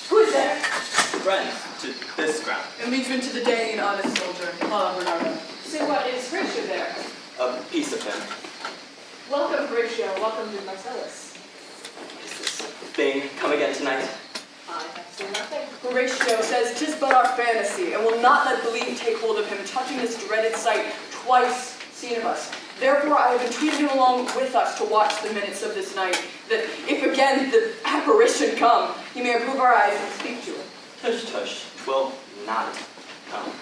Who is there? Friend to this ground. And leads me to the day, an honest soldier. Bernardo. So what is Horatio there? A piece of him. Welcome, Horatio. Welcome to Marcellus. Is this thing come again tonight? I have seen nothing. Horatio says 'tis but our fantasy, and will not let belief take hold of him, touching this dreaded sight twice seen of us. Therefore I have entreated him along with us to watch the minutes of this night, that if again the apparition come, he may approve our eyes and speak to it. Tush, tush. Will not come.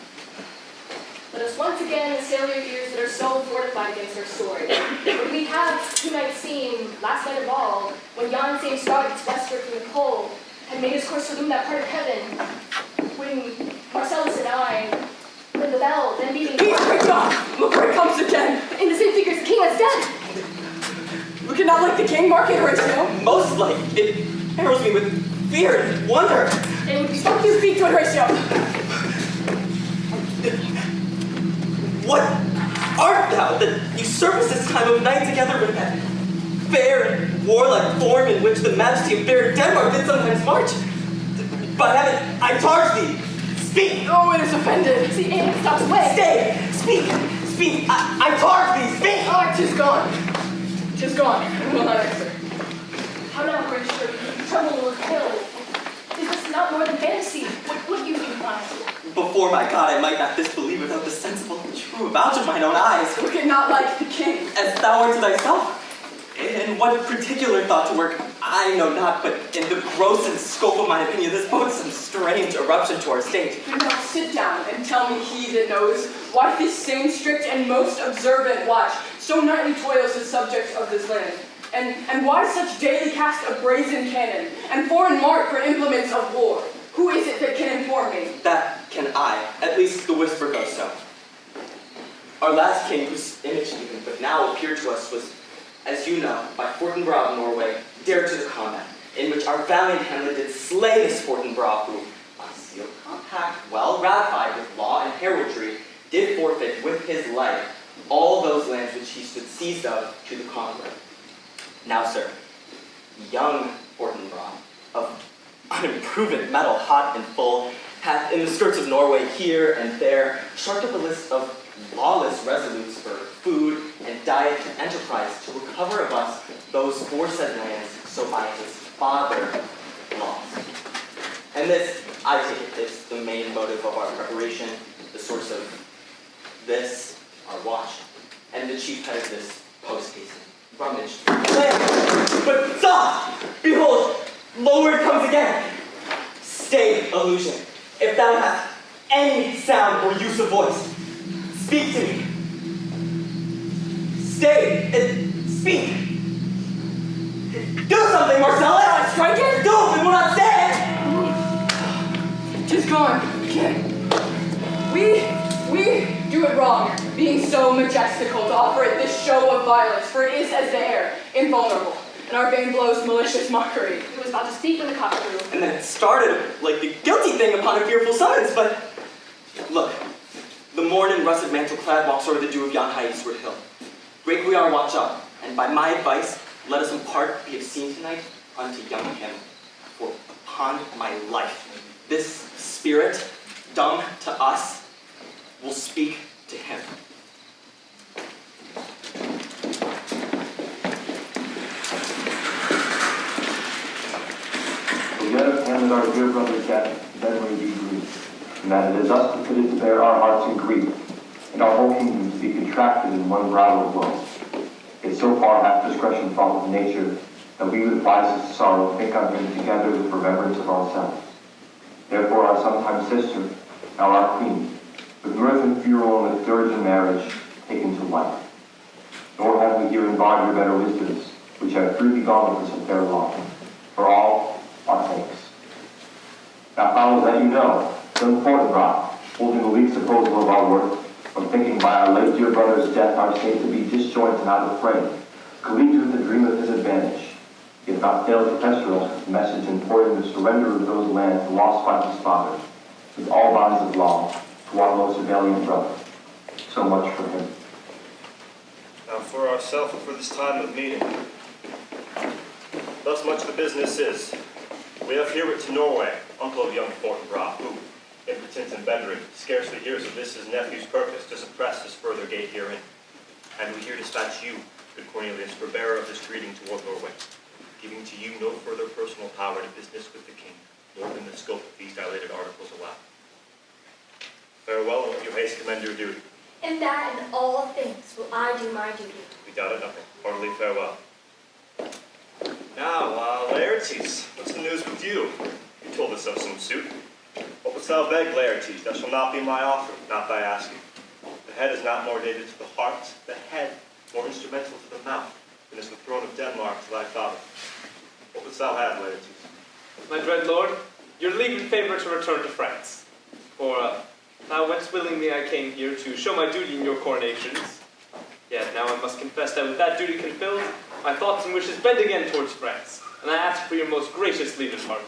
Let us once again assail your ears that are so fortified against our story. What we have tonight seen, last night of all, when yon same star gets westward from the pole, had made his course illume that part of heaven, when Marcellus and I, when the bell, then beating... Peace, quick off! Look where it comes again! In the same figures, the king was dead! Look it not like the king, mark it, Horatio! Most like. It arrows me with fear and wonder. It would be Don't you speak to it, Horatio! What art thou that you surface this time of night together with that fair and warlike form in which the majesty of fair Denmark did sometimes march? By heaven, I charge thee, speak! Oh, it is offended! See, and it stops away. Stay! Speak! Speak! I charge thee, speak! Ah, 'tis gone. 'Tis gone, and will not answer. How now, Horatio? You tremble with pill. Is this not more than fantasy? What do you think, honestly? Before my God, I might not disbelieve without the sensible and true avouch of mine own eyes. Look it not like the king. As thou art to thyself. In what particular thought to work, I know not, but in the gross and scope of mine opinion, this bodes some strange eruption to our state. Do now sit down and tell me he that knows why this same strict and most observant watch so nightly toils the subjects of this land, and why such daily cast a brazen cannon and foreign mark for implements of war. Who is it that can inform me? That can I, at least the whisper goes so. Our last king, whose image even but now appeared to us, was, as you know, by Fortinbras of Norway, dared to the combat, in which our valiant Hamlet did slay this Fortinbras, who, on sealed compact, well ratified with law and heraldry, did forfeit with his life all those lands which he stood seized of to the conqueror. Now, sir, young Fortinbras, of unimproved metal, hot and full, hath in the skirts of Norway here and there sharked up a list of lawless resolutes for food and diet and enterprise to recover of us those foresaid lands so by his father lost. And this, I take it, is the main motive of our preparation, the source of this, our watch, and the chief head of this post-hasten. Rummaged. But stop! Behold, lo, where it comes again. Stay, illusion. If thou hast any sound or use of voice, speak to me. Stay and speak. Do something, Marcellus! Strike it! Do it, we will not say it! 'Tis gone again. We do it wrong, being so majestical to offer it this show of violence, for it is as the air, invulnerable, and our vain blows malicious mockery. He was about to speak when the cock crew. And then it started like the guilty thing upon a fearful summons, but look, the morn in russet mantle clad walks o'er the dew of yon high eastward hill. Great we are, watch up, and by my advice, let us impart be of seen tonight unto young him. For upon my life, this spirit, dumb to us, will speak to him. We yet have handed our dear brother death, then may be grieved, and that it is us befitted to bear our hearts in grief, and our whole kingdom to be contracted in one brow of woe. Yet so far hath discretion followed nature, that we with wisest sorrow think on him together with remembrance of ourselves. Therefore our sometime sister, now our queen, with mirth and funeral and with dirge and marriage, taken to wife. Nor have we here in bond your better wisdoms, which have freely gone with us a fair law. For all our thanks. Now follows that you know, Young Fortinbras, holding the least supposal of our work, from thinking by our late dear brother's death our state to be disjointed and out of frame, colleagued with the dream of his advantage. He had not failed to pester us with message importing the surrender of those lands lost by his father, with all bodies of law, to our most valiant brother. So much for him. Now for ourselves and for this time of meeting. Thus much the business is. We have here to Norway, uncle of young Fortinbras, who, impotent and bedridden, scarcely hears of this his nephew's purpose to suppress his further gate herein. And we here dispatch you, good Cornelius, for bearer of this greeting toward Norway, giving to you no further personal power to business with the king, more than the scope of these dilated articles allow. Farewell, and let your haste commend your duty. In that and all things will I do my duty. We doubted nothing. Heartily farewell. Now, Laertes, what's the news with you? You told us of some suit. What wouldst thou beg, Laertes? That shall not be my offer, not thy asking. The head is not more native to the heart, the head more instrumental to the mouth, than is the throne of Denmark to thy father. What wouldst thou have, Laertes? My dread lord, your leave and favour to return to France. For now whence willingly I came here to show my duty in your coronations. Yet now I must confess that with that duty fulfilled, my thoughts and wishes bend again towards France, and I ask for your most gracious leave and pardon.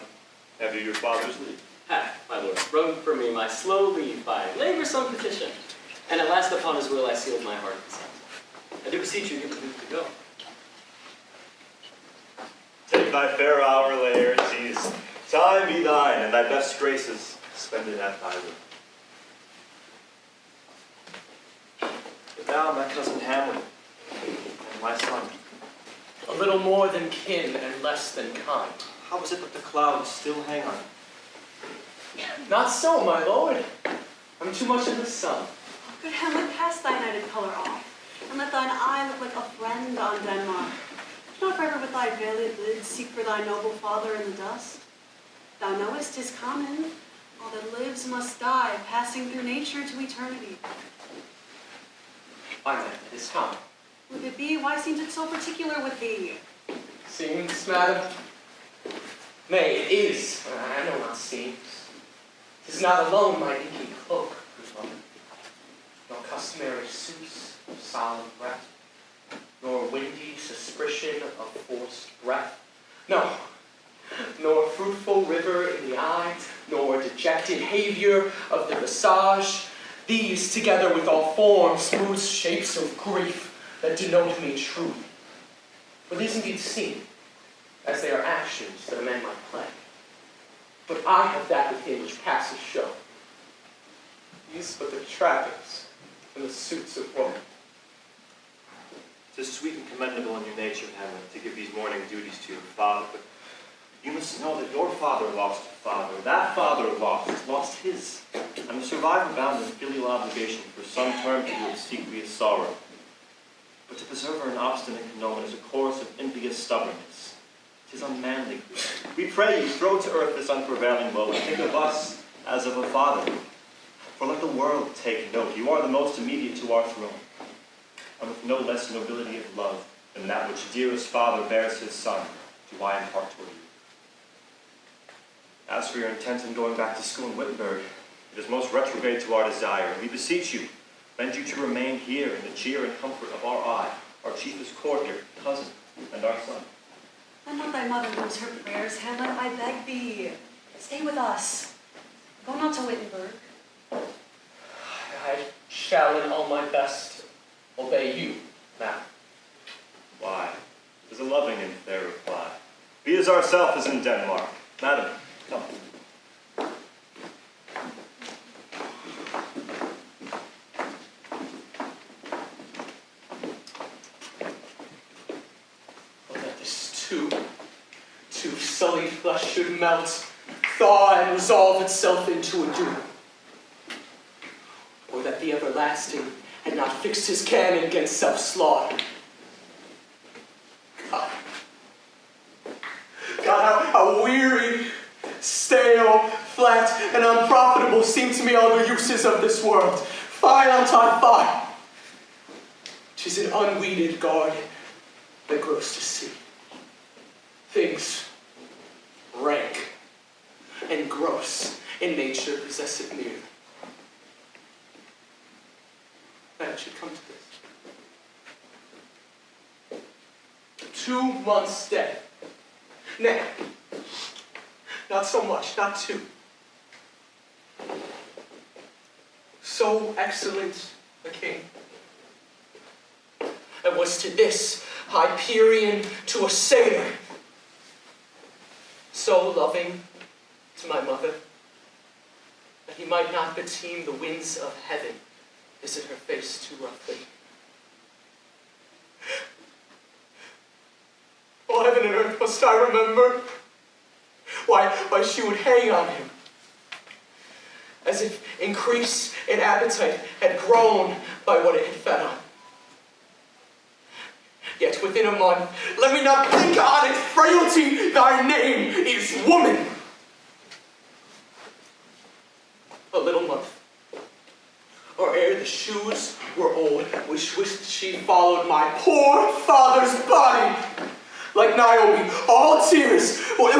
Have you your father's leave? Hath, my lord, wrung for me my slow leave by laboursome petition, and at last upon his will I sealed my heart consent. I do beseech you, give me leave to go. Take thy fair hour, Laertes. Time be thine, and thy best graces spend it at thy will. But thou, my cousin Hamlet, and my son, A little more than kin and less than kind. how is it that the clouds still hang on? Not so, my lord. I'm too much in the sun. Good Hamlet, cast thy nighted colour off, and let thine eye look like a friend on Denmark. Do not forever with thy veiled lids seek for thy noble father in the dust. Thou knowest 'tis common, all that lives must die, passing through nature to eternity. I meant it is time. Would it be, why seems it so particular with thee? Seems, madam? Nay, it is. I know not seems. 'Tis not alone my inky cloak, good mother, nor customary suits of solemn breath, nor windy suspicion of forced breath. No, nor fruitful river in the eye, nor dejected behavior of the visage. These, together with all forms, smooth shapes of grief that denote me truth. For these indeed seem, as they are actions that amend my play. But I have that within which passes show. These but the trappings and the suits of woman. 'Tis sweet and commendable in your nature, Hamlet, to give these morning duties to your father, but you must know that your father lost a father. That father lost his, and the survivor bound in filial obligation for some term to do obsequious sorrow. But to preserve her in obstinate condolement is a course of impious stubbornness. 'Tis unmanly. We pray you, throw to earth this unprevailing woe, and think of us as of a father. For let the world take note, you are the most immediate to our throne, and with no less nobility of love than that which dearest father bears his son, do I impart toward you. As for your intent in going back to school in Wittenberg, it is most retrograde to our desire, and we beseech you, bend you to remain here in the cheer and comfort of our eye, our chiefest courtier, cousin, and our son. Let not thy mother lose her prayers, Hamlet, I beg thee. Stay with us. Go not to Wittenberg. I shall in all my best obey you, madam. Why? 'Tis a loving and fair reply. Be as ourself as in Denmark. Madam, come. Oh, that this too sullied flesh should melt, thaw, and resolve itself into a doom. Or that the everlasting had not fixed his cannon against self-slaughter. God, how weary, stale, flat, and unprofitable seem to me all the uses of this world. Fine unto fine. 'Tis an unweeded garden that grows to see. Things rank and gross in nature possess it mere. That it should come to this. 2 months dead. Nay, not so much, not 2. So excellent a king. It was to this Hyperion to a sailor, so loving to my mother, that he might not beteem the winds of heaven visit her face too roughly. Oh, heaven and earth, must I remember? Why she would hang on him, as if increase in appetite had grown by what it had fed on. Yet within a month, let me not think on its frailty, thy name is woman. A little month, or ere the shoes were old, which wished she followed my poor father's body. Like Niobe, all tears, why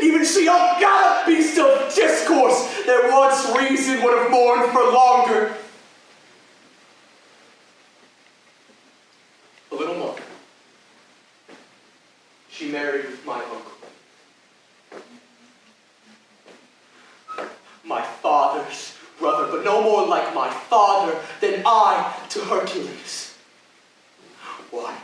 even she, oh God, a beast of discourse, that once reason would have mourned for longer. A little more. She married with my uncle. My father's brother, but no more like my father than I to Hercules. Why?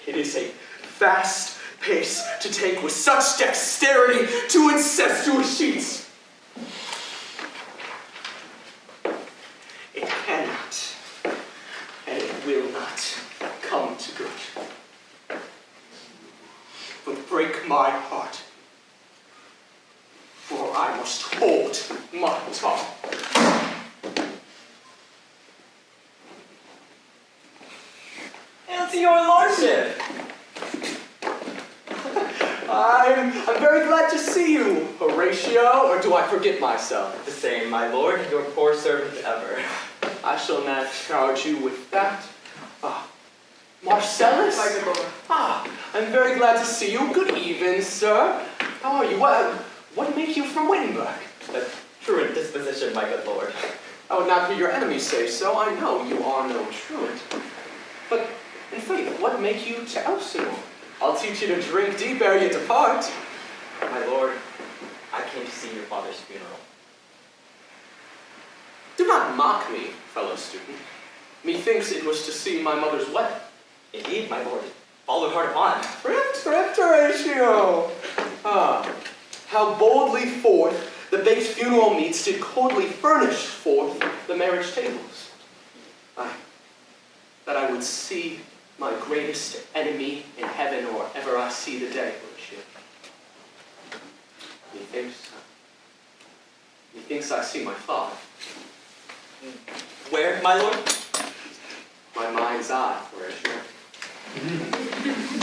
It is a fast pace to take with such dexterity to incestuous sheets. It cannot, and it will not come to good. But break my heart, for I must hold my tongue. Answer your lordship. I'm very glad to see you, Horatio, or do I forget myself? The same, my lord, your poor servant ever. I shall not charge you with that. Marcellus? My good lord. I'm very glad to see you. Good evening, sir. How are you? What make you from Wittenberg? A truant disposition, my good lord. I would not hear your enemies say so. I know you are no truant. But, in faith, what make you to Elsinore? I'll teach you to drink deep ere you depart. My lord, I came to see your father's funeral. Do not mock me, fellow student. Methinks it was to see my mother's wedding. Indeed, my lord, followed hard upon. Thrift, Horatio! How boldly forth the baked funeral meats did coldly furnish forth the marriage tables. That I would see my greatest enemy in heaven, or ever I see the day, Horatio. Methinks I see my father. Where, my lord? My mind's eye, Horatio.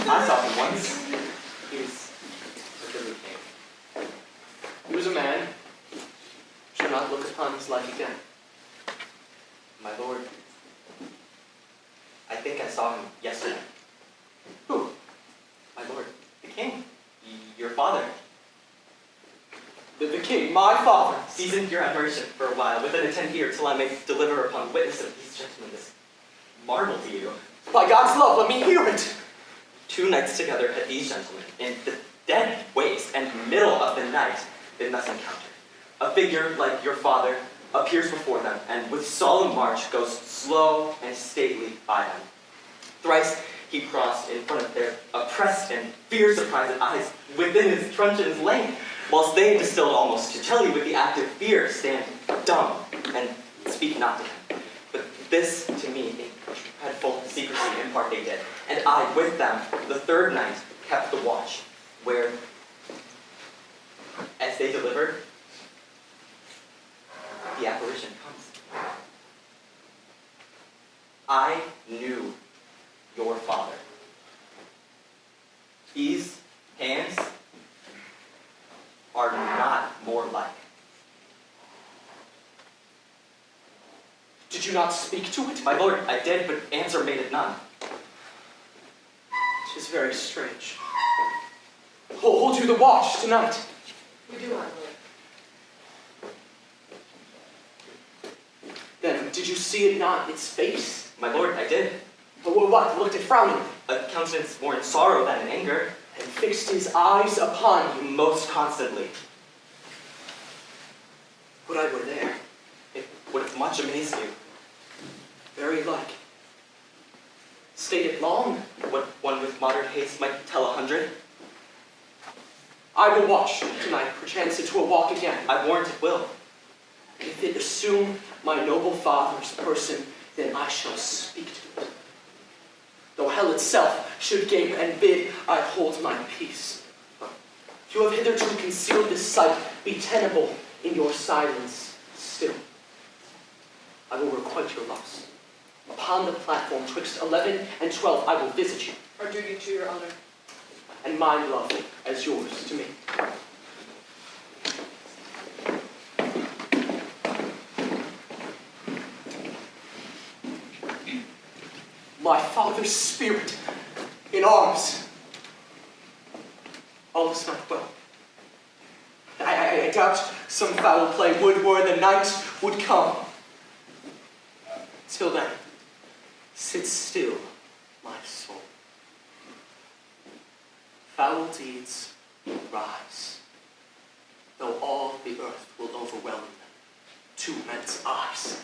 I saw him once. He was a good king. He was a man. Shall not look upon his like again. My lord, I think I saw him yesterday. Who? My lord, the king. Your father. The king, my father. Seasoned your admiration for a while, within a 10 year, till I may deliver upon witness of these gentlemen this marvel to you. By God's love, let me hear it. 2 nights together had these gentlemen, in the dead waste and middle of the night, been thus encountered. A figure like your father appears before them, and with solemn march goes slow and stately by them. Thrice he crossed in front of their oppressed and fear-surprised eyes within his truncheon's length, whilst they, distilled almost to jelly with the active fear, stand dumb and speak not to him. But this, to me, in dreadful secrecy impart they did, and I, with them, the 3rd night, kept the watch, where, as they delivered, the apparition comes. I knew your father. These hands are not more like. Did you not speak to it? My lord, I did, but answer made it none. 'Tis very strange. hold you the watch tonight. We do, my lord. Then did you see it not, its face? My lord, I did. What looked it frowning, A countenance more in sorrow than in anger. and fixed his eyes upon you? Most constantly. Would I were there. It would have much amazed you. Very like. Stayed it long? What one with moderate haste might tell 100. I will watch tonight, perchance it will walk again. I warrant it will. And if it assume my noble father's person, then I shall speak to it. Though hell itself should gape and bid, I hold my peace. You have hitherto concealed this sight, be tenable in your silence still. I will requite your loss. Upon the platform, twixt 11 and 12, I will visit you, Our duty to your honor. and mine love as yours to me. My father's spirit in arms. All is not well. I doubt some foul play would where the night would come. Till then, sit still, my soul. Foul deeds rise, though all the earth will overwhelm them to men's eyes.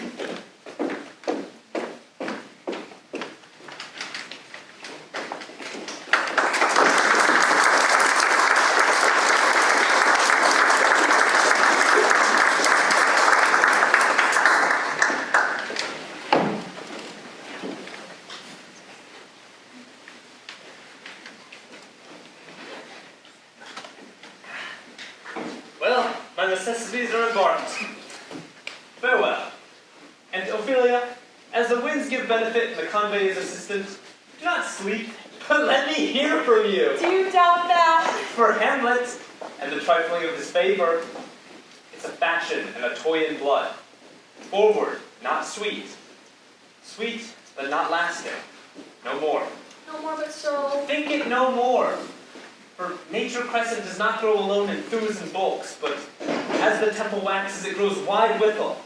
Well, my necessities are embarked. Farewell. And Ophelia, as the winds give benefit and the convey is assistant, do not sleep, but let me hear from you. Do you doubt that? For Hamlet and the trifling of his favor, it's a fashion and a toy in blood. Forward, not sweet. Sweet, but not lasting. No more. No more but so. Think it no more. For nature crescent does not grow alone in thews and bulks, but as the temple waxes, it grows wide withal.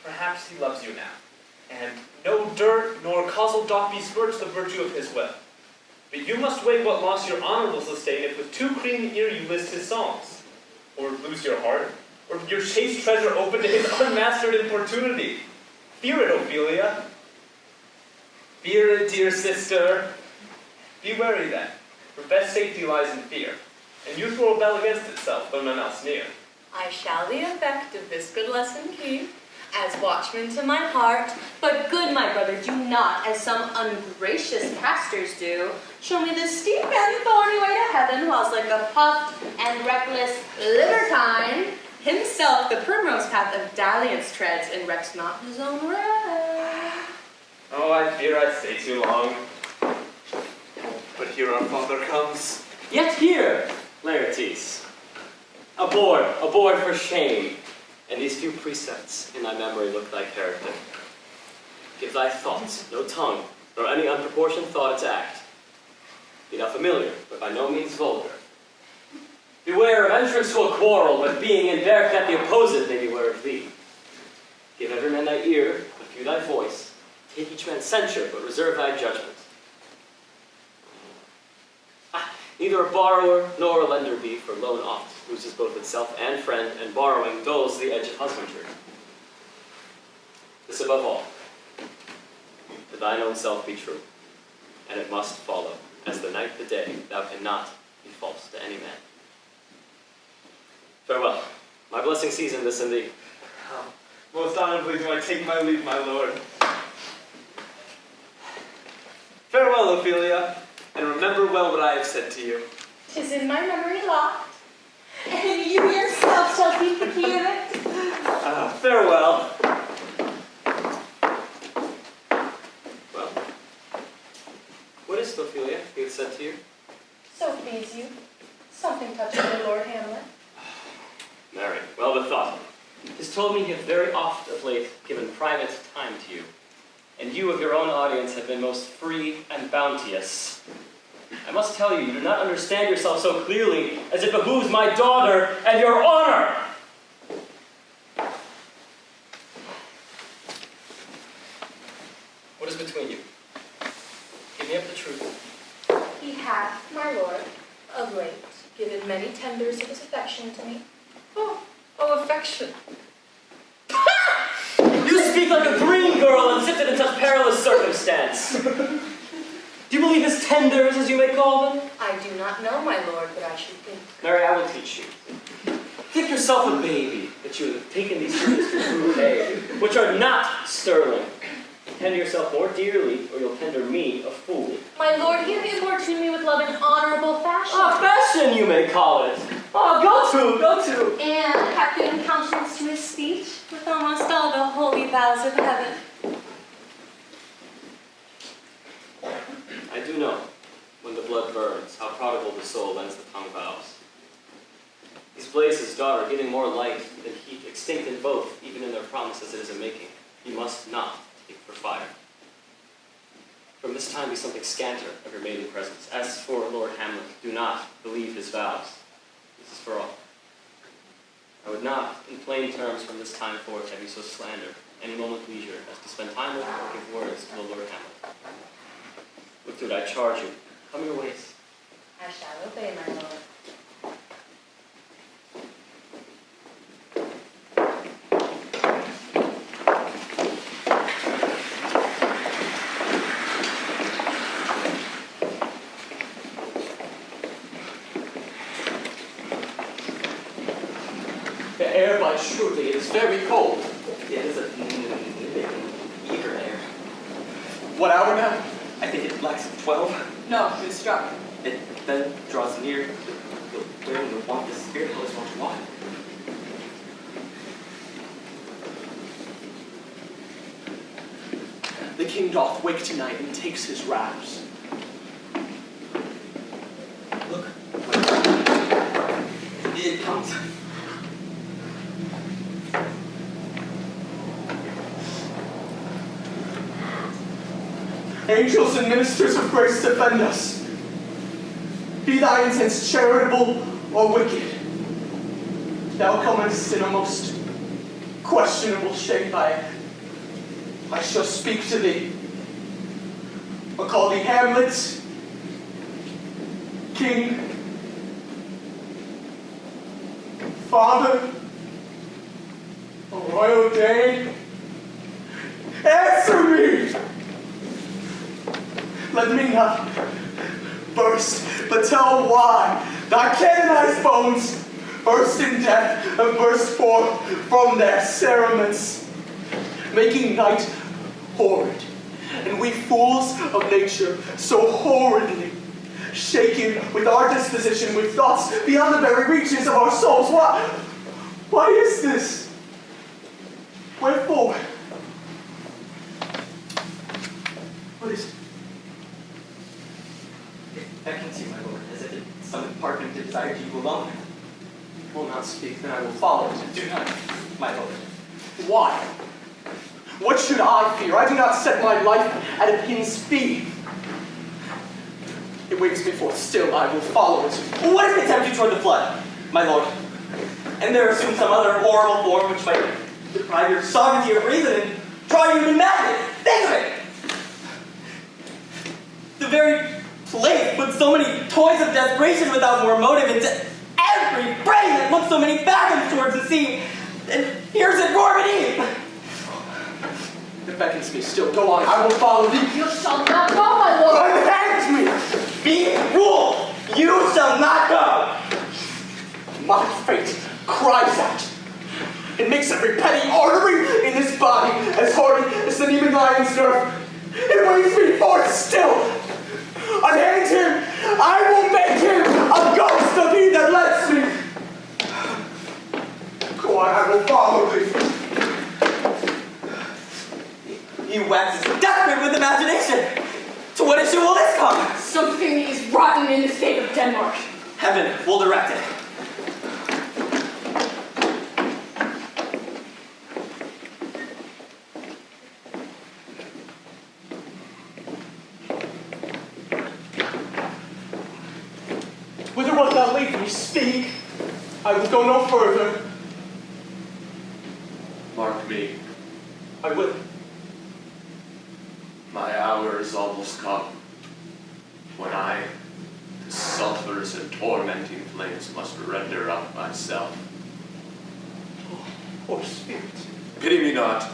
Perhaps he loves you now, and no dirt nor causal doth besmirch the virtue of his will. But you must weigh what loss your honor will sustain if with too clean ear you list his songs, or lose your heart, or your chaste treasure open to his unmastered importunity. Fear it, Ophelia. Fear it, dear sister. Be wary then, for best safety lies in fear, and youth will rebel against itself, though none else near. I shall the effect of this good lesson keep, as watchman to my heart. But good, my brother, do not, as some ungracious pastors do, show me the steep and thorny way to heaven, whilst like a puffed and reckless libertine, himself the primrose path of dalliance treads, and recks not his own rest. Oh, I fear I stay too long. But here our father comes. Yet here, Laertes. Aboard for shame. And these few precepts in thy memory look thy character. Give thy thoughts no tongue, nor any unproportioned thought its act. Be thou familiar, but by no means vulgar. Beware of entrance to a quarrel, but being in bear that the opposed may beware of thee. Give every man thy ear, but few thy voice. Take each man censure, but reserve thy judgment. Neither a borrower nor a lender be, for loan oft loses both itself and friend, and borrowing dulls the edge of husbandry. This above all, to thine own self be true, and it must follow, as the night the day, thou cannot be false to any man. Farewell. My blessing season this in thee. Most honorably do I take my leave, my lord. Farewell, Ophelia, and remember well what I have said to you. 'Tis in my memory locked, and you yourself shall keep the key of it. Farewell. Well, what is it, Ophelia, he has said to you? So please you. Something touching the Lord Hamlet. Marry, well bethought. has told me he has very oft of late given private time to you, and you of your own audience have been most free and bounteous. I must tell you, you do not understand yourself so clearly as it behooves my daughter and your honor. What is between you? Give me up the truth. He hath, my lord, of late given many tenders of his affection to me. Oh, affection. You speak like a green girl unsifted in such perilous circumstance. Do you believe his tenders, as you may call them? I do not know, my lord, but I should think. Mary, I will teach you. Think yourself a baby, that you have taken these fruits to true hay, which are not sterling. Tender yourself more dearly, or you'll tender me a fool. My lord, he hath importuned me with love in honorable fashion. Ah, fashion, you may call it. Ah, go to. And hath given countenance to his speech with almost all the holy vows of heaven. I do know, when the blood burns, how prodigal the soul lends the tongue vows. These blazes, daughter, giving more light than heat, extinct in both, even in their promises it is a making. You must not take for fire. From this time be something scanter of your maiden presence. As for Lord Hamlet, do not believe his vows. This is for all. I would not, in plain terms from this time forth, have you so slander any moment leisure as to spend time with or give words to the Lord Hamlet. Look to it, I charge you. Come your ways. I shall obey, my lord. The air by surely, it is very cold. It is a eager air. What hour now? I think it lacks 12. No, it struck. It then draws near. The wind will want the spirit always want to walk. The king doth wake tonight and takes his wraps. Look. It comes. Angels and ministers of grace defend us. Be thy intents charitable or wicked. Thou comest in a most questionable shape. I shall speak to thee. I'll call thee Hamlet, King, Father, a royal Dane. Answer me! Let me not burst, but tell why thy canonized bones burst in death and burst forth from their cerements, making night horrid, and we fools of nature so horridly shaken with our disposition, with thoughts beyond the very reaches of our souls. Why is this? Wherefore? What is it? It beckons you, my lord, as if it summoned pardon to desire to you alone. Will not speak, then I will follow it. Do not, my lord. Why? What should I fear? I do not set my life at a pin's fee. It waves me forth still, I will follow it. What if it tempt you toward the flood, my lord? And there assume some other horrible form which might deprive your sovereignty of reason and draw you to madness? Think of it! The very place puts so many toys of desperation without more motive into every brain that looks so many fathoms towards the sea, and hears it roar beneath. It beckons me still. Go on, I will follow thee. You shall not go, my lord! Unhand me! Be ruled! You shall not go! My fate cries out. It makes every petty artery in this body as hardy as the Neiman lion's nerve. It waves me forth still. Unhand him! I will make him a ghost of he that lets me! Go on, I will follow thee. He waxes desperate with imagination. To what issue will this come? Something is rotten in the state of Denmark. Heaven will direct it. believe me, speak. I will go no further. Mark me, I will. my hour is almost come, when I, to sulphurous and tormenting flames, must render up myself. Oh, Spirit. Pity me not,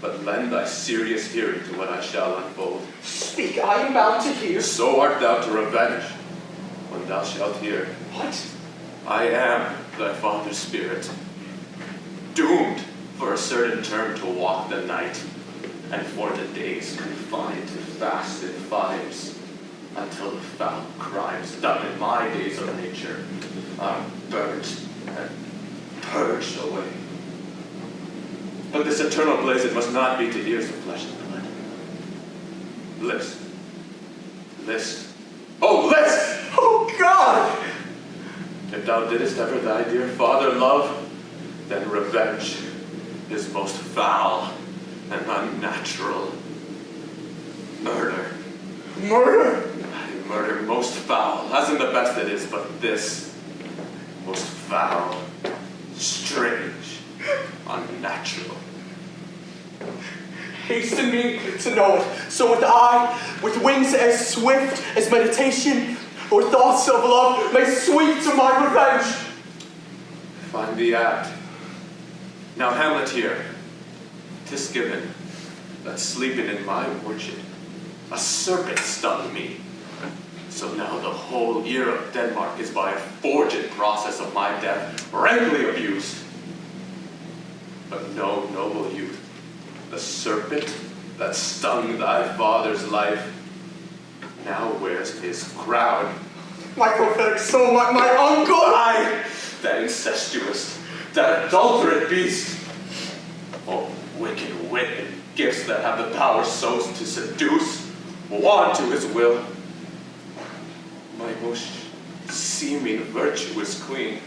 but lend thy serious hearing to what I shall unfold. Speak, I am bound to hear. So art thou to revenge, when thou shalt hear. What? I am thy father's spirit, doomed for a certain term to walk the night, and for the days confined to fasted fires, until the foul crimes done in my days of nature are burnt and purged away. But this eternal blaze, it must not be to ears of flesh and blood. List. List. Oh, list! Oh, God! If thou didst ever thy dear father love, then revenge is most foul and unnatural. Murder. Murder? Murder most foul, as in the best it is, but this most foul, strange, unnatural. Hasten me to know it, so with I, with wings as swift as meditation, or thoughts of love, may sweep to my revenge. Find the act. Now Hamlet here, 'tis given that sleeping in my orchard, a serpent stung me. So now the whole ear of Denmark is by a forged process of my death rankly abused. But no noble youth, the serpent that stung thy father's life, now wears his crown. My prophetic soul, my uncle! I, that incestuous, that adulterate beast! Oh, wicked wit and gifts that have the power so to seduce, won to his will. My most seeming virtuous queen.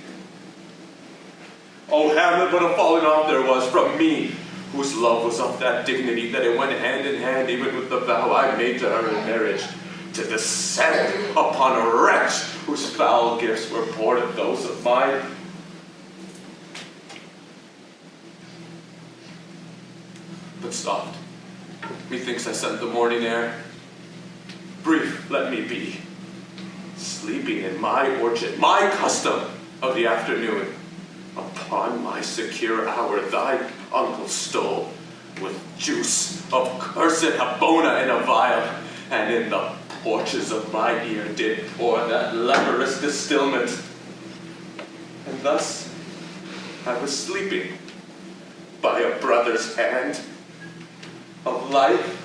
Oh, Hamlet, what a falling off there was from me, whose love was of that dignity that it went hand in hand even with the vow I made to her in marriage, to descend upon a wretch whose foul gifts were poured at those of mine. But soft, methinks I scent the morning air. Brief let me be, sleeping in my orchard, my custom of the afternoon. Upon my secure hour thy uncle stole, with juice of cursed Habona in a vial, and in the porches of my ear did pour that leprous distilment. And thus I was sleeping by a brother's hand, of life,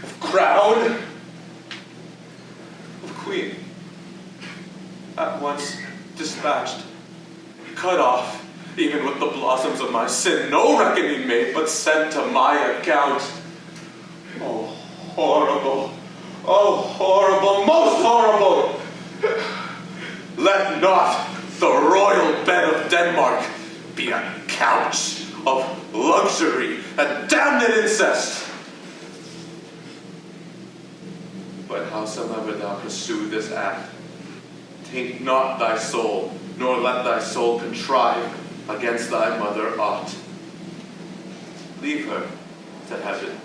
of crown, of queen, at once dispatched, cut off, even with the blossoms of my sin, no reckoning made, but sent to my account. Oh, horrible, most horrible! Let not the royal bed of Denmark be a couch of luxury and damned incest. But howsoever thou pursue this act, taint not thy soul, nor let thy soul contrive against thy mother aught. Leave her to heaven,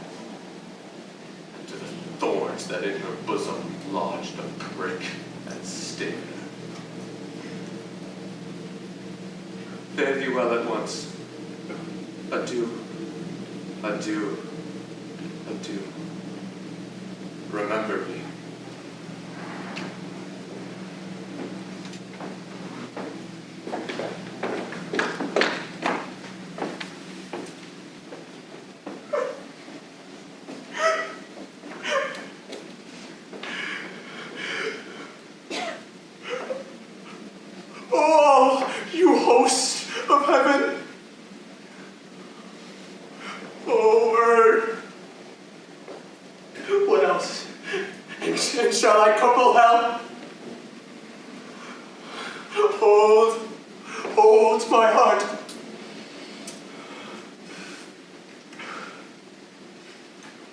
and to the thorns that in her bosom lodged a prick and sting. Fare thee well at once. Adieu, adieu, adieu. Remember me. Oh, you host of heaven! Oh, earth! What else? And shall I couple hell? Hold my heart.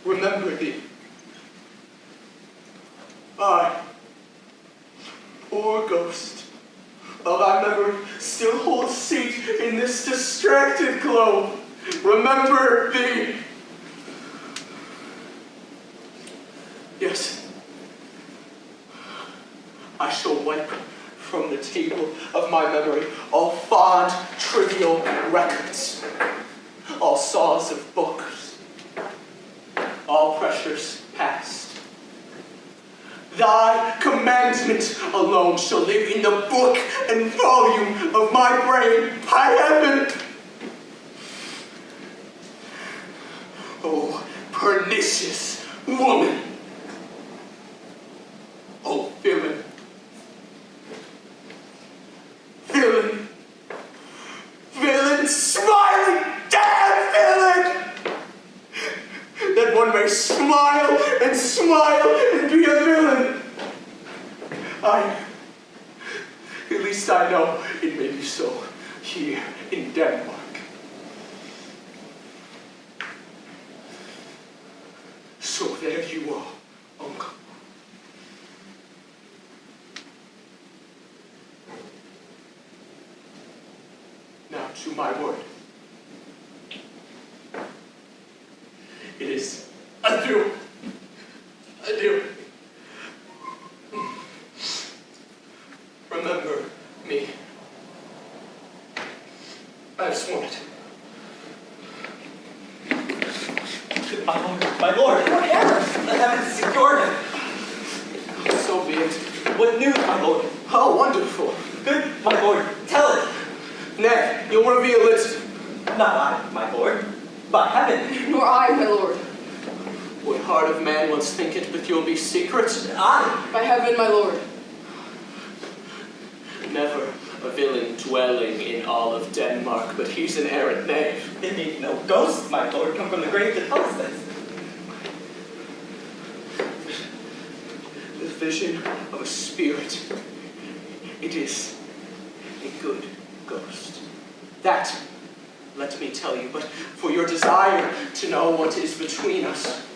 Remember thee. I, poor this distracted globe remember thee. Yes, I shall wipe from the table of my memory all fond, trivial records, all saws of books, all pressures past. Thy commandment alone shall live in the book and volume of my brain, by heaven! Oh, pernicious woman! Oh, villain! Villain! Villain! Smiling damn villain! That one may smile and be a villain. At least I know it may be so here in Denmark. So there you are, uncle. Now to my word. It is adieu. Adieu. Remember me. I have sworn it. My lord, what error? The heavens secured him. So be it. What news, my lord? How wonderful. Good, my lord, tell it. Nay, you'll reveal it. Not I, my lord. By heaven. Nor I, my lord. What heart of man once thinketh, but you'll be secret? I. By heaven, my lord. Never a villain dwelling in all of Denmark, but he's an errant knave. It need no ghost, my lord, come from the grave to tell us this. The vision of a spirit. It is a good ghost. That, let me tell you, but for your desire to know what is between us,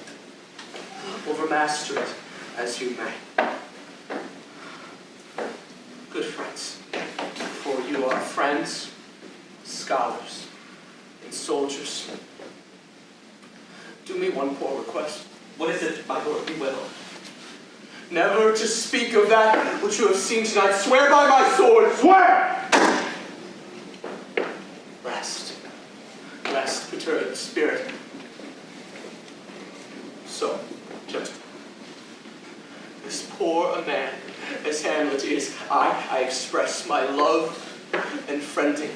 overmaster it as you may. Good friends, for you are friends, scholars, and soldiers. Do me one poor request. What is it, my lord? We will. Never to speak of that which you have seen tonight. Swear by my sword. Swear! Rest. Rest, perturbed spirit. So, gentlemen, as poor a man as Hamlet is, I express my love and friending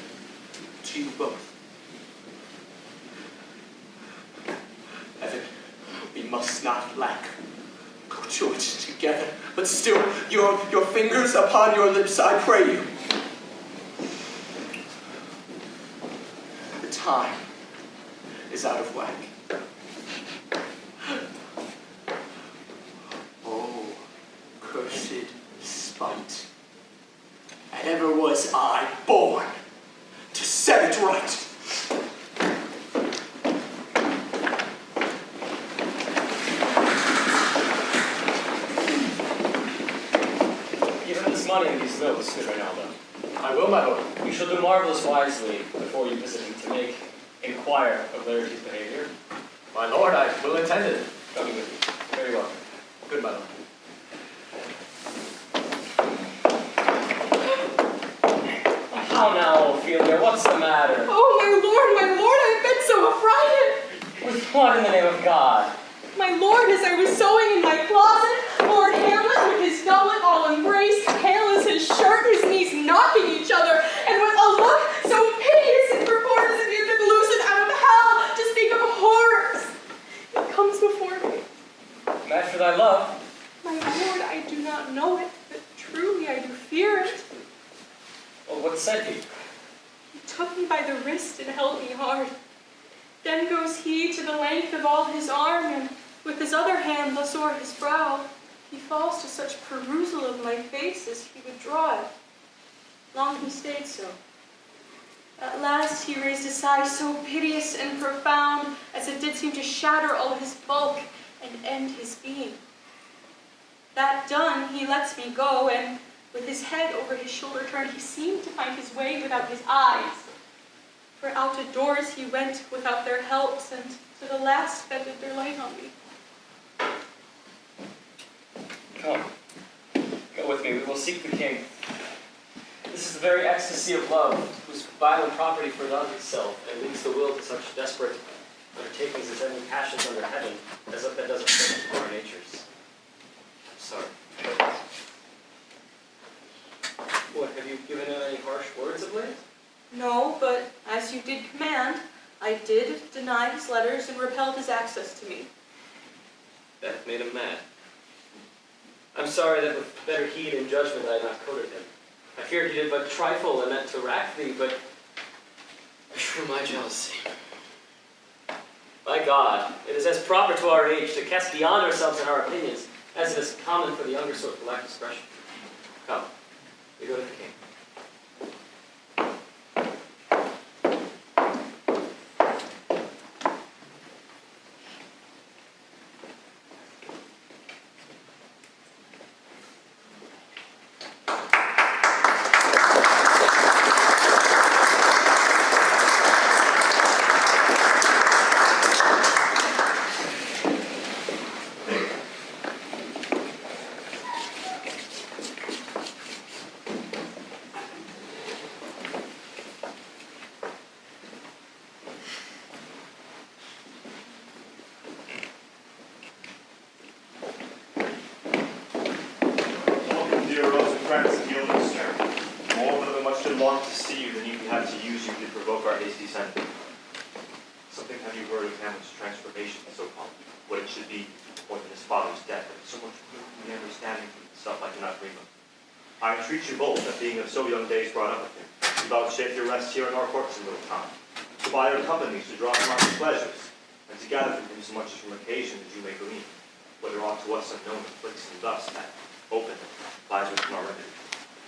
to you both. Evan, we must not lack. Go to it together, but still, your fingers upon your lips, I pray you. The time is out of whack. Oh, cursed spite. And ever was I born to set it right. Money in these notes, Roial. I will, my lord. You shall do marvelous wisely before you visit him to inquire of Laertes' behavior. My lord, I will attend it. Coming with you. Very well. Good, my lord. How now, Ophelia? What's the matter? Oh, my lord, I've been so affrighted. With what in the name of God? My lord, as I was sewing in my closet, Lord Hamlet with his doublet all embraced, pale as his shirt, his knees knocking each other, and with a look so piteous and purport as if he had been loosened out of hell to speak of horrors. It comes before me. Mad for thy love? My lord, I do not know it, but truly I do fear it. Well, what said he? He took me by the wrist and held me hard. Then goes he to the length of all his arm, and with his other hand thus o'er his brow, he falls to such perusal of my face as he would draw it. Long he stayed so. At last he raised a sigh so piteous and profound, as it did seem to shatter all his bulk and end his being. That done, he lets me go, and with his head over his shoulder turned, he seemed to find his way without his eyes. For out of doors he went without their helps, and to the last fettered their light on me. Come, go with me, we will seek the king. This is the very ecstasy of love, whose violent property forgot itself, and leads the will to such desperate undertakings as any passions under heaven, as if that doesn't fit into our natures. I'm sorry. What, have you given him any harsh words of late? No, but as you did command, I did deny his letters and repelled his access to me. That made him mad. I'm sorry that with better heed and judgment I had not courted him. I feared he did but trifle and meant to rack thee, but through my jealousy. By God, it is as proper to our age to cast beyond ourselves in our opinions, as it is common for the younger sort to lack discretion. Come, we go to the king. Long to see you than you had to use you to provoke our hasty sentiment. Something have you heard of Hamlet's transformation, so-called, what it should be, more than his father's death, and so much good and understanding from himself I cannot dream of. I entreat you both, that being of so young days brought up with him, to vouchsafe your rest here in our courts a little time, to buy your companies, to draw from our pleasures, and to gather from him so much as from occasion as you may glean, whether aught to us unknown afflicts him thus, that, open, lies within our remedy.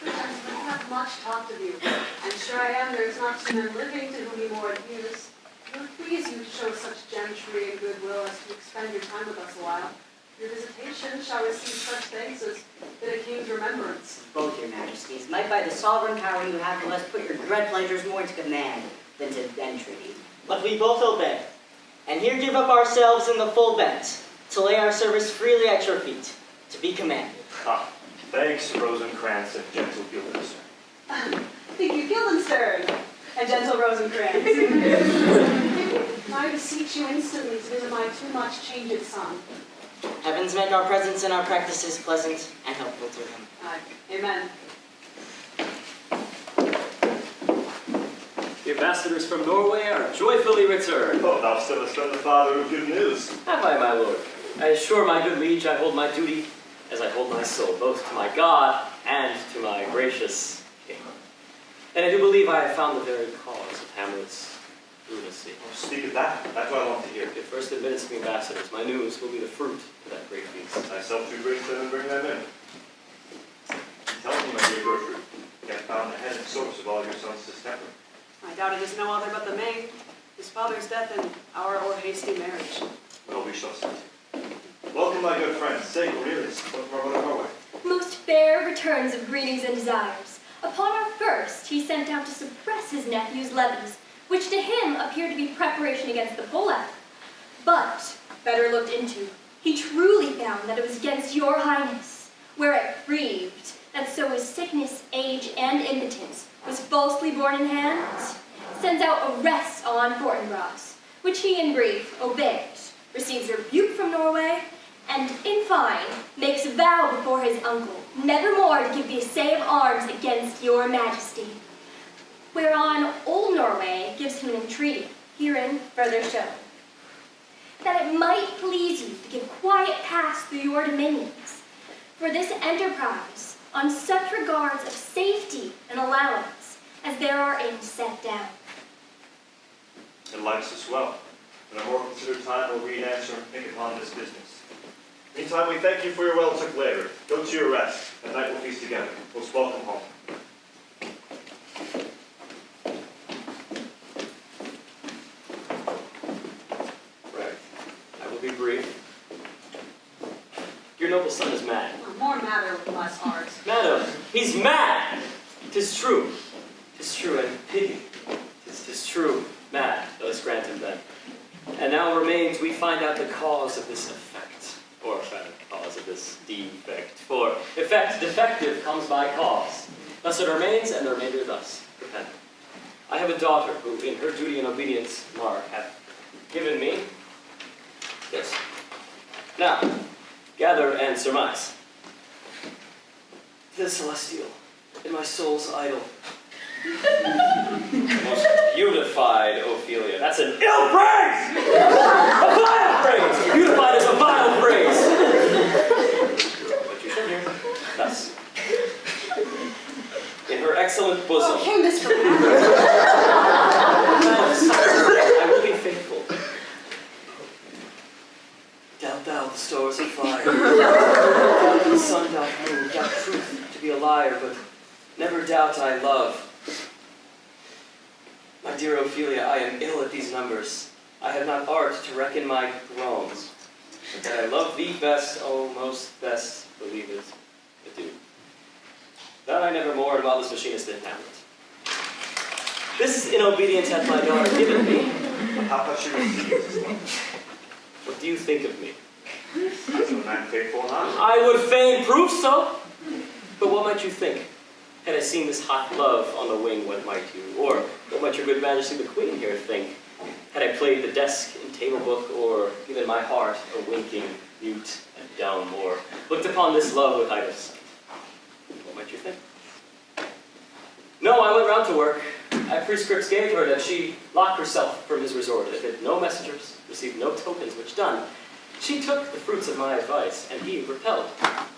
We have much talked of you, and sure I am there is not two men living to whom he more adheres. It would please you to show such gentry and goodwill as to expend your time with us a while. Your visitation shall receive such thanks as fit a king's remembrance. Both your majesties, might by the sovereign power you have to us put your dread pleasures more to command than to entreaty. But we both obey, and here give up ourselves in the full bent, to lay our service freely at your feet, to be commanded. Ah. Thanks, Rosencrantz and gentle Guildenstern. Thank you, Guildenstern, and gentle Rosencrantz. I beseech you instantly to visit my too much changed son. Heavens make our presence and our practices pleasant and helpful to him. Amen. The ambassadors from Norway are joyfully returned. Oh, thou still hast been the father of good news. Have I, my lord? I assure my good liege I hold my duty as I hold my soul, both to my God and to my gracious king. And I do believe I have found the very cause of Hamlet's lunacy. Oh, speak of that. That's what I want to hear. If first admittance to the ambassadors, my news will be the fruit of that great feast. Thyself to bring them and bring them in. Tell me, my dear Gertrude, you have found the head and source of all your son's distemper. I doubt it is no other but the maid, his father's death and our hasty marriage. Well, we shall see. Welcome, my good friends. Say, Cornelius, welcome our brother Norway. Most fair returns of greetings and desires. Upon our first, he sent out to suppress his nephew's levies, which to him appeared to be preparation against the Polack. But, better looked into, he truly found that it was against your highness, where it grieved that so his sickness, age, and impotence was falsely borne in hand, sends out arrest on Fortinbras, which he in brief obeys, receives rebuke from Norway, and, in fine, makes vow before his uncle never more to give the assay of arms against your majesty. Whereon old Norway gives him an entreaty, herein further shown, that it might please you to give quiet pass through your dominions, for this enterprise, on such regards of safety and allowance as there are in set down. It likes us well. In a more considered time, we'll read, answer, and think upon this business. Meantime, we thank you for your well-took labor. Go to your rest. At night we'll feast together. Most welcome home. Right. I will be brief. Your noble son is mad. More matter with less art. Madam, he's mad! 'Tis true. 'Tis true, and pity. 'Tis true. now remains we find out the cause of this effect, or rather, cause of this defect. For effect defective comes by cause. Thus it remains, and the remainder thus dependent. I have a daughter who, in her duty and obedience, Mark hath given me this. Now, gather and surmise. The celestial, in my soul's idol. Most beautified Ophelia. That's an ill phrase! A vile phrase! Beautified is a vile phrase! But you shall hear. Thus. In her excellent bosom. Oh, came this from I will be faithful. Doubt thou the stars of fire. Doubt the sun doth move. Doubt truth to be a liar, but never doubt I love. My dear Ophelia, I am ill at these numbers. I have not art to reckon my wrongs. But that I love thee best, oh most best, believe it, adieu. That I never more, and while this machinist did Hamlet. This in obedience hath my daughter given me. How does she receive this love? What do you think of me? As a man faithful and honest. I would fain prove so. But what might you think? Had I seen this hot love on the wing, what might you? Or what might your good majesty the queen here think? Had I played the desk and table book, or given my heart a winking, mute, and dumb, or looked upon this love with idle sight? What might you think? No, I went round to work. At prescripts gave her that she lock herself from his resort, admit no messengers, receive no tokens, which done, she took the fruits of my advice, and he, repelled,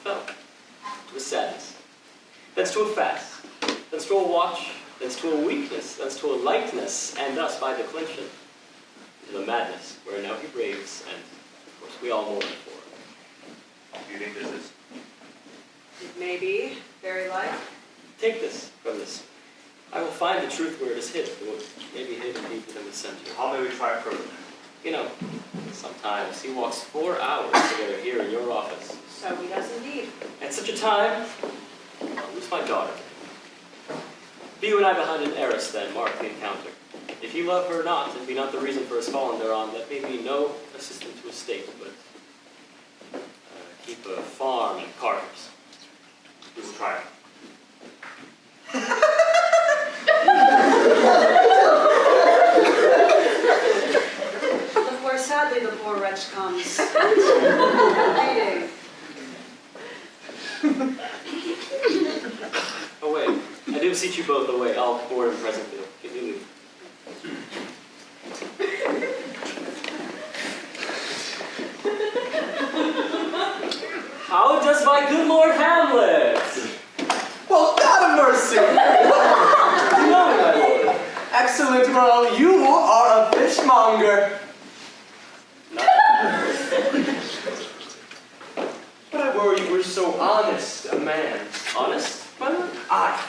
fell to his sadness. Thence to a fast, thence to a watch, thence to a weakness, thence to a lightness, and thus by declension, to the madness, where now he raves, and of course we all mourn for. Do you think this is? Maybe, very like. Take this from this. I will find the truth where it is hid, or maybe hidden deep within the center. How may we try further? You know, sometimes he walks 4 hours together here in your office. So he does indeed. At such a time, I'll lose my daughter. Be you and I behind an arras, then, mark the encounter. If you love her not, and be not the reason for his falling thereon, let me be no assistant to his state, but keep a farm and carters. We will try it. Of course, sadly, the poor wretch comes. Waiting. Away. I do beseech you both away. I'll board him presently. Give me leave. How does my good Lord Hamlet? Well, God of mercy! You know me, my lord. Excellent, Roial, you are a fishmonger. But I worry you were so honest a man. Honest, my lord? Aye.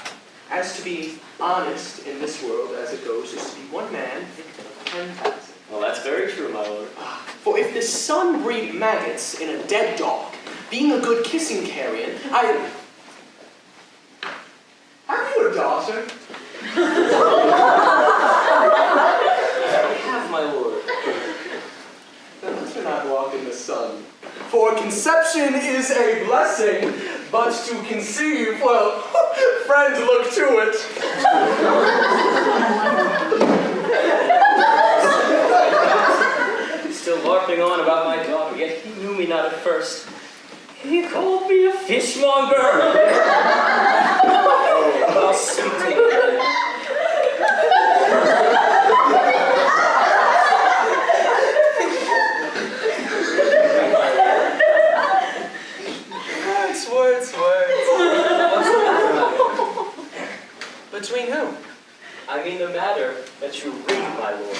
As to be honest in this world as it goes is to be one man in 10,000. Well, that's very true, my lord. For if the sun breed maggots in a dead dog, being a good kissing carrion, I... Have you a daughter? I have, my lord. Then let her not walk in the sun. For conception is a blessing, but to conceive, well, friend, look to it. Still LARPing on about my daughter, yet he knew me not at first. He called me a fishmonger! Oh, how sweet. Words. Between whom? I mean the matter that you read, my lord.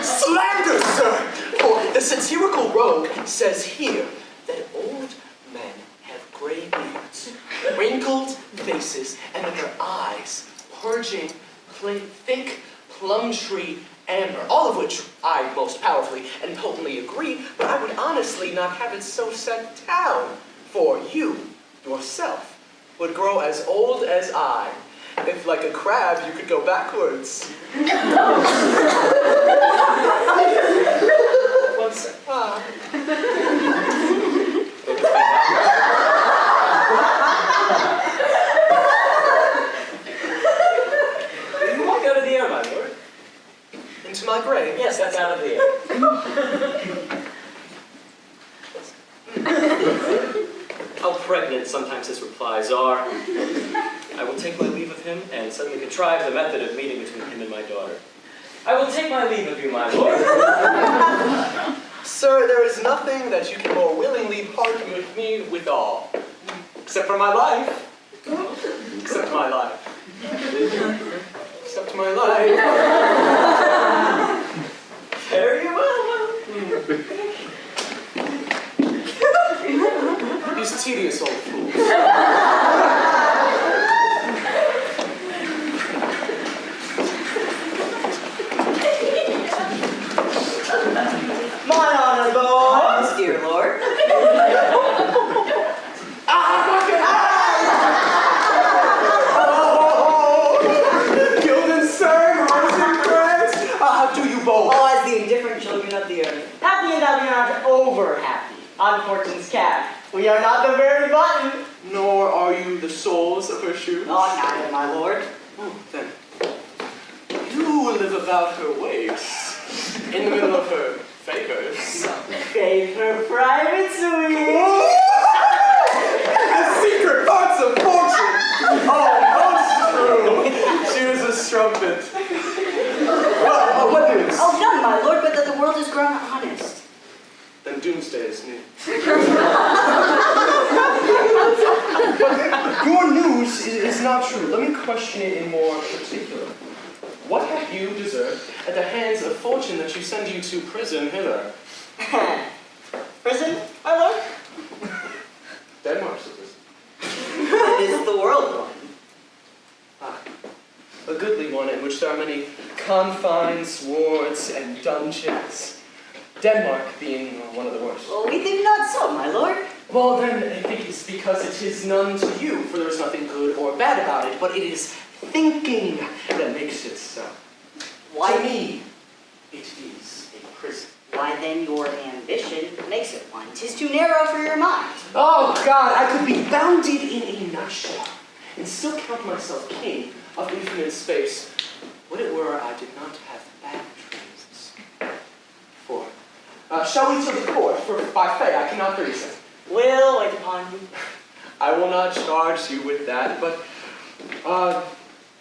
Slander, sir! For the satirical rogue says here that old men have gray beards, wrinkled faces, and that their eyes purging thick plum tree amber, all of which I most powerfully and potently agree, but I would honestly not have it so set down, for you, yourself, would grow as old as I, if like a crab you could go backwards. sometimes his replies are, I will take my leave of him and suddenly contrive the method of meeting between him and my daughter. I will take my leave of you, my lord. Sir, there is nothing that you can more willingly part with me withal. Except for my life. Except my life. Except my life. Very well. These tedious old fools. My honorable, dear lord. Guildenstern, Rosencrantz, how do you both? Oh, as the indifferent children of the earth, happy and that we are not over happy. On fortune's cap, we are not the very button. Nor are you the soles of her shoes. Oh, neither, my lord. Oh, then. You live about her waist, in the middle of her favors. Gave her private suite. The secret parts of fortune! Oh, most true! She was a strumpet. Well, what news? Oh, none, my lord, but that the world has grown honest. Then doomsday is near. Your news is not true. Let me question it in more particular. What have you deserved at the hands of fortune that you send you to prison hither? Prison, my lord? Denmark's a prison. It is the world one. Ah, a goodly one in which there are many confines, wards, and dungeons. Denmark being one of the worst. Well, we think not so, my lord. Well, then, I think it's because it is none to you, for there is nothing good or bad about it, but it is thinking that makes it so. Why? To me, it is a prison. Why then your ambition makes it one. 'Tis too narrow for your mind. Oh, God, I could be bounded in a nutshell, and still count myself king of infinite space. Would it were I did not have bad dreams. For, shall we to the court? For by fay I cannot reason. Will wait upon you. I will not charge you with that, but,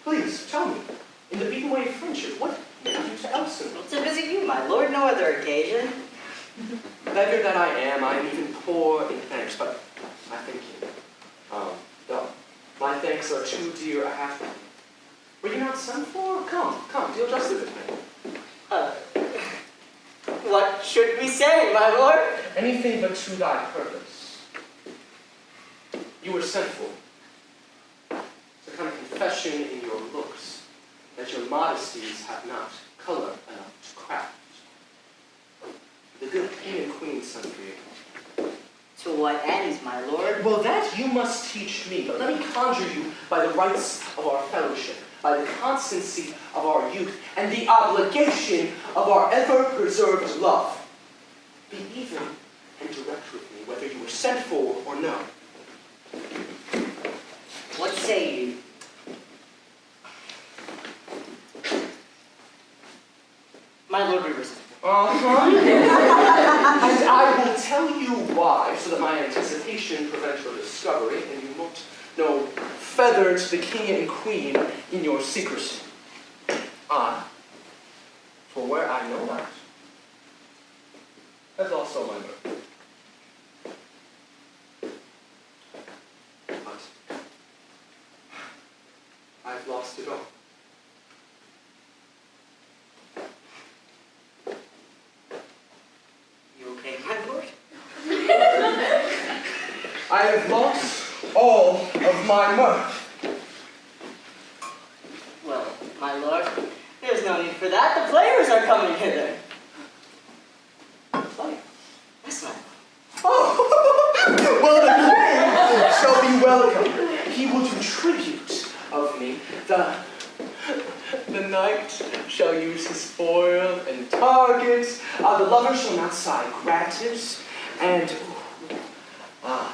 please, tell me, in the beaten way of friendship, what did you to Elson? To visit you, my lord, no other occasion. Beggar that I am even poor in thanks, but I thank you. No, my thanks are too dear a half. Were you not sent for? Come, deal justly with me. What should we say, my lord? Anything but to thy purpose. You were sent for. It's a kind of confession in your looks that your modesties have not color enough to craft. The good king and queen sent for you. To what ends, my lord? Well, that you must teach me, but let me conjure you by the rights of our fellowship, by the constancy of our youth, and the obligation of our ever-preserved love. Be even and direct with me, whether you were sent for or no. What say you? My lord, we were sent for. Uh-huh. And I will tell you why, so that my anticipation prevents your discovery, and you won't no feather to the king and queen in your secrecy. For where I know that, that's also my birth. But I've lost it all. You okay, my lord? I have lost all of my mirth. Well, my lord, there's no need for that. The players are coming hither. Play. Yes, my lord. Oh, well, the king shall be welcome. He will do tribute of me. The knight shall use his foil and target. The lover shall not sigh gratis. And,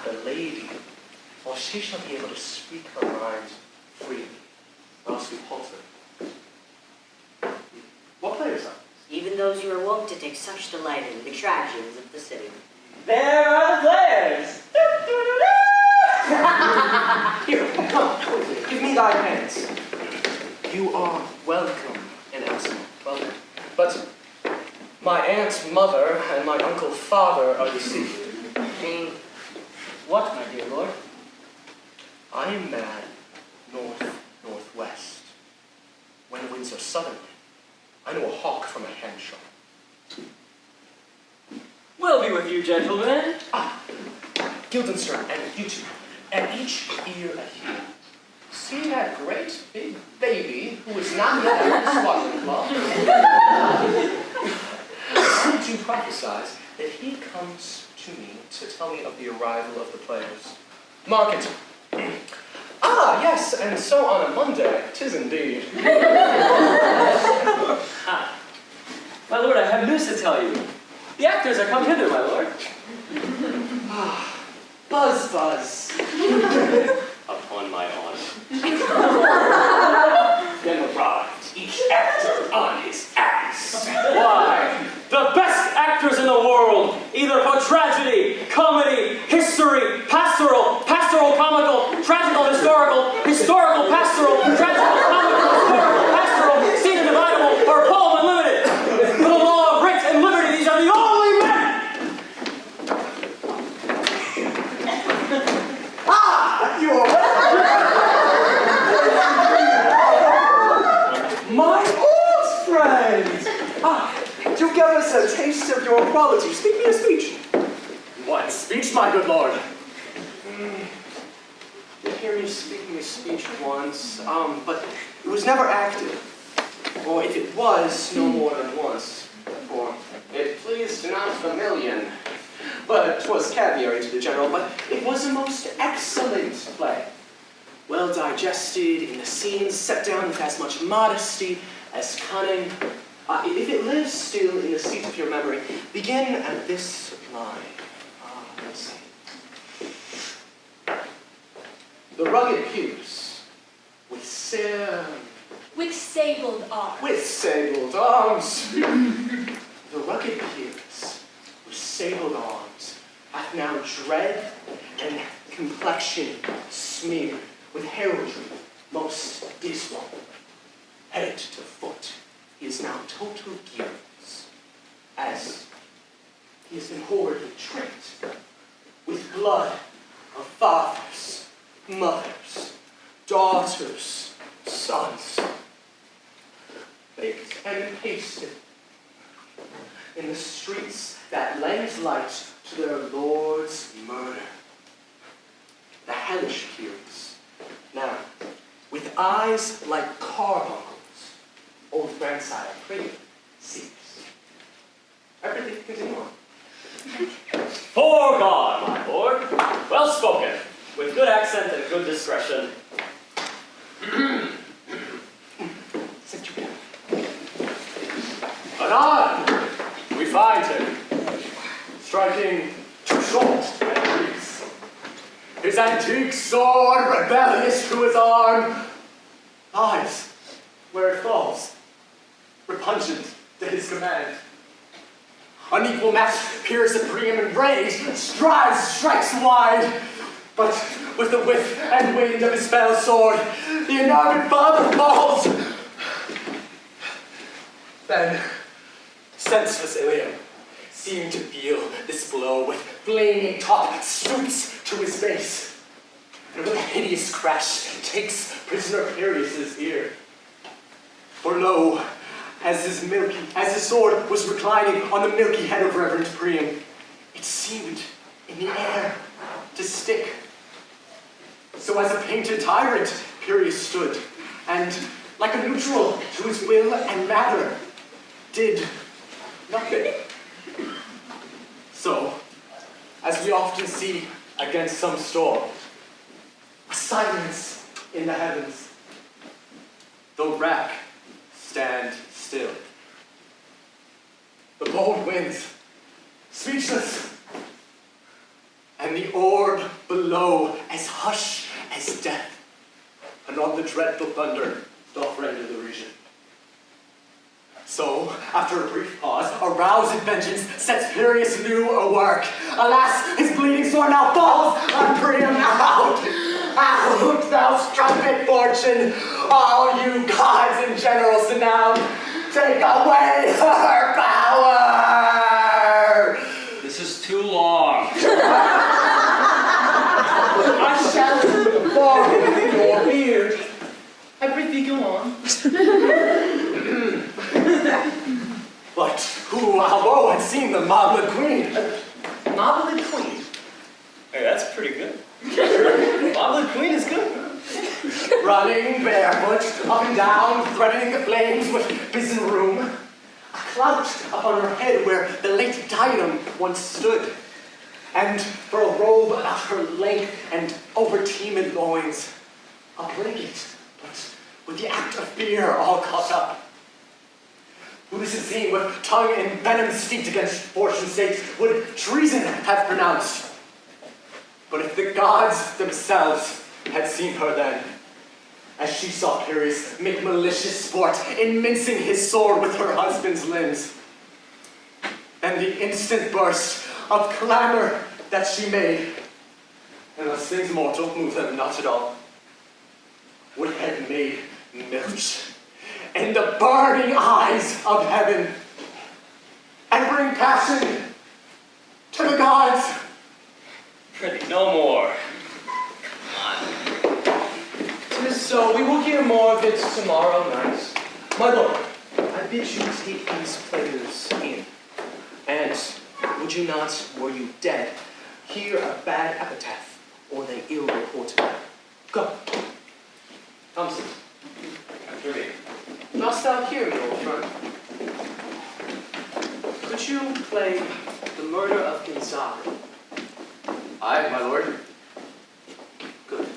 the lady, well, she shall be able to speak her mind freely, or else we palter. What players are these? Even those you are wont to take such delight in, the attractions of the city. There are the players! Here, come, give me thy hands. You are welcome in Elsinore, welcome. But my aunt, mother, and my uncle, father are deceased. Mean what, my dear lord? I am mad north-northwest. When the winds are southerly, I know a hawk from a hen shop. We'll be with you, gentlemen. Guildenstern, and you two, and each ear a heel. See that great big baby who is not yet out of the swaddling cloth? I do prophesize that he comes to me to tell me of the arrival of the players. Mark it. Ah, yes, and so on a Monday, 'tis indeed. My lord, I have news to tell you. The actors are come hither, my lord. Buzz, buzz. Upon my honor. Then arrived, each actor on his ass. Why? The best actors in the world, either for tragedy, comedy, history, pastoral, comical, tragical, historical, pastoral, tragical, comical, historical, pastoral, scene undividable, or poem unlimited. For the law of writ and liberty, these are the only men! You are my old friend! You give us a taste of your quality. Speak me a speech. What speech, my good lord? Did hear you speak me a speech once, but it was never acted. Or if it was, no more than once. For it pleased not a million. But 'twas caviar to the general, but it was a most excellent play. Well digested in the scenes, set down with as much modesty as cunning. If it lives still in the seat of your memory, begin at this line. Let's see. The rugged pews, with With sabled arms. The rugged peers, with sabled arms, hath now dread and complexion smeared with heraldry most dismal. Head to foot, he is now total gears, as he has been horridly tricked with blood of fathers, mothers, daughters, sons, baked and pasted in the streets that lend light to their lord's murder. The hellish peers, now, with eyes like carbuncles, old grandsire pretty sees. Everything continue on. For God, my lord. Well spoken, with good accent and good discretion. Anon, we find him, striking too short and brief. His antique sword, rebellious to his arm, lies where it falls, repugnant to his command. Unequal match, peer supreme in rage, strikes wide, but with the width and wind of his fell sword, the enarmored father falls. Then, senseless Ilium, seeming to feel this blow with flaming top, swoops to his face, and with a hideous crash takes prisoner Pyrrhus' ear. For lo, as his sword was reclining on the milky head of Reverend Priam, it seemed in the air to stick. So as a painted tyrant, Pyrrhus stood, and like a neutral to his will and matter, did nothing. So, as we often see against some storm, a silence in the heavens, though wrack stand still. The bold winds, speechless, and the orb below as hush as death, and on the dreadful thunder doth render the region. So, after a brief pause, aroused in vengeance, sets Pyrrhus new a work. Alas, his bleeding sword now falls on Priam. Out, out, thou strumpet fortune! All you gods and generals renowned, take away her power! This is too long. I shall borrow your beard. I prithee go on. But who, although had seen the Moblet Queen? Moblet Queen? Hey, that's pretty good. Moblet Queen is good. Running barefoot, up and down, threatening the flames with risen room. Crouched upon her head where the late diadem once stood. And for a robe about her length and over-teeming loins, a blanket, but with the act of fear all caught up. Who this is seen with tongue and venom steeped against fortune's sake would treason have pronounced. But if the gods themselves had seen her then, as she saw Pyrrhus make malicious sport in mincing his sword with her husband's limbs, and the instant burst of clamor that she made, unless things mortal move them not at all, would have made milch in the burning eyes of heaven, and bring passion to the gods. Prithee, no more. Tis so, we will hear more of it tomorrow night. My lord, I bid you take these players in. And would you not, were you dead, hear a bad epitaph, or they ill reported? Go. Thompson. After me. Dost thou hear me, old friend? Could you play the murder of Gonzaga? Aye, my lord. Good.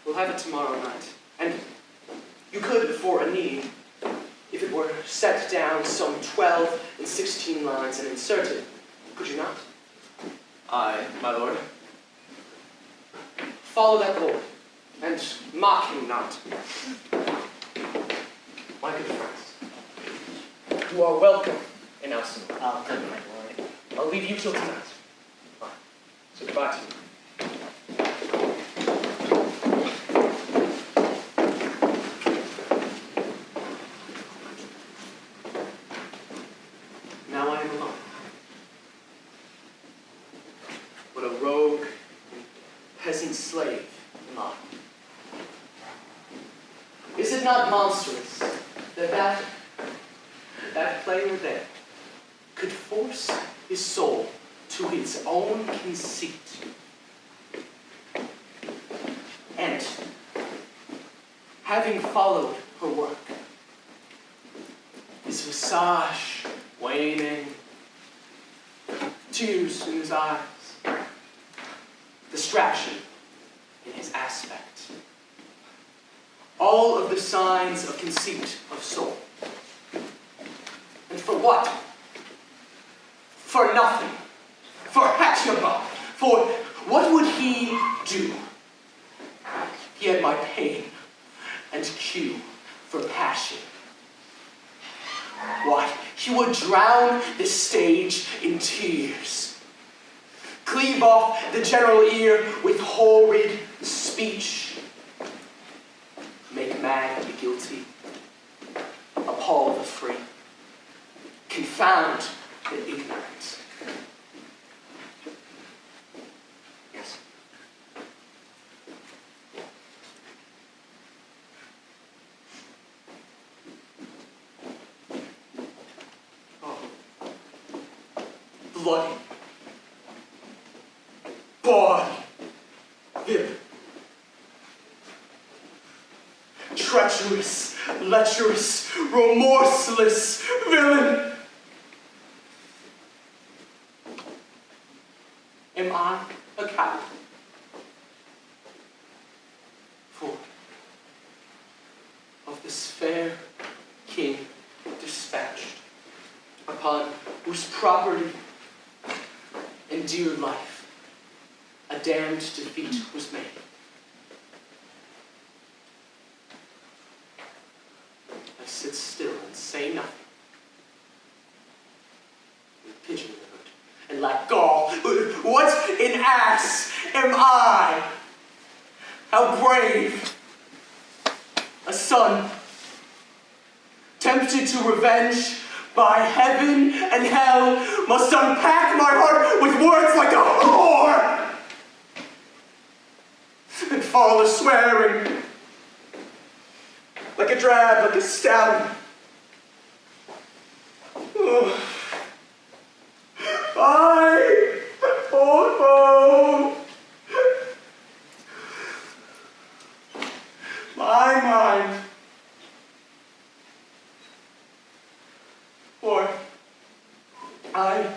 We'll have it tomorrow night. And you could, for a need, if it were set down some 12 and 16 lines and inserted, could you not? Aye, my lord. Follow that lord, and mock him not. My good friends, you are welcome in Alcina. Oh, good, my lord. I'll leave you till tonight. Fine. So goodbye to you. Now I am alone. What a rogue and peasant slave am I. Is it not monstrous that player there could force his soul to its own conceit, and having followed her work, his visage waning, tears in his eyes, distraction in his aspect, all of the signs of conceit of soul. And for what? For nothing. For Hecuba. For what would he do? He had my pain and cue for passion. Why, he would drown the stage in tears, cleave off the general ear with horrid speech, make mad the guilty, appall the free, confound the ignorant. Yes. Oh. Bloody. Bawdy. Vivid. Treacherous, lecherous, remorseless villain. Am I a coward? For of this fair king dispatched, upon whose property and dear life a damned defeat was made. I sit still and say nothing, let go. What an ass am I? How brave. A son, tempted to revenge by heaven and hell, must unpack my heart with words like a whore and fall a swearing like a drab, like a stallion. Oh. I don't know. My mind. For I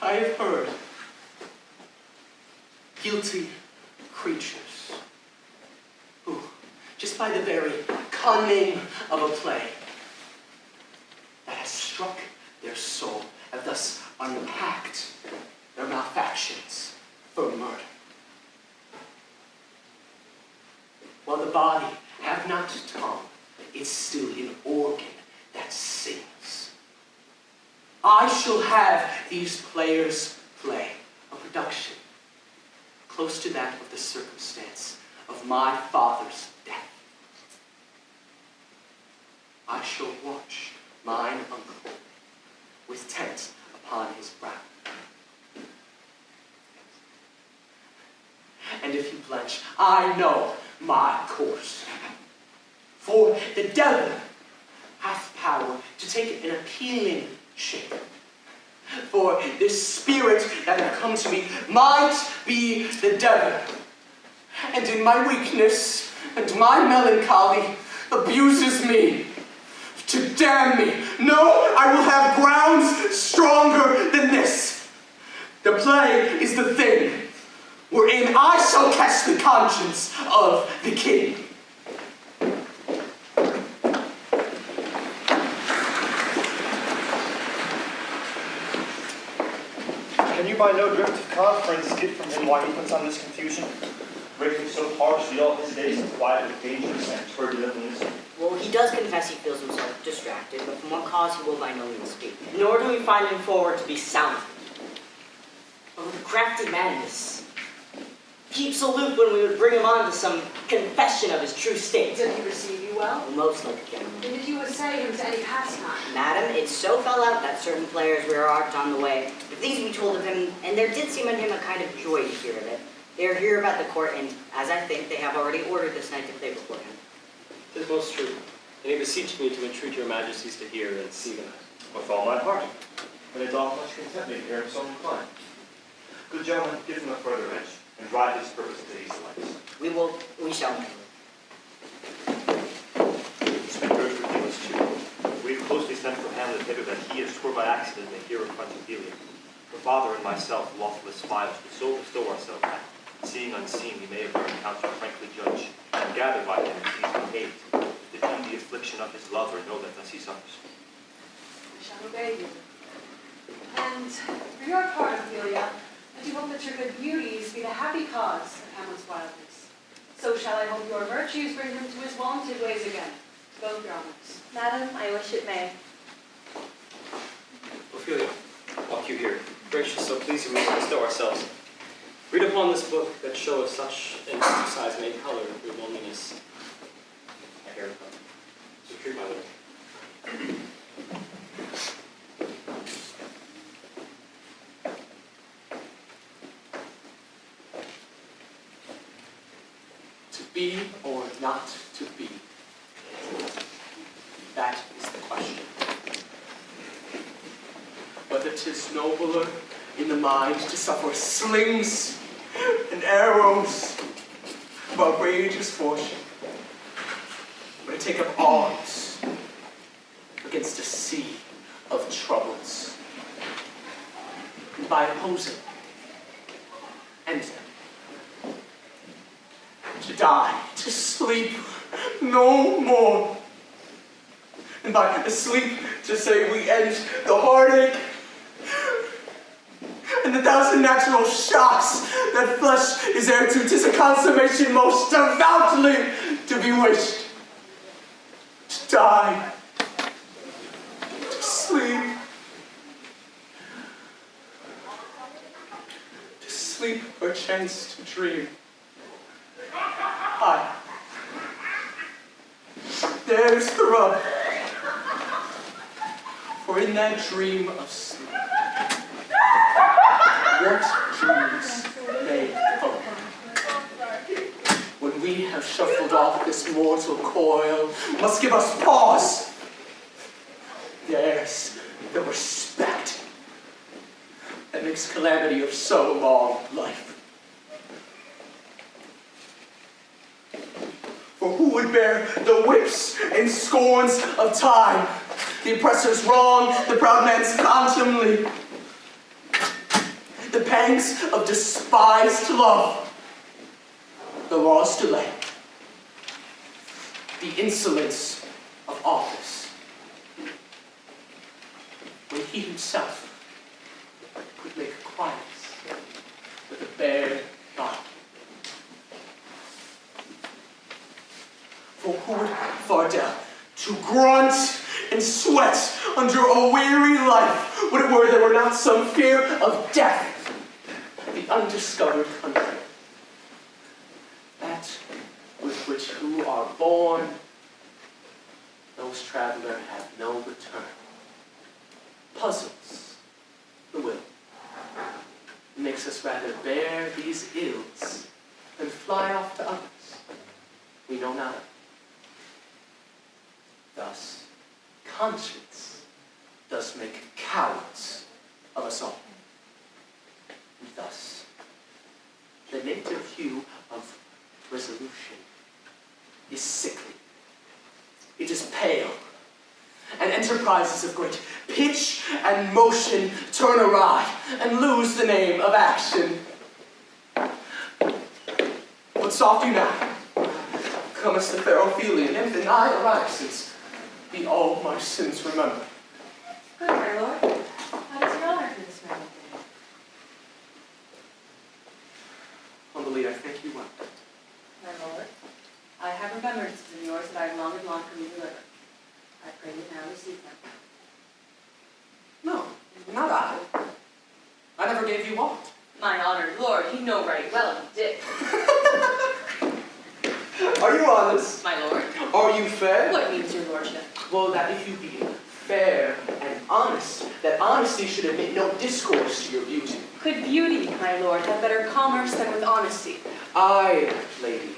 have heard guilty creatures who, just by the very cunning of a play that has struck their soul, have thus unpacked their malfactions for murder. While the body have not tongue, it's still an organ that sings. I shall have these players play a production close to that of the circumstance of my father's death. I shall watch mine uncle with tent upon his brow. And if he blench, I know my course. For the devil hath power to take an appealing shape. For this spirit that hath come to me might be the devil. And in my weakness and my melancholy abuses me to damn me. No, I will have grounds stronger than this. The play is the thing wherein I shall catch the conscience of the king. Can you by no drift of conference get from him why he puts on this confusion, breaking so harshly all his days into wide with dangerous and turbulent news? Well, he does confess he feels himself distracted, but from what cause he will by no means speak. Nor do we find him forward to be sound. But with a crafty madness, keeps aloof when we would bring him on to some confession of his true state. Did he receive you well? Most like a gentleman. And did you essay him to any pastime? Madam, it so fell out that certain players were art on the way. But these we told of him, and there did seem in him a kind of joy to hear of it. They are here about the court, and as I think, they have already ordered this night to play before him. 'Tis most true. And he beseeched me to entreat your majesties to hear and see them. With all my heart. And it doth much content me to hear him so inclined. Good gentlemen, give him a further edge, and drive his purpose to these delights. We shall make it. Speak words with us too. We have closely sent for Hamlet hither that he, as twere by accident, may hear of front of Delia. Her father and myself, lawfulest spies, would so bestow ourselves that, seeing unseen, we may of our encounter frankly judge, and gather by him if he's behaved, to defeat the affliction of his lover, know that thus he suffers. I shall obey you. And for your part, Ophelia, I do hope that your good beauties be the happy cause of Hamlet's wildness. So shall I hope your virtues bring him to his wonted ways again. Both your honors. Madam, I wish it may. Ophelia, walk you here. Gracious, so please you may bestow ourselves. Read upon this book that showeth such an exercise made color through loneliness. I hear it. So treat my lord. To be or not to be? That is the question. Whether 'tis nobler in the mind to suffer slings and arrows of outrageous fortune, or to take up arms against a sea of troubles, and by opposing and to die, to sleep no more. And by sleep, to say we end the heartache and the thousand natural shocks that flesh is heir to. 'Tis a consummation most devoutly to be wished. To die, to sleep, sleep or chance to dream. Aye. There's the rub. For in that dream of sleep, what dreams may come? When we have shuffled off this mortal coil, must give us pause. There's the respect that makes calamity of so long life. For who would bear the whips and scorns of time, the oppressor's wrong, the proud man's contumely, the pangs of despised love, the law's delay, the insolence of office, when he himself could make quiets with a bare thought. For who would Fardell to grunt and sweat under a weary life, would it were there were not some fear of death, the undiscovered country, that with which who are born, those traveler have no return, puzzles the will, makes us rather bear these ills than fly off to others we know not of. Thus, conscience does make cowards of us all. And thus, the native hue of resolution is sickly. It is pale, and enterprises of great pitch and motion turn awry and lose the name of action. But soft you now, comest the fair Ophelia, nymph and I arise, since be all my sins remember. Good, my lord. How does your honor for this man today? Humbly, I thank you well. My lord, I have remembrances of yours that I have long and long for you to deliver. I pray you now receive them. No, not I. I never gave you aught. My honored lord, you know right well you did. Are you honest? My lord. Are you fair? What means your lordship? Well, that if you be fair and honest, that honesty should admit no discourse to your beauty. Could beauty, my lord, have better commerce than with honesty? Aye, lady.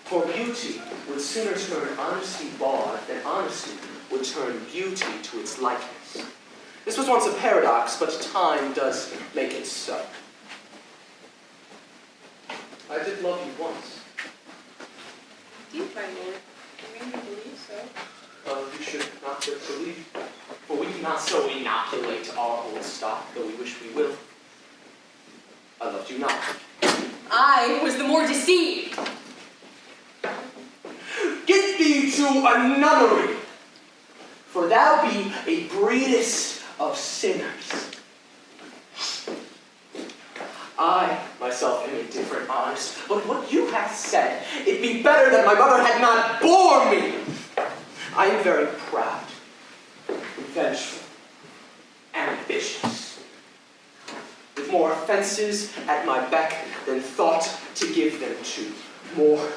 For beauty would sooner turn honesty bar than honesty would turn beauty to its likeness. This was once a paradox, but time does make it so. I did love you once. Indeed, my lord. You mean you believe so? You should not believe, for we cannot so inoculate our old stock, though we wish we will. I loved you not. I was the more deceived. Get thee to a nunnery, for thou be a breedest of sinners. I myself am indifferent, honest, but what you have said, it'd be better that my mother had not borne me. I am very proud, vengeful, ambitious, with more offenses at my beck than thought to give them to, more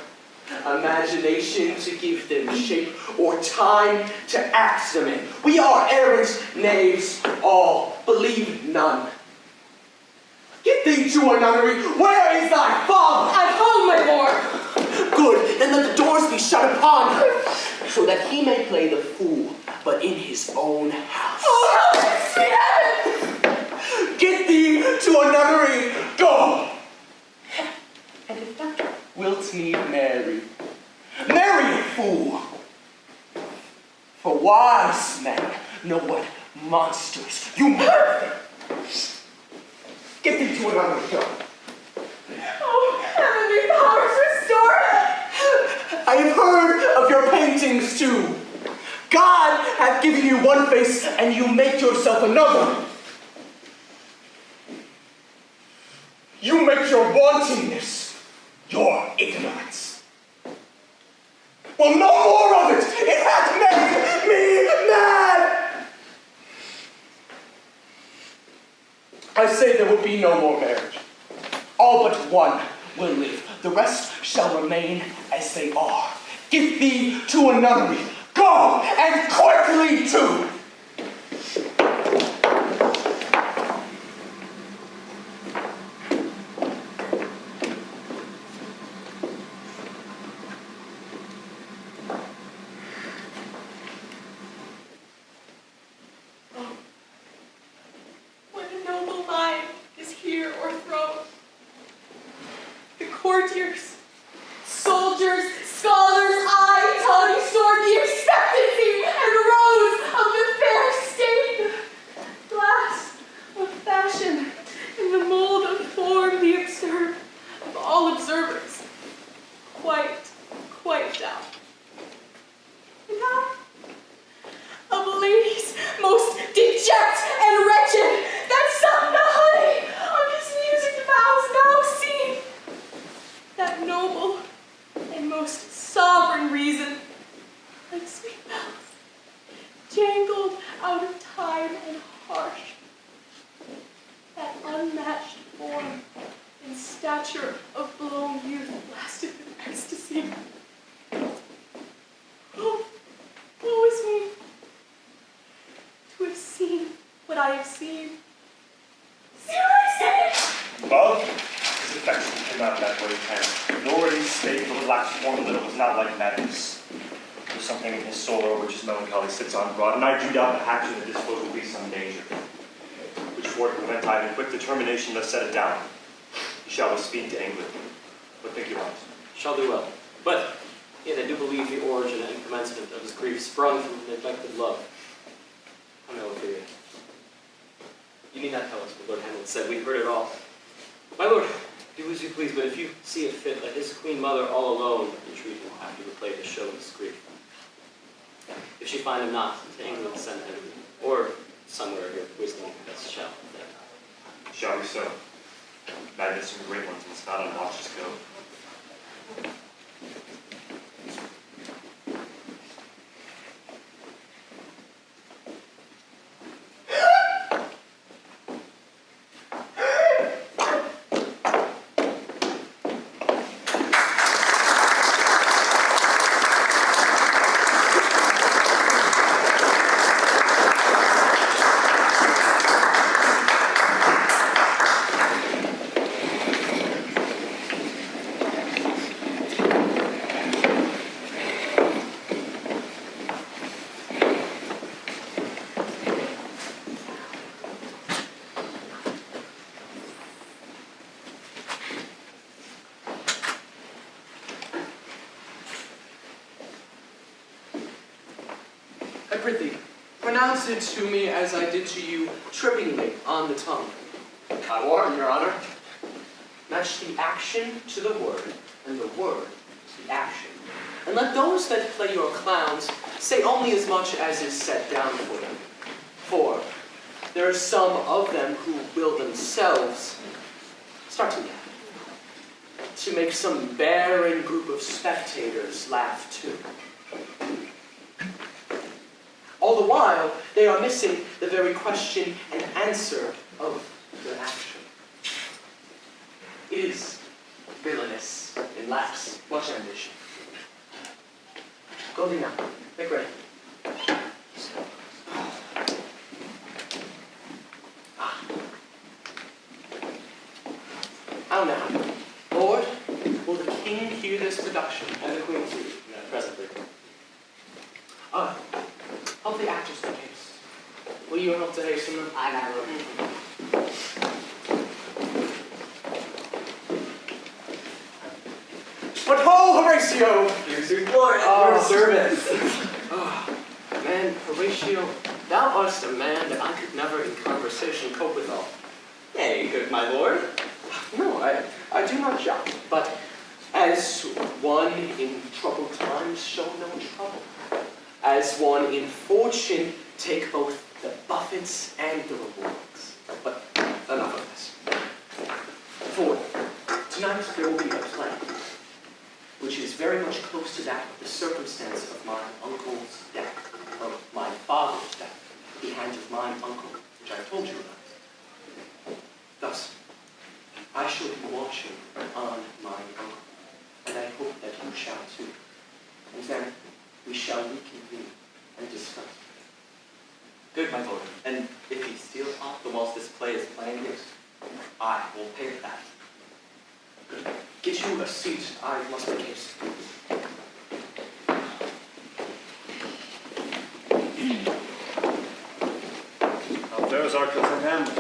imagination to give them shape, or time to act them in. We are errant knaves all, believe none. Get thee to a nunnery. Where is thy father? At home, my lord. Good, then let the doors be shut upon him, so that he may play the fool, but in his own house. Oh, heaven! Get thee to a nunnery. Go. And if thou wilt need marry, marry a fool. For wise men know what monsters you murder. Get thee to a nunnery. Go. Oh, heavenly powers, restore him! I have heard of your paintings too. God hath given you one face, and you make yourself another. You make your wantingness your ignorance. Well, no more of it! It hath made me mad! I say there will be no more marriage. all but one will live. The rest shall remain as they are. Give thee to a nunnery. Go, and quickly too! When a noble mind is here o'erthrown, the courtiers, soldiers, scholars, eye, tongue, sword, the expectancy and rose of the fair state, glass of fashion, and the mold of form, the absurd of all observers, quite down. And I, of ladies most deject and wretched, that suck the honey of his music vows now seen, that noble and most sovereign reason, like sweet bells, jangled out of time and harsh, that unmatched form and stature of blown youth blasted with ecstasy. Oh, woe is me, to have seen what I have seen. See what I say? Love, his affection came out that way, and nor in his state the relaxed form that it was not like madness. There's something in his soul over which his melancholy sits on broad, and I do doubt the action that this foe will be some danger. Which for it prevent I in quick determination to set it down. He shall speed to England. What think you, Hans? Shall do well. But yet I do believe the origin and commencement of his grief sprung from neglected love. I know, fear. You need not tell us what Lord Hamlet said. We've heard it all. My lord, do as you please, but if you see it fit, let his queen mother all alone entreat him after the play to show his grief. If she find him not, to England send him, or somewhere here, wisdom best shall. Shall we so? Madness from great ones must not unwatched us go. I prithee, pronounce it to me as I did to you, trippingly on the tongue. I warn, your honor. Match the action to the word, and the word to the action. And let those that play your clowns say only as much as is set down for them. For there are some of them who will themselves start to make some barren group of spectators laugh too. All the while, they are missing the very question and answer of their action. It is villainous and lacks much ambition. Go thee now. Make ready. How now? Lord, will the king hear this production? And the queen too, presently. Help the actors to haste. Will you help to hasten them? I got it. But ho, Horatio! Here's your glory at your service. Man, Horatio, thou art a man that I could never in conversation cope withal. Nay, good my lord. No, I do not joke, but as one in troubled times show no trouble. As one in fortune take both the buffets and the rewards. But enough of this. For tonight there will be a play, which is very much close to that of the circumstance of my uncle's death, of my father's death, at the hand of my uncle, which I told you about. Thus, I shall be watching on my uncle, and I hope that you shall too. And then we shall reconvene and discuss. Good, my lord. And if he steals off the whilst this play is playing it, I will pay for that. Good. Get you a seat. I must make haste. Now there's our cousin Hamlet.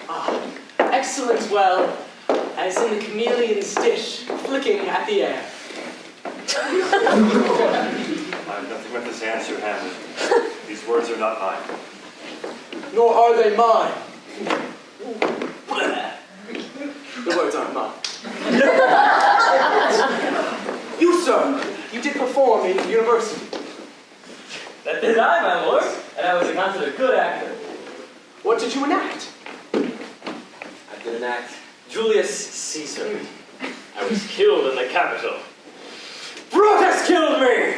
Ah, excellent, well, as in the chameleon's dish, flicking at the air. I have nothing left to answer, Hamlet. These words are not mine. Nor are they mine. The words aren't mine. You, sir, you did perform in university. That did I, my lord, and I was considered a good actor. What did you enact? I did enact Julius Caesar. I was killed in the Capitol. Brutus killed me!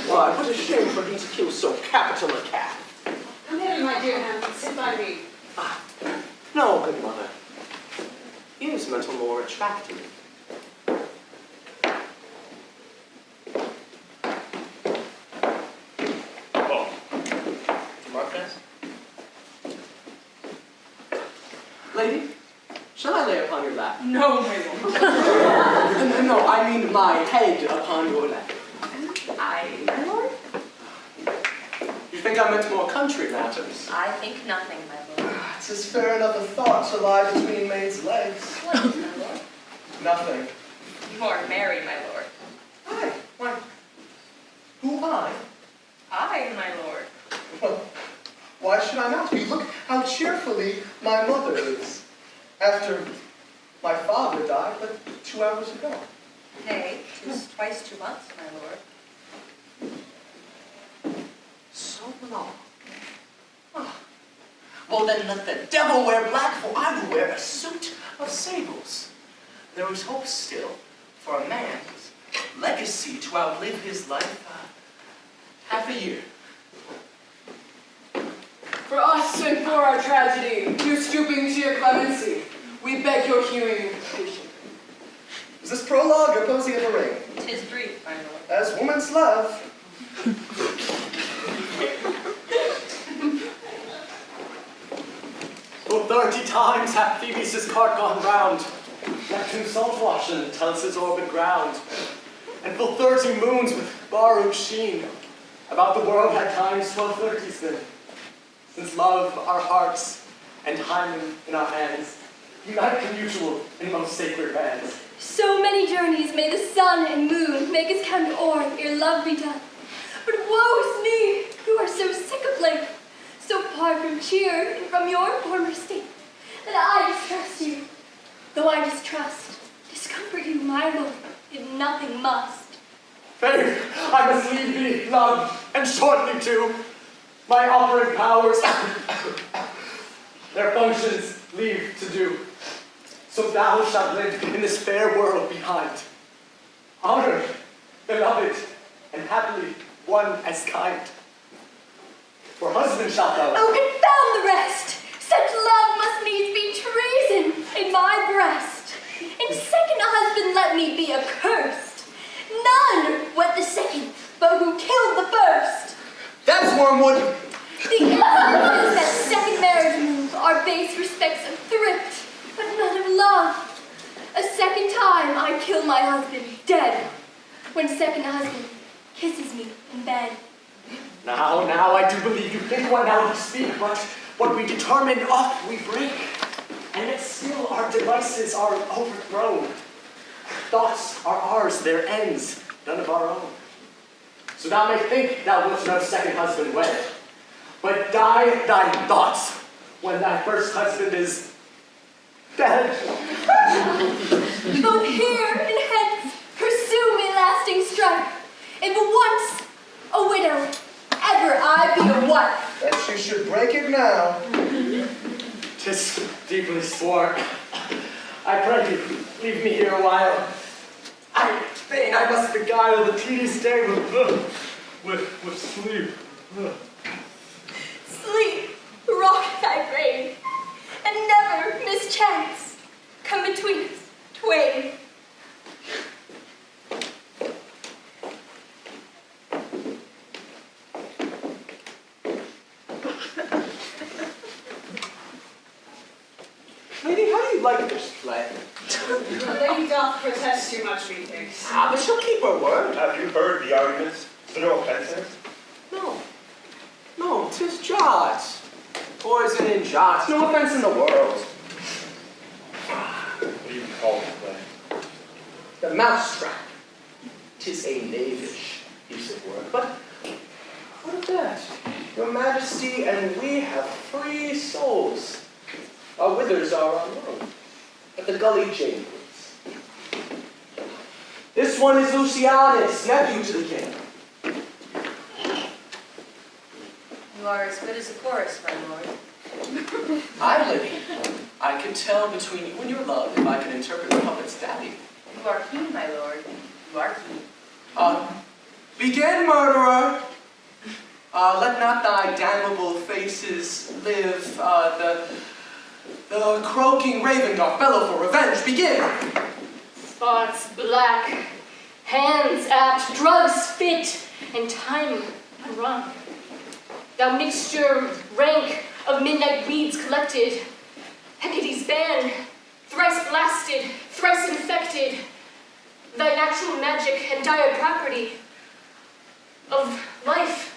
Why, what a shame for him to kill so capital a cat. Come in, my dear Hamlet, sit by me. No, good mother. He is mental more attractive. Oh, Marquez? Lady, shall I lay upon your lap? No, my lord. No, I mean my head upon your lap. My lord? You think I meant more country matters? I think nothing, my lord. 'Tis fair enough a thought to lie between maids' legs. What is, my lord? Nothing. You are married, my lord. Aye, why? Who I? I, my lord. Well, why should I not be? Look how cheerfully my mother is. After my father died but 2 hours ago. Nay, 'tis twice 2 months, my lord. So long. Ah. Well, then let the devil wear black, for I will wear a suit of sables. There is hope still for a man's legacy to outlive his life half a year. For us and for our tragedy, you stooping to your clemency, we beg your hearing and patience. Is this prologue or posing of a ring? 'Tis brief, my lord. As woman's love. For 30 times hath Phoebus' cart gone round, Neptune's salt wash and tells his orbit ground. And for 30 moons with borrowed sheen, about the world had times 1230s been. Since love our hearts and hymen in our hands, unite the mutual in most sacred bands. So many journeys may the sun and moon make us count o'er ere love be done. But woe is me, who are so sick of late, so far from cheer and from your former state, that I distrust you. Though I distrust, discomfort you, my lord, if nothing must. Faith, I must leave thee, love, and shortly too. My operative powers, their functions leave to do. So thou shalt live in this fair world behind, honored, beloved, and happily one as kind. For husband shalt thou. Oh, confound the rest! Such love must needs be treason in my breast. And second husband let me be accursed. None wed the second, but who killed the first. That's wormwood. The inference is that second marriage move are base respects of thrift, but none of love. A second time I kill my husband dead, when second husband kisses me in bed. Now, I do believe you think one now to speak, but what we determine oft we break, and yet still our devices are overthrown. Thoughts are ours, their ends, none of our own. So thou may think thou wilt no second husband wed, but die thy thoughts when thy first husband is dead. Both here and hence pursue me lasting strife. If once a widow, ever I be a wife. That you should break it now. 'Tis deeply sworn. I pray you, leave me here a while. I fain I must beguile the tedious day with sleep. Sleep, rock thy brain, and Lady, how do you like this play? The lady doth protest too much, methinks. But she'll keep her word. Have you heard the arguments? Is there no offense in it? No, 'tis jots. Poison in jots. No offense in the world. What do you call the play? The mousetrap. 'Tis a knavish piece of work, but what of that? Your Majesty and we have free souls. Our withers are unknown, at the gully chambers. This one is Lucianus, nephew to the king. You are as good as a chorus, my lord. Aye, Libby. I can tell between you and your love if I can interpret the puppet's daddy. You are keen, my lord. You are keen. Begin, murderer! Let not thy damnable faces live. The croaking raven doth bellow for revenge. Begin! Spots black, hands apt, drugs fit, and time run. Thou mixture rank of midnight weeds collected, Hecate's band, thrice blasted, thrice infected, thy natural magic and dire property of life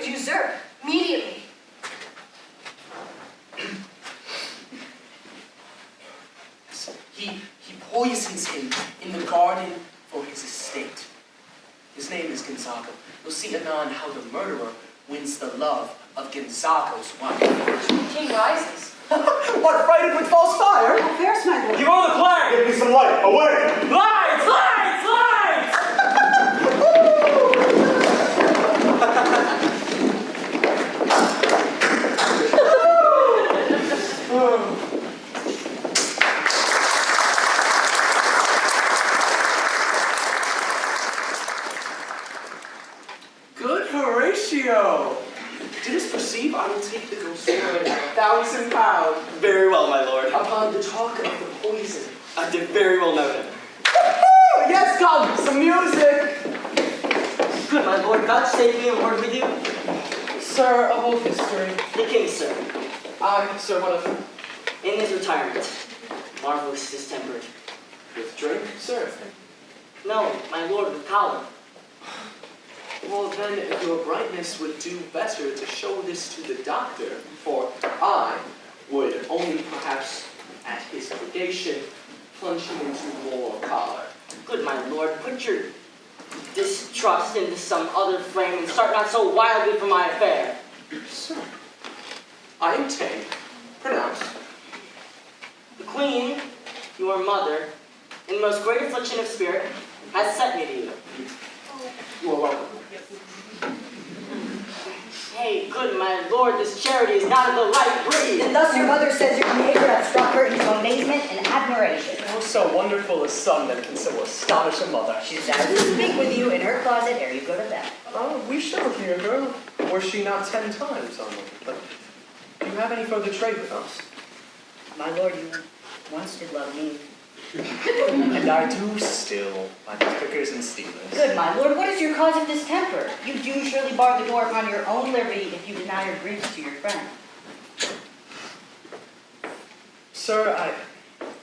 usurp immediately. He poisons him in the garden for his estate. His name is Gonzago. You'll see anon how the murderer wins the love of Gonzago's wife. King rises. What, frighted with false fire? How fares my lord? Give on the flag! Give me some light! Away! Lights! Lights! Lights! Good Horatio! Didst perceive I will take the ghost sword at £1,000 Very well, my lord. upon the talk of the poison. I did very well know him. Woo-hoo! Yes, come, some music! Good, my lord, vouchsafe me a word with you. Sir, of old history. The king, sir, Sir, what of in his retirement, marvelous distempered. with drink? Sir. No, my lord, with collar. Well, then, your brightness would do better to show this to the doctor, for I would only perhaps, at his purgation, plunge him into more collar. Good, my lord, put your distrust into some other frame and start not so wildly for my affair. Sir, I am tame. Pronounce. The queen, your mother, in the most great affliction of spirit, has sent me to you. You are welcome. Hey, good my lord, this charity is not of the right breed. And thus your mother says your behavior hath struck her into amazement and admiration. Oh, so wonderful a son that can so astonish a mother. She desires to speak with you in her closet ere you go to bed. Oh, we shall hear her. Were she not 10 times on but do you have any further trade with us? My lord, you once did love me. And I do still, by the pickers and stealers. Good, my lord, what is your cause of distemper? You do surely bar the door upon your own liberty if you deny your griefs to your friend. Sir,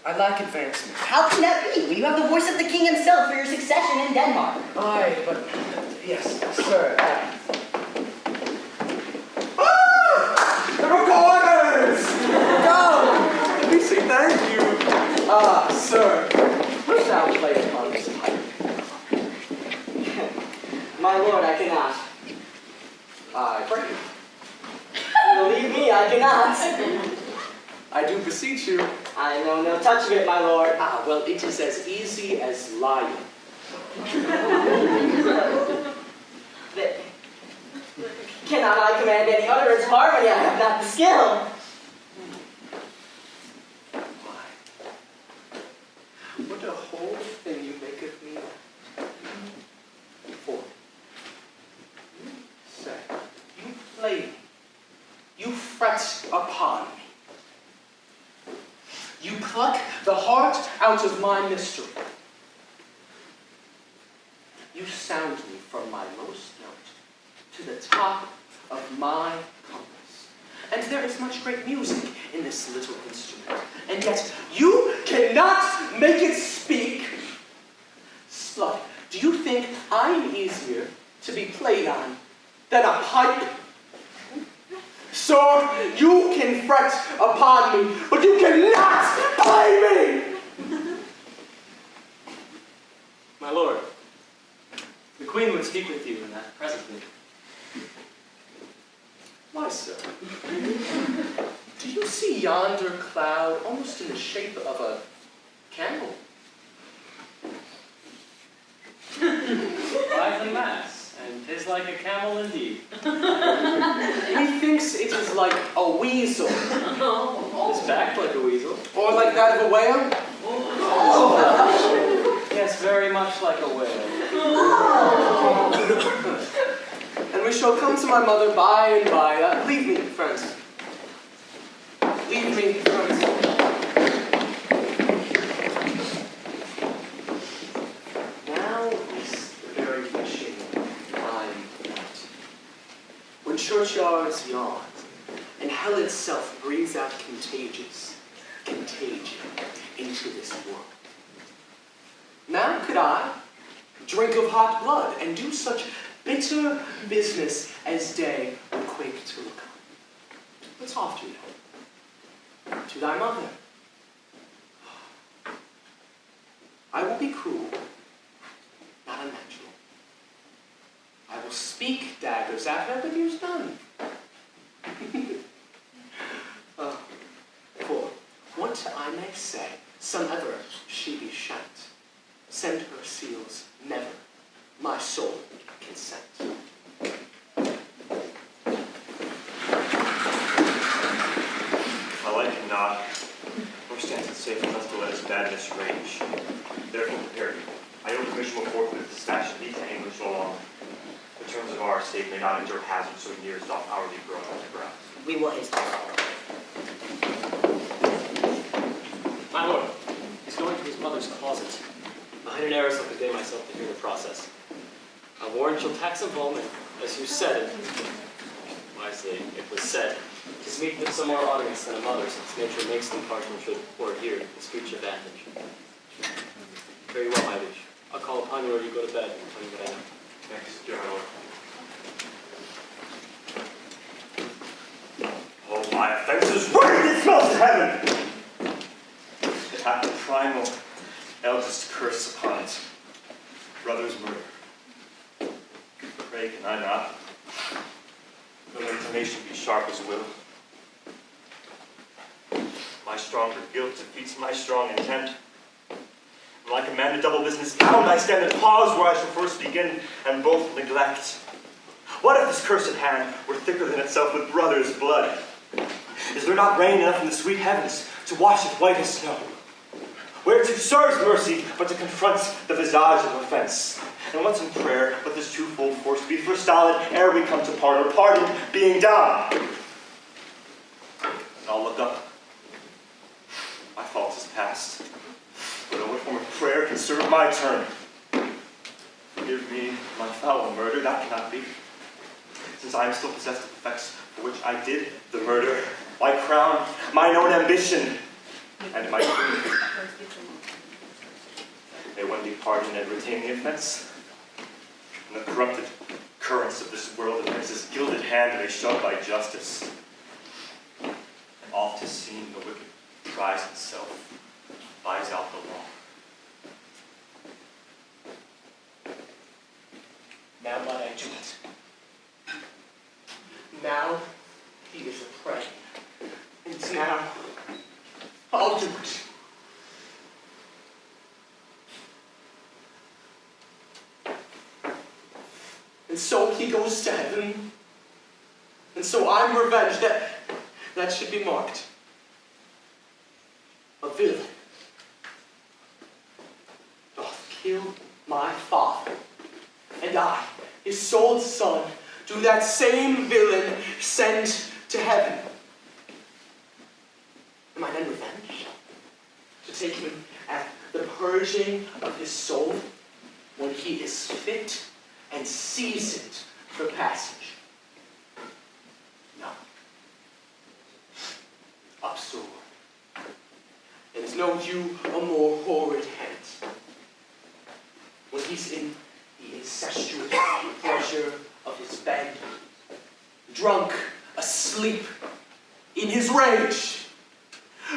I lack advancement. How can that be, when you have the voice of the king himself for your succession in Denmark? Aye, but yes, sir. The recorders! Go! We say thank you. Sir, wilt thou play upon this pipe? My lord, I cannot. I pray you. Believe me, I cannot. I do beseech you. I know no touch of it, my lord. Well, it is as easy as lying. Cannot I command any utterance of harmony? I have not the skill. What a whole thing you make of me. For you say, you play me, you fret upon me. You pluck the heart out of my mystery. You sound me from my lowest note to the top of my compass. and there is much great music in this little instrument, and yet you cannot make it speak. Slut, do you think I'm easier to be played on than a pipe? Sword, you can fret upon me, but you cannot play me! My lord, the queen would speak with you in that presently. Why, sir? Do you see yonder cloud almost in the shape of a camel? By the mass, and 'tis like a camel indeed. Methinks it is like a weasel. His back like a weasel. Or like that of a whale? Yes, very much like a whale. And we shall come to my mother by and by. Leave me, friends. Leave me, friends. Now is the very fishing I'm at. When churchyards yawn, and hell itself breathes out contagion into this world. Now could I drink of hot blood and do such bitter business as day would quake to look on. But soft, you know, to thy mother. I will be cruel, not unnatural. I will speak daggers at her, but here's none. For what I may say, some ever she be shent. Send her seals, never, my soul consent. My life cannot, nor stands it safe enough to let his madness rage. Therefore prepare you. I know permission will forthwith dispatch thee to English no longer. The terms of our estate may not endure hazard so near as doth hourly grow on the ground. We will hasten. My lord, he's going to his mother's closet. Behind an arras, I'll convey myself to hear the process. A warrant shall tax involvement, as you said, and wisely it was said, 'tis meet with some more audience than a mother, since nature makes them partial should or hear the speech advantage. Very well, my liege. I'll call upon you or you go to bed and tell you what I know. Thanks, dear my lord. Oh, my offenses, right! It smells to heaven! It hath the primal, eldest curse upon it. Brother's murder. Pray, can I not? Though inclination be sharp as will. My stronger guilt defeats my strong intent. When I command a double business bound, I stand and pause where I shall first begin, and both neglect. What if this cursed hand were thicker than itself with brother's blood? Is there not rain enough in the sweet heavens to wash it white as snow? Whereto serves mercy but to confront the visage of offense? And what's in prayer but this twofold force be forestalled ere we come to part, or pardon being done? And I'll look up. My fault is past. But no form of prayer can serve my turn. Forgive me my foul murder, that cannot be. Since I am still possessed of effects for which I did the murder, my crown, mine own ambition, and my queen. May one be pardoned and retain the offense. And the corrupted currents of this world against this gilded hand may shove by justice. And oft is seen the wicked tries itself, buys out the law. Now might I do it. Now he is a prey. And now I'll do it. And so he goes to heaven. And so I'm revenged. That should be marked. A villain doth kill my father, and I, his sole son, do that same villain send to heaven. Am I then revenged? To take him at the purging of his soul when he is fit and seasoned for passage? No. sword. There's no you a more horrid head. When he's in the incestuous pleasure of his bed, drunk, asleep, in his rage,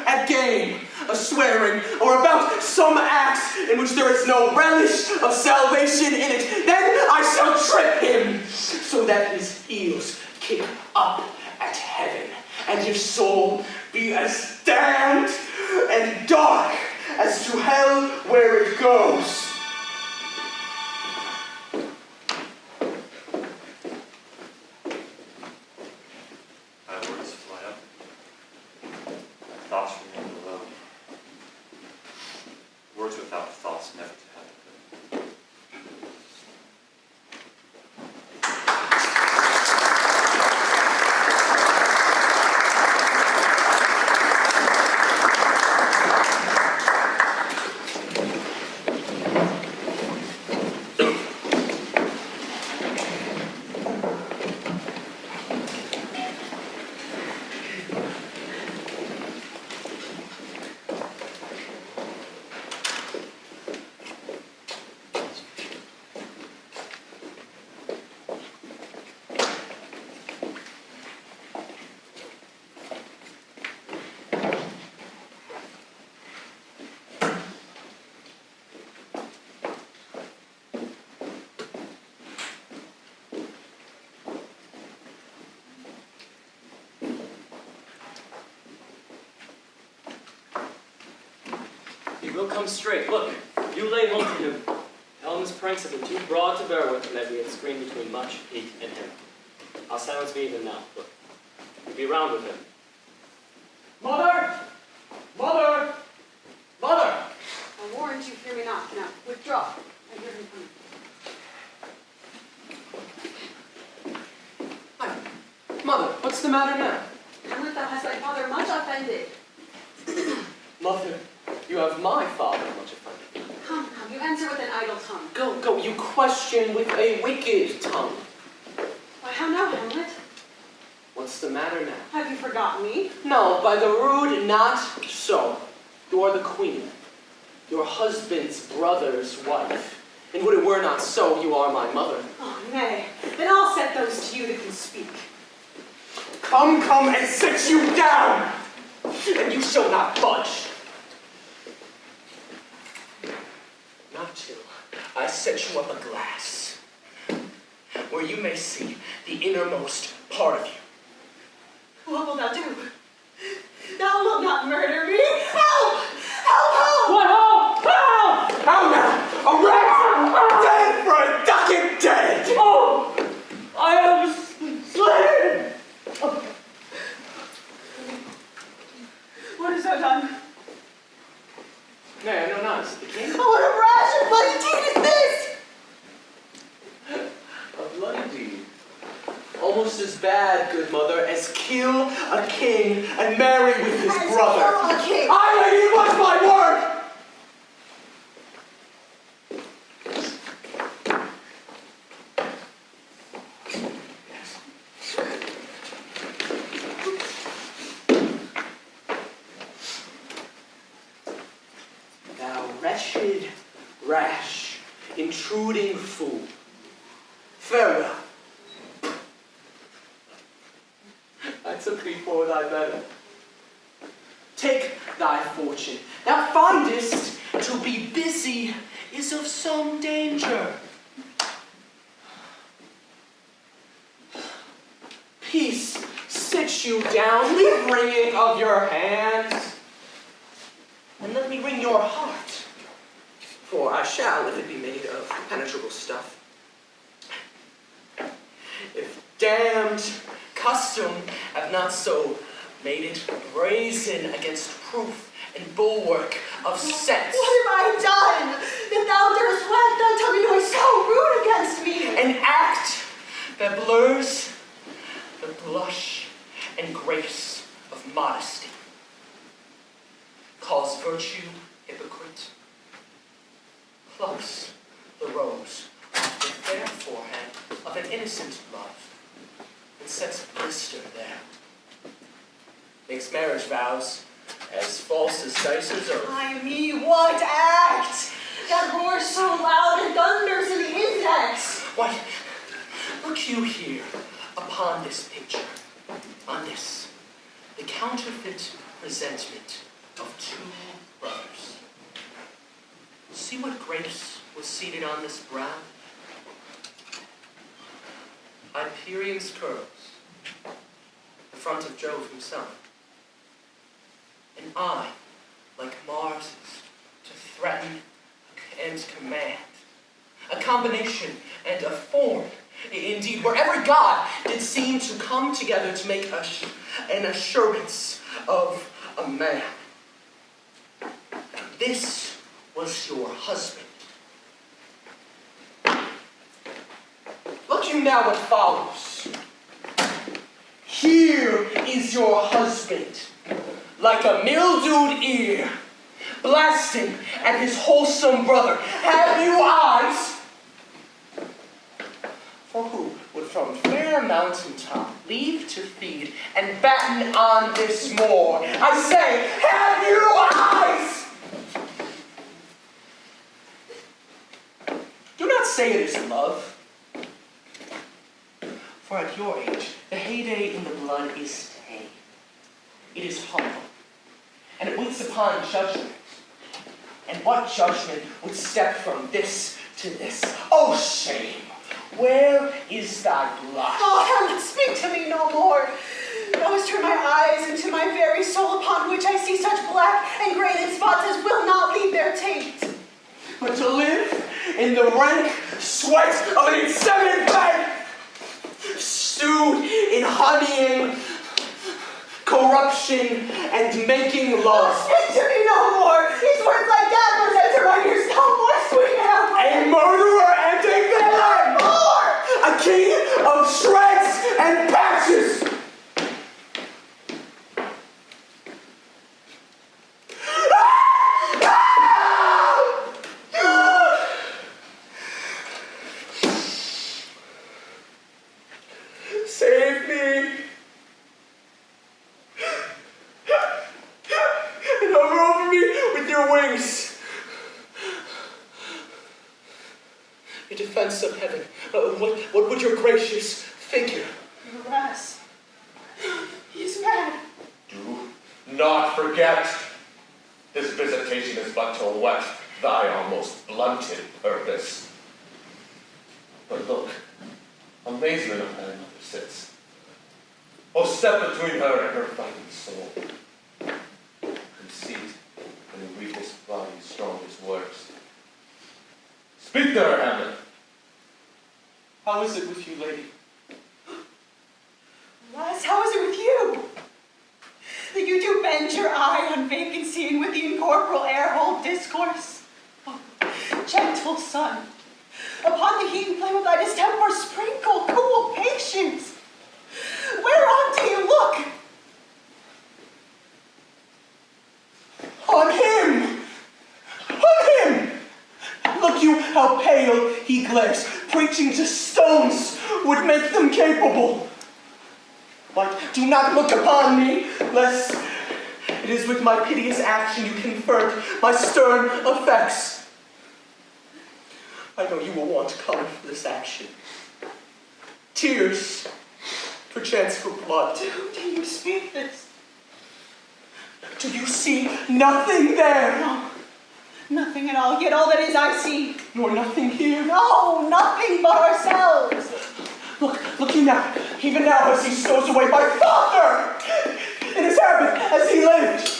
at game, a swearing, or about some act in which there is no relish of salvation in it, then I shall trip him, so that his heels kick up at heaven, and his soul be as damned and dark as to hell where it goes. My words fly up. My thoughts remain below. Words without thoughts never to heaven. He will come straight. Look, you lay hold to him. Tell him his pranks have been too broad to bear with, and that we have screened between much hate and him. I'll silence me even now. Look, you'll be round with him. Mother! Mother! Mother! I warned you, fear me not. Now, withdraw. I hear him coming. Mother, what's the matter now? Hamlet, thou hast thy father much offended. Mother, you have my father much offended. Come, come, you answer with an idle tongue. Go, go, you question with a wicked tongue. Why, how now, Hamlet? What's the matter now? Have you forgotten me? No, by the rood, not so. You are the queen, your husband's brother's wife. And would it were not so, you are my mother. Oh, nay. Then I'll set those to you that can speak. Come, come, and sit you down, and you shall not budge. Not till I set you up a glass, where you may see the innermost part of you. What wilt thou do? Thou wilt not murder me? Help! Help! Help! What? Help! Help! How now? A rat! Dead for a ducat dead! Oh! I am slain! What hast thou done? Nay, I know not. Is it the king? Oh, what a rash and bloody deed is this! A bloody deed. Almost as bad, good mother, as kill a king and marry with his As brother. kill a king. Aye, lady, what's my word? Thou wretched, rash, intruding fool. Farewell. I took thee for thy better. Take thy fortune. Thou findest to be busy is of some danger. Peace, sit you down, leave wringing of your hands, and let me wring your heart, for I shall, if it be made of penetrable stuff. If damned custom have not so made it brazen against proof and bulwark of sense. What have I done that thou durst let thou tell me you are so rude against me? An act that blurs the blush and grace of modesty. Calls virtue hypocrite. Plucks the rose off the fair forehead of an innocent love, and sets a blister there. makes marriage vows as false as Dicer's oath. I mean, what act? That roars so loud and thunders in the index. Why, look you here upon this picture, on this, the counterfeit presentment of two brothers. See what grace was seated on this brow? Hyperion's curls, the front of Jove himself. An eye like Mars's to threaten and command. A combination and a form, indeed, where every god did seem to come together to make an assurance of a man. This was your husband. Look you now what follows. Here is your husband, like a mildewed ear, blasting at his wholesome brother. Have you eyes? For who would from fair mountaintop leave to feed and batten on this moor? I say, have you eyes? Do not say it is love. For at your age, the heyday in the blood is tame. It is humble, and it waits upon judgment. And what judgment would step from this to this? Oh, shame! Where is thy blush? Oh, Hamlet, speak to me no more. Thou hast turned my eyes into my very soul, upon which I see such black and grained spots as will not leave their taint. But to live in the rank sweat of an inseminate bed, stewed in honeying, corruption, and making love. Speak to me no more. These words like daggers enter my ears no more, sweet Hamlet. A murderer and a villain! More! A king of shreds and patches! Save me! And hover over me with your wings. In defense of heaven, what would your gracious figure? Alas, he is mad. Do not forget, this visitation is but to whet thy almost blunted purpose. But look, amazement of thy mother sits. Oh, step between her and her fighting soul. Conceit and the weakest body's strongest works. Speak to her, Hamlet. How is it with you, lady? Alas, how is it with you? That you do bend your eye on vacancy and with the incorporeal air hold discourse? Oh, gentle son, upon the heat and flame of thy distemper sprinkle cool patience. Whereon do you look? On him! On him! Look you how pale he glares. Preaching to stones would make them capable. But do not look upon me, lest it is with my piteous action you convert my stern effects. I know you will want to come for this action. Tears, perchance for blood. To whom do you speak this? Do you see nothing there? No, nothing at all, yet all that is I see. Nor nothing here? No, nothing but ourselves. Look you now, even now as he stows away my father in his habit as he lived.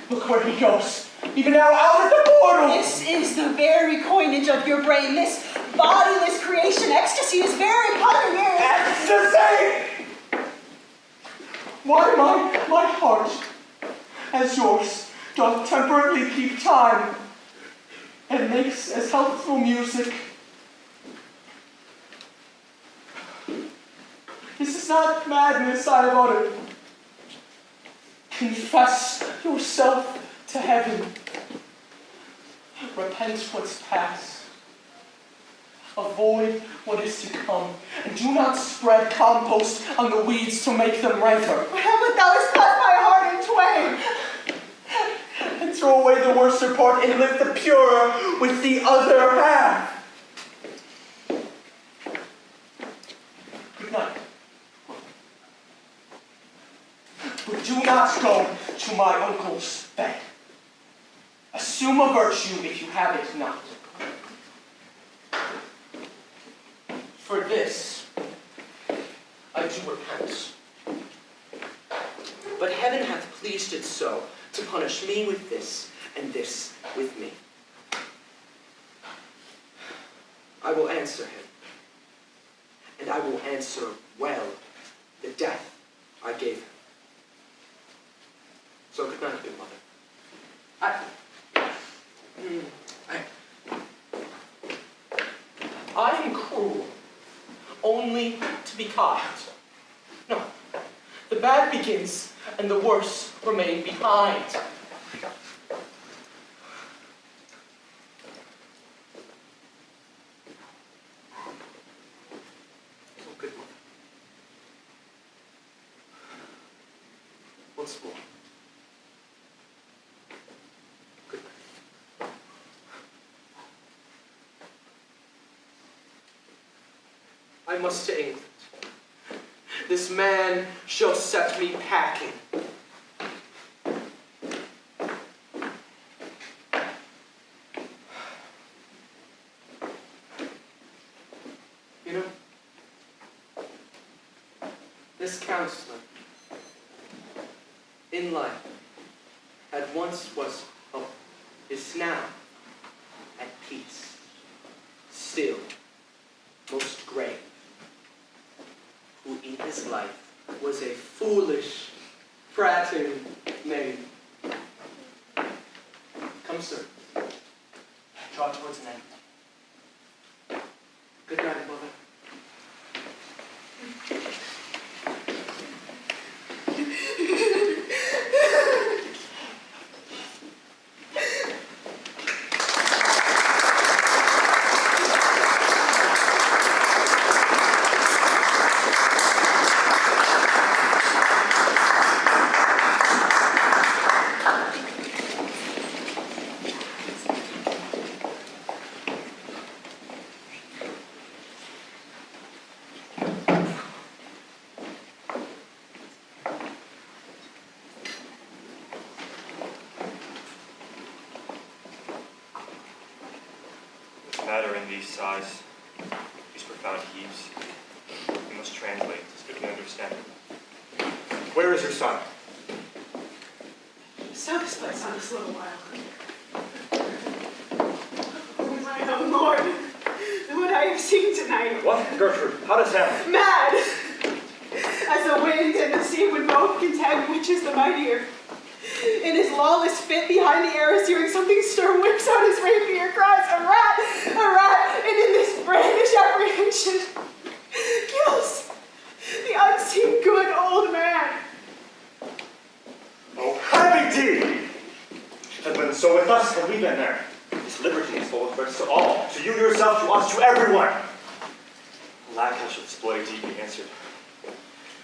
Look where he goes, even now out at the portal. This is the very coinage of your brain. This bodiless creation ecstasy is very cunning. Ecstasy! Why my heart, as yours, doth temperately keep time, and makes as healthful music. This is not madness I have uttered. Confess yourself to heaven. Repent what's past. Avoid what is to come, and do not spread compost on the weeds to make them ranker. Hamlet, thou hast not one and lift the pure with the other half. Good night. But do not go to my uncle's bed. Assume a virtue if you have it not. For this, I do repent. But heaven hath pleased it so to punish me with this, and this with me. I will answer him, and I will answer well the death I gave him. So good night, good mother. I am cruel, only to be kind. No, the bad begins and the worse remain behind. Oh, good mother. Once more. Good night. I must to England. This man shall set me packing. You know, this counselor in life at once was hope, is now at peace, still most grave, who in his life was a foolish, prating knave. Come, sir. Draw towards an end. Good night, mother. Matter in these sighs, these profound heaves, we must translate so we can understand it. Where is your son? So this place on this little while. Oh my own Lord, what I have seen tonight. What? Gertrude, how does Hamlet? Mad! As the wind and the sea would both contend which is the mightier. In his lawless fit behind the arrows, hearing something stir, whips out his rapier, cries, a rat, and in this brandish apprehension, kills the unseen good old man. Oh, happy deed! Had been so with us, had we been there. This liberty is full of threats to all, to you yourself, to us, to everyone. Alack, how should this bloody deed be answered?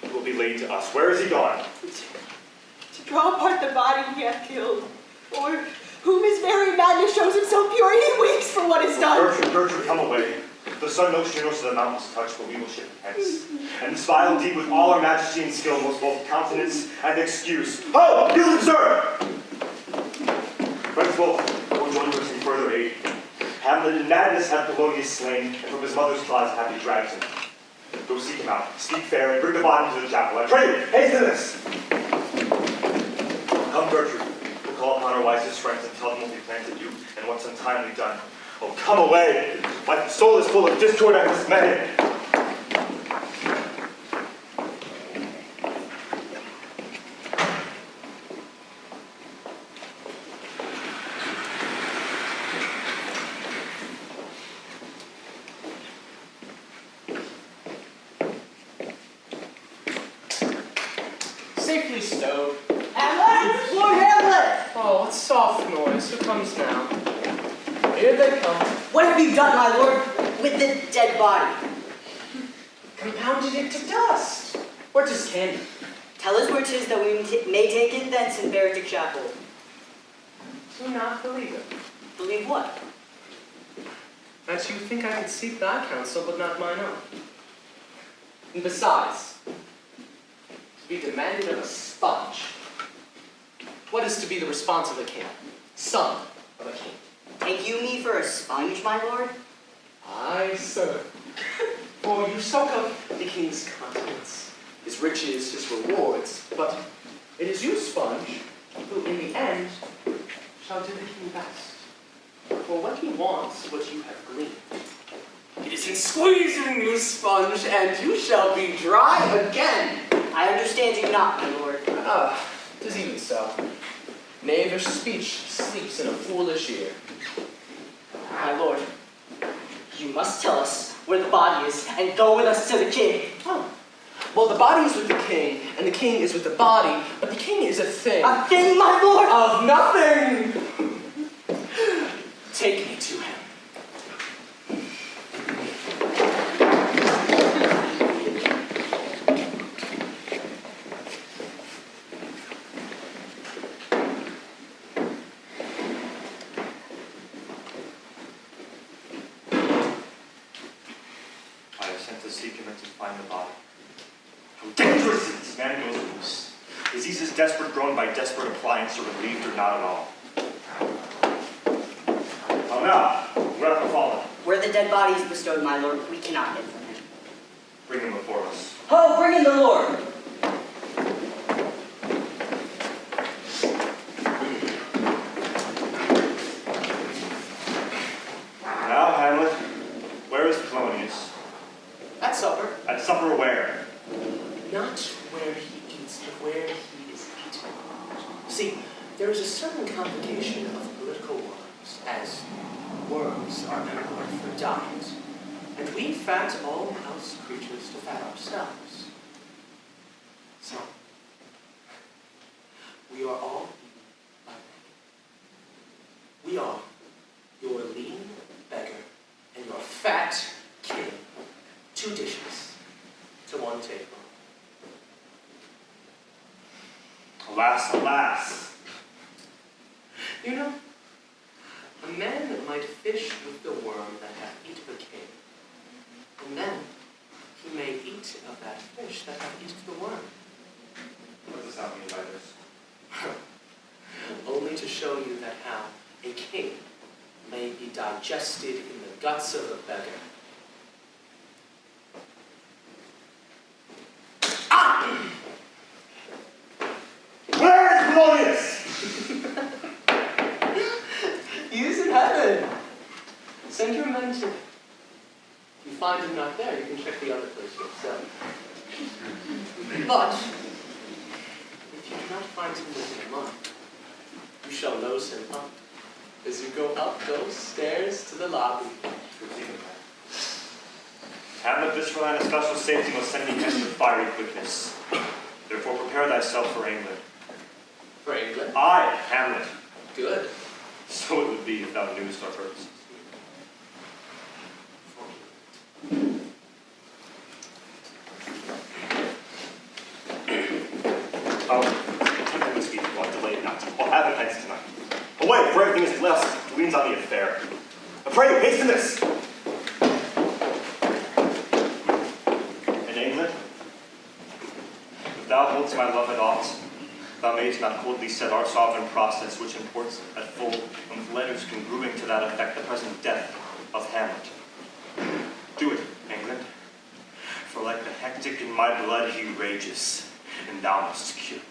It will be laid to us. Where is he gone? To draw apart the body he hath killed, or whom his very madness shows himself pure, he weeps for what is done. Gertrude, come away. The sun no sooner to the mountains touch, but we will ship hence. And this vile deed with all our majesty and skill must both countenance and excuse. Ho! You, sir! Friends both, will join us in further aid. Hamlet in madness hath Polonius slain, and from his mother's claws hath he dragged him. Go seek him out, speak fair, and bring the body to the chapel. I pray you, hasten this! Come, Gertrude. We'll call upon our wisest friends and tell them what we planted you and what's untimely done. Oh, come away! My soul is full of discord and dismay. Safely stowed. Hamlet! Lord Hamlet! Oh, what soft noise. Who comes now? Here they come. What have you done, my lord, with the dead body? Compounded it to dust. Where 'tis candy. Tell us where 'tis that we may take it thence and bear it to chapel. Do not believe it. Believe what? That you think I could seek thy counsel, but not mine own. And besides, to be demanded of a sponge, what is to be the response of a king? Son of a king. Take you me for a sponge, my lord? Aye, sir. For you soak up the king's countenance, his riches, his rewards, but it is you, sponge, who in the end shall do the king best. For what he wants, what you have gleaned. It is in squeezing you, sponge, and you shall be dry again. I understand you not, my lord. Ah, 'tis even so. Knavish speech sleeps in a foolish ear. My lord, you must tell us where the body is and go with us to the king. Oh. Well, the body is with the king, and the king is with the body, but the king is a thing. A thing, my lord? Of nothing! Take me to him. I have sent to seek him and to find the body. How dangerous is this man goes loose. Diseases desperate grown by desperate appliance are relieved or not at all. Oh now, where hath the fallen? Where the dead body is bestowed, my lord, we cannot get from him. Bring him before us. Ho, bring in the lord! Now, Hamlet, where is Polonius? At supper. At supper where? Not where he eats, but where he is eaten. See, there is a certain complication of political worms, as worms are employed for diet, and we fat all else creatures to fat ourselves. So, we are all eaten by Megan. We are your lean beggar and your fat king. 2 dishes to 1 table. Alas, alas! You know, a man might fish with the worm that hath eaten the king, and then he may eat of that fish that hath eaten the worm. What does that mean by this? Only to show you that how a king may be digested in the guts of a beggar. Where is Polonius? He is in heaven. Send your men to him. If you find him not there, you can check the other place yourself. But if you do not find him within a month, you shall nose him up as you go up those stairs to the lobby. Hamlet, this for thine especial safety must send thee hence with fiery quickness. Therefore prepare thyself for England. For England? Aye, Hamlet. Good. So it would be if thou knewest our purposes. Oh, take this speech, well, delay it not. I'll have it hence tonight. Away, for everything is less leans on the affair. I pray you, hasten this! In England, if thou holdst my love at aught, thou mayst not coldly set our sovereign process, which imports at full, with letters congruing to that effect the present death of Hamlet. Do it, England, for like the hectic in my blood he rages, and thou must cure me.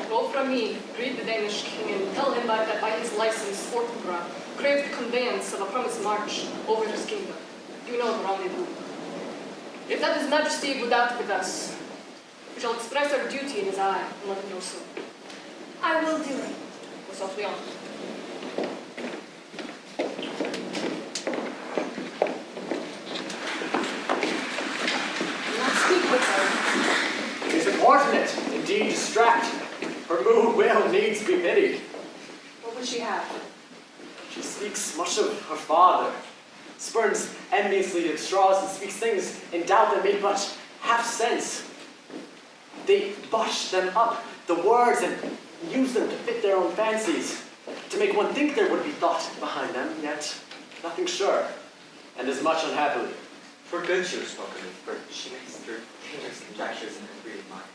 Go from me, greet the Danish king, and tell him that by his license, Fortinbras craves the conveyance of a promised march over his kingdom. You know the rendezvous. If that his majesty would out with us, we shall express our duty in his eye and let him know so. I will do it. Go softly on. Who will needs be pitied. What would she have? She speaks much of her father, spurns enviously at straws, and speaks things in doubt that make but half sense. They bush them up, the words, and use them to fit their own fancies, to make one think there would be thought behind them, yet nothing sure, and as much unhappily. For good she was spoken of, for she makes through dangerous conjectures in her creative minds.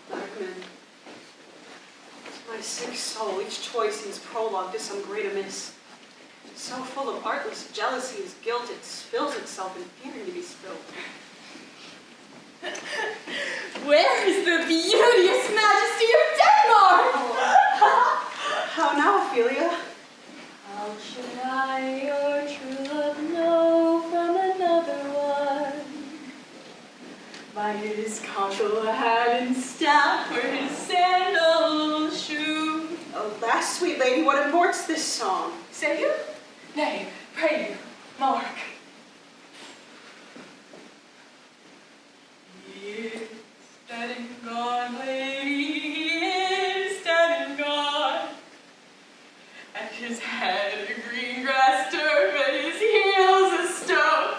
Darkman, my sick soul, each choice seems prologue to some great amiss. So full of artless jealousy as guilt, it spills itself in fearing to be spilled. Where is the beauteous majesty of Denmark? How now, Ophelia? How should I your true love know from another one? By his concho hat and staff, or his sandal shoe. Alas, sweet lady, what imports this song? Say you? Nay, pray you, mark. He is dead and gone, lady, he is dead and gone. At his head a green grass turf, at his heels a stone.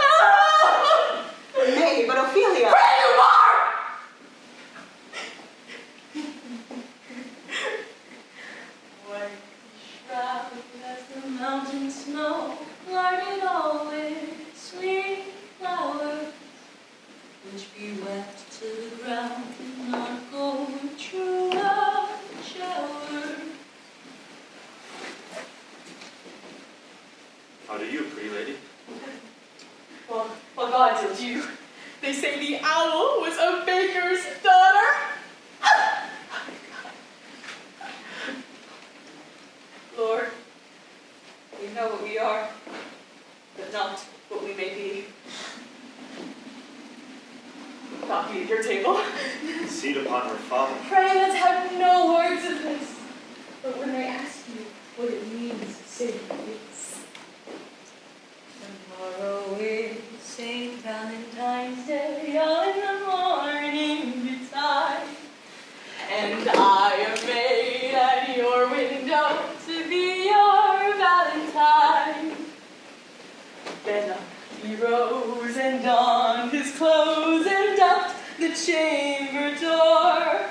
Ah! Nay, but Ophelia. Pray you, mark! White shroud as the mountain snow, larded all with sweet flowers, which be wept to the ground and not go true a shower. How do you, pretty lady? Well, God did you. They say the owl was a baker's daughter. Lord, we know what we are, but not what we may be. Coffee at your table. Seat upon her father. Pray let's have no words of this. But when they ask you what it means, say this. Tomorrow is St. Valentine's Day, all in the morning betide, And I am made at your window to be your Valentine. Then up he rose and donned his clothes and doffed the chamber door.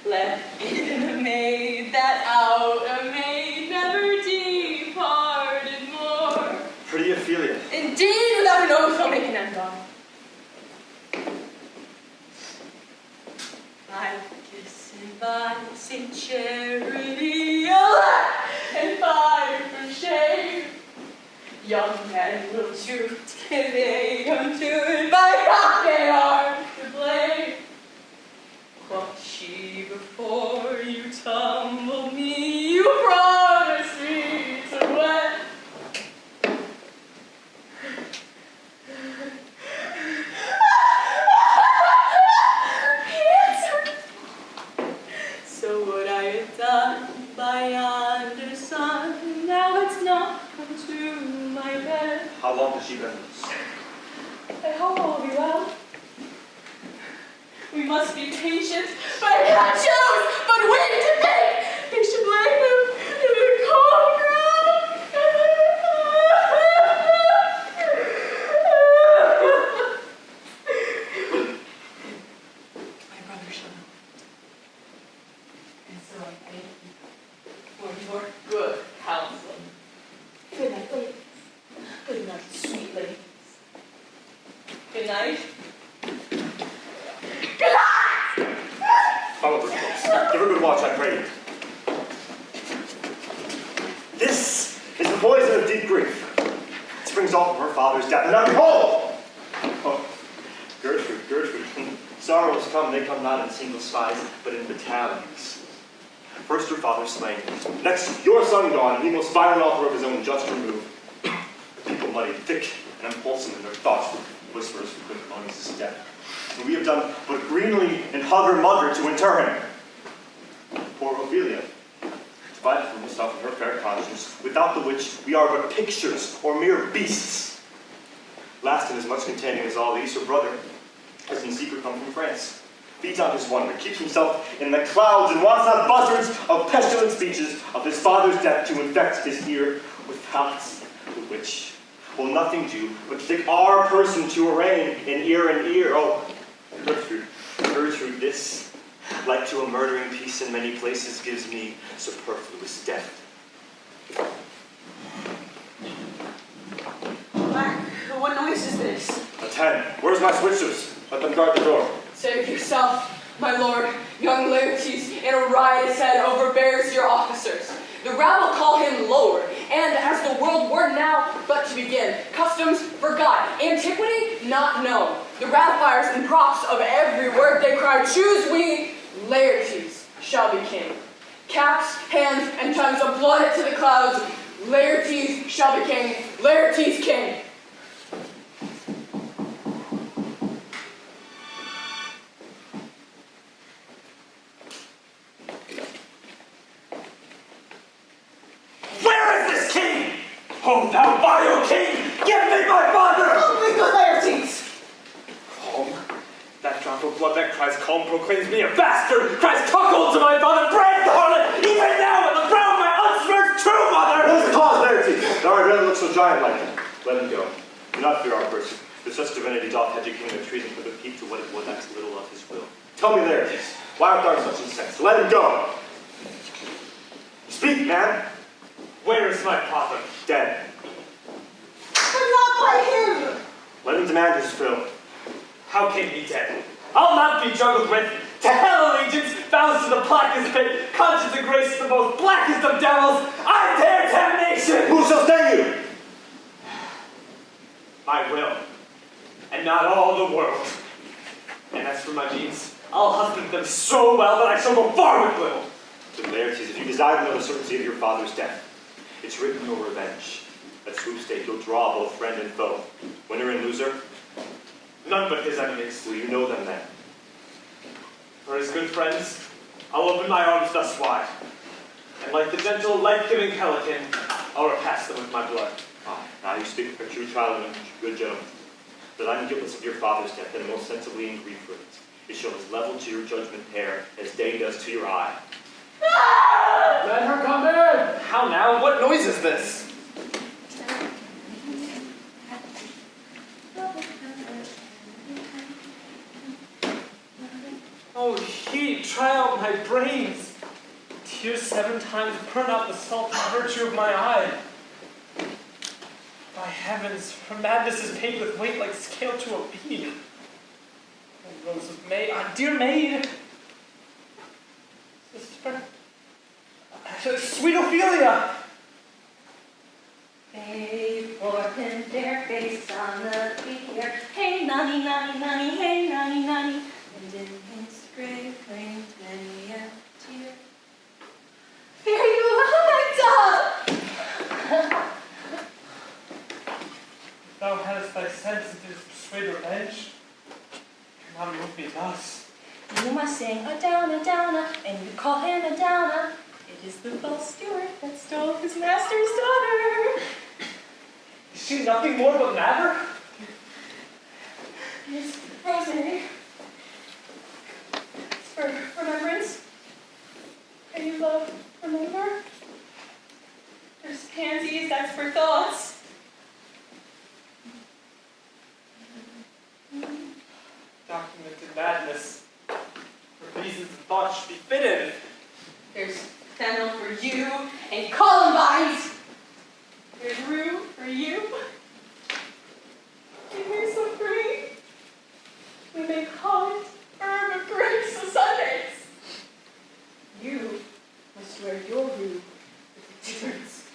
Left in a maid that out a maid never departed more. Pretty Ophelia. Indeed, without an oath I'll make an end on. I'll kiss and by St. Charity, alas, And fire for shame. Young men will shoot if they come to it, by God they are to blame. Quoth she, before you tumble me, you promised me to wed. So what I had done by yonder sun, now it's not come to my head. How long has she been with us? I hope all will be well. We must be patient, but I cannot choose but wait to think they should lay him in the cold ground. My brother shall know. And so I thank you for your good counsel. Good night, ladies. Good night, sweet ladies. Good night. Good night! Follow her close. Give her good watch, I pray you. This is the poison of deep grief. It springs all from her father's death. And now behold! Oh, Gertrude, Gertrude. Sorrows come, they come not in single spies, but in battalions. First your father slain. Next, your son gone, and he most violent author of his own just remove. The people muddy, thick, and unwholesome in their thoughts, whispers for good Monius' death. And we have done but greenly and hugger mudder to inter him. Poor Ophelia, divided from herself and her fair conscience, without the which we are but pictures or mere beasts. Last and as much containing as all these, her brother has in secret come from France. feeds on his wonder, keeps himself in the clouds, and wants not buzzards of pestilent speeches of his father's death to infect his ear with thoughts, the which will nothing do but stick our person to arraign in ear and ear. Oh, Gertrude, this, like to a murdering piece in many places, gives me superfluous death. What noise is this? A 10. Where's my switchers? Let them guard the door. Save yourself, my lord. Young Laertes in a riotous head overbears your officers. The rabble call him lord, and as the world were now but to begin, customs forgot, antiquity not known. The ratifiers and props of every word they cry, choose we, Laertes shall be king. Caps, hands, and tongues applaud it to the clouds. Laertes shall be king. Laertes king. Oh, thou vile king! Give me my father! Oh, me good Laertes! Calm. That drop of blood that cries calm proclaims me a bastard, cries cuckold to my father, brand the harlot, even now in the brow of my unsmirched true mother! What is the cause, Laertes? Thou art ready to look so giant-like. Let him go. Do not fear our person. For such divinity doth educate him in treason for the keep to what it would next little of his will. Tell me, Laertes, why art thou such incensed? Let him go! Speak, man! Where is my father? Dead. But not by him! Let him demand his fill. How came he dead? I'll not be juggled with. To hell allegiance, vows to the blackest pit, conscience and grace to the most blackest of devils. I dare damnation! Who shall stay you? My will, and not all the world. And as for my deeds, I'll husband them so well that I shall go far with little. But Laertes, if you desire to know the certainty of your father's death, it's written your revenge. At sweepstake, you'll draw both friend and foe. Winner and loser? None but his enemies. Will you know them then? For his good friends, I'll open my arms thus wide. And like the gentle, life-giving pelican, I'll repass them with my blood. Ah, now you speak like a true child and a good gentleman. That I'm guiltless of your father's death, and most sensibly in grief for it. It shall as level to your judgment hair as day does to your eye. Let her come in! How now? What noise is this? Oh, heat, try out my brains. Tears 7 times burn out the salt and virtue of my eye. By heavens, her madness is paid with weight like scale to a bead. Oh, Rose of May, dear maid! Sister, sweet Ophelia! They forth in their face on the pier. Hey, nanny, nanny, nanny, hey, nanny, nanny. And in his grave claimed many a tear. There you are, my Thou hadst thy senses to persuade revenge. Cannot move me thus. You must sing a downer, and you call him a downer. It is the false steward that stole his master's daughter. Is she nothing more but matter? Yes, Rosemary. It's for remembrance. Are you love, remember? There's pansies, that's for thoughts. Documented madness. For reasons and thoughts should be fitted. There's fennel for you, and columbines. There's rue for you. And here's some green. We may call it herb of grace of Sundays. You must wear your rue with the difference.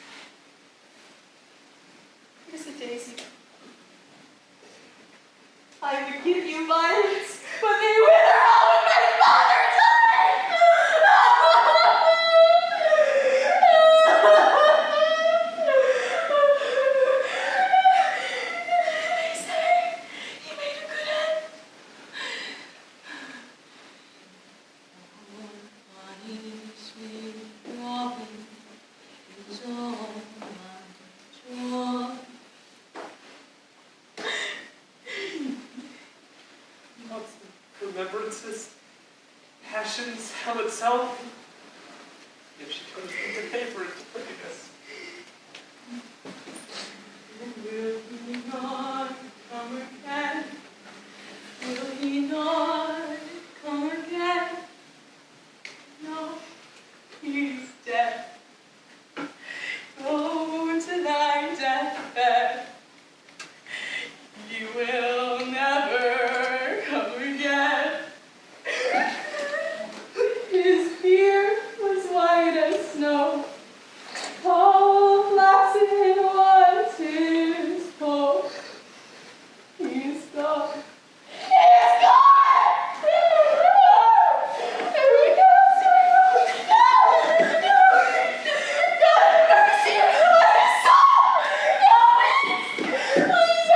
Here's a daisy. I would give you violets, but they wither out with my father's eye! They say he made a good end. Bonnie, sweet Robin, is all my joy. tell itself if she could have the paper into prettiness. Will he not come again? Will he not come again? No, he's dead. Go to thy deathbed. You will never come again. His beard was white as snow. All flaccid was his coat. He's gone. He's gone! And we cannot see him. No! God have mercy on his soul! No, please!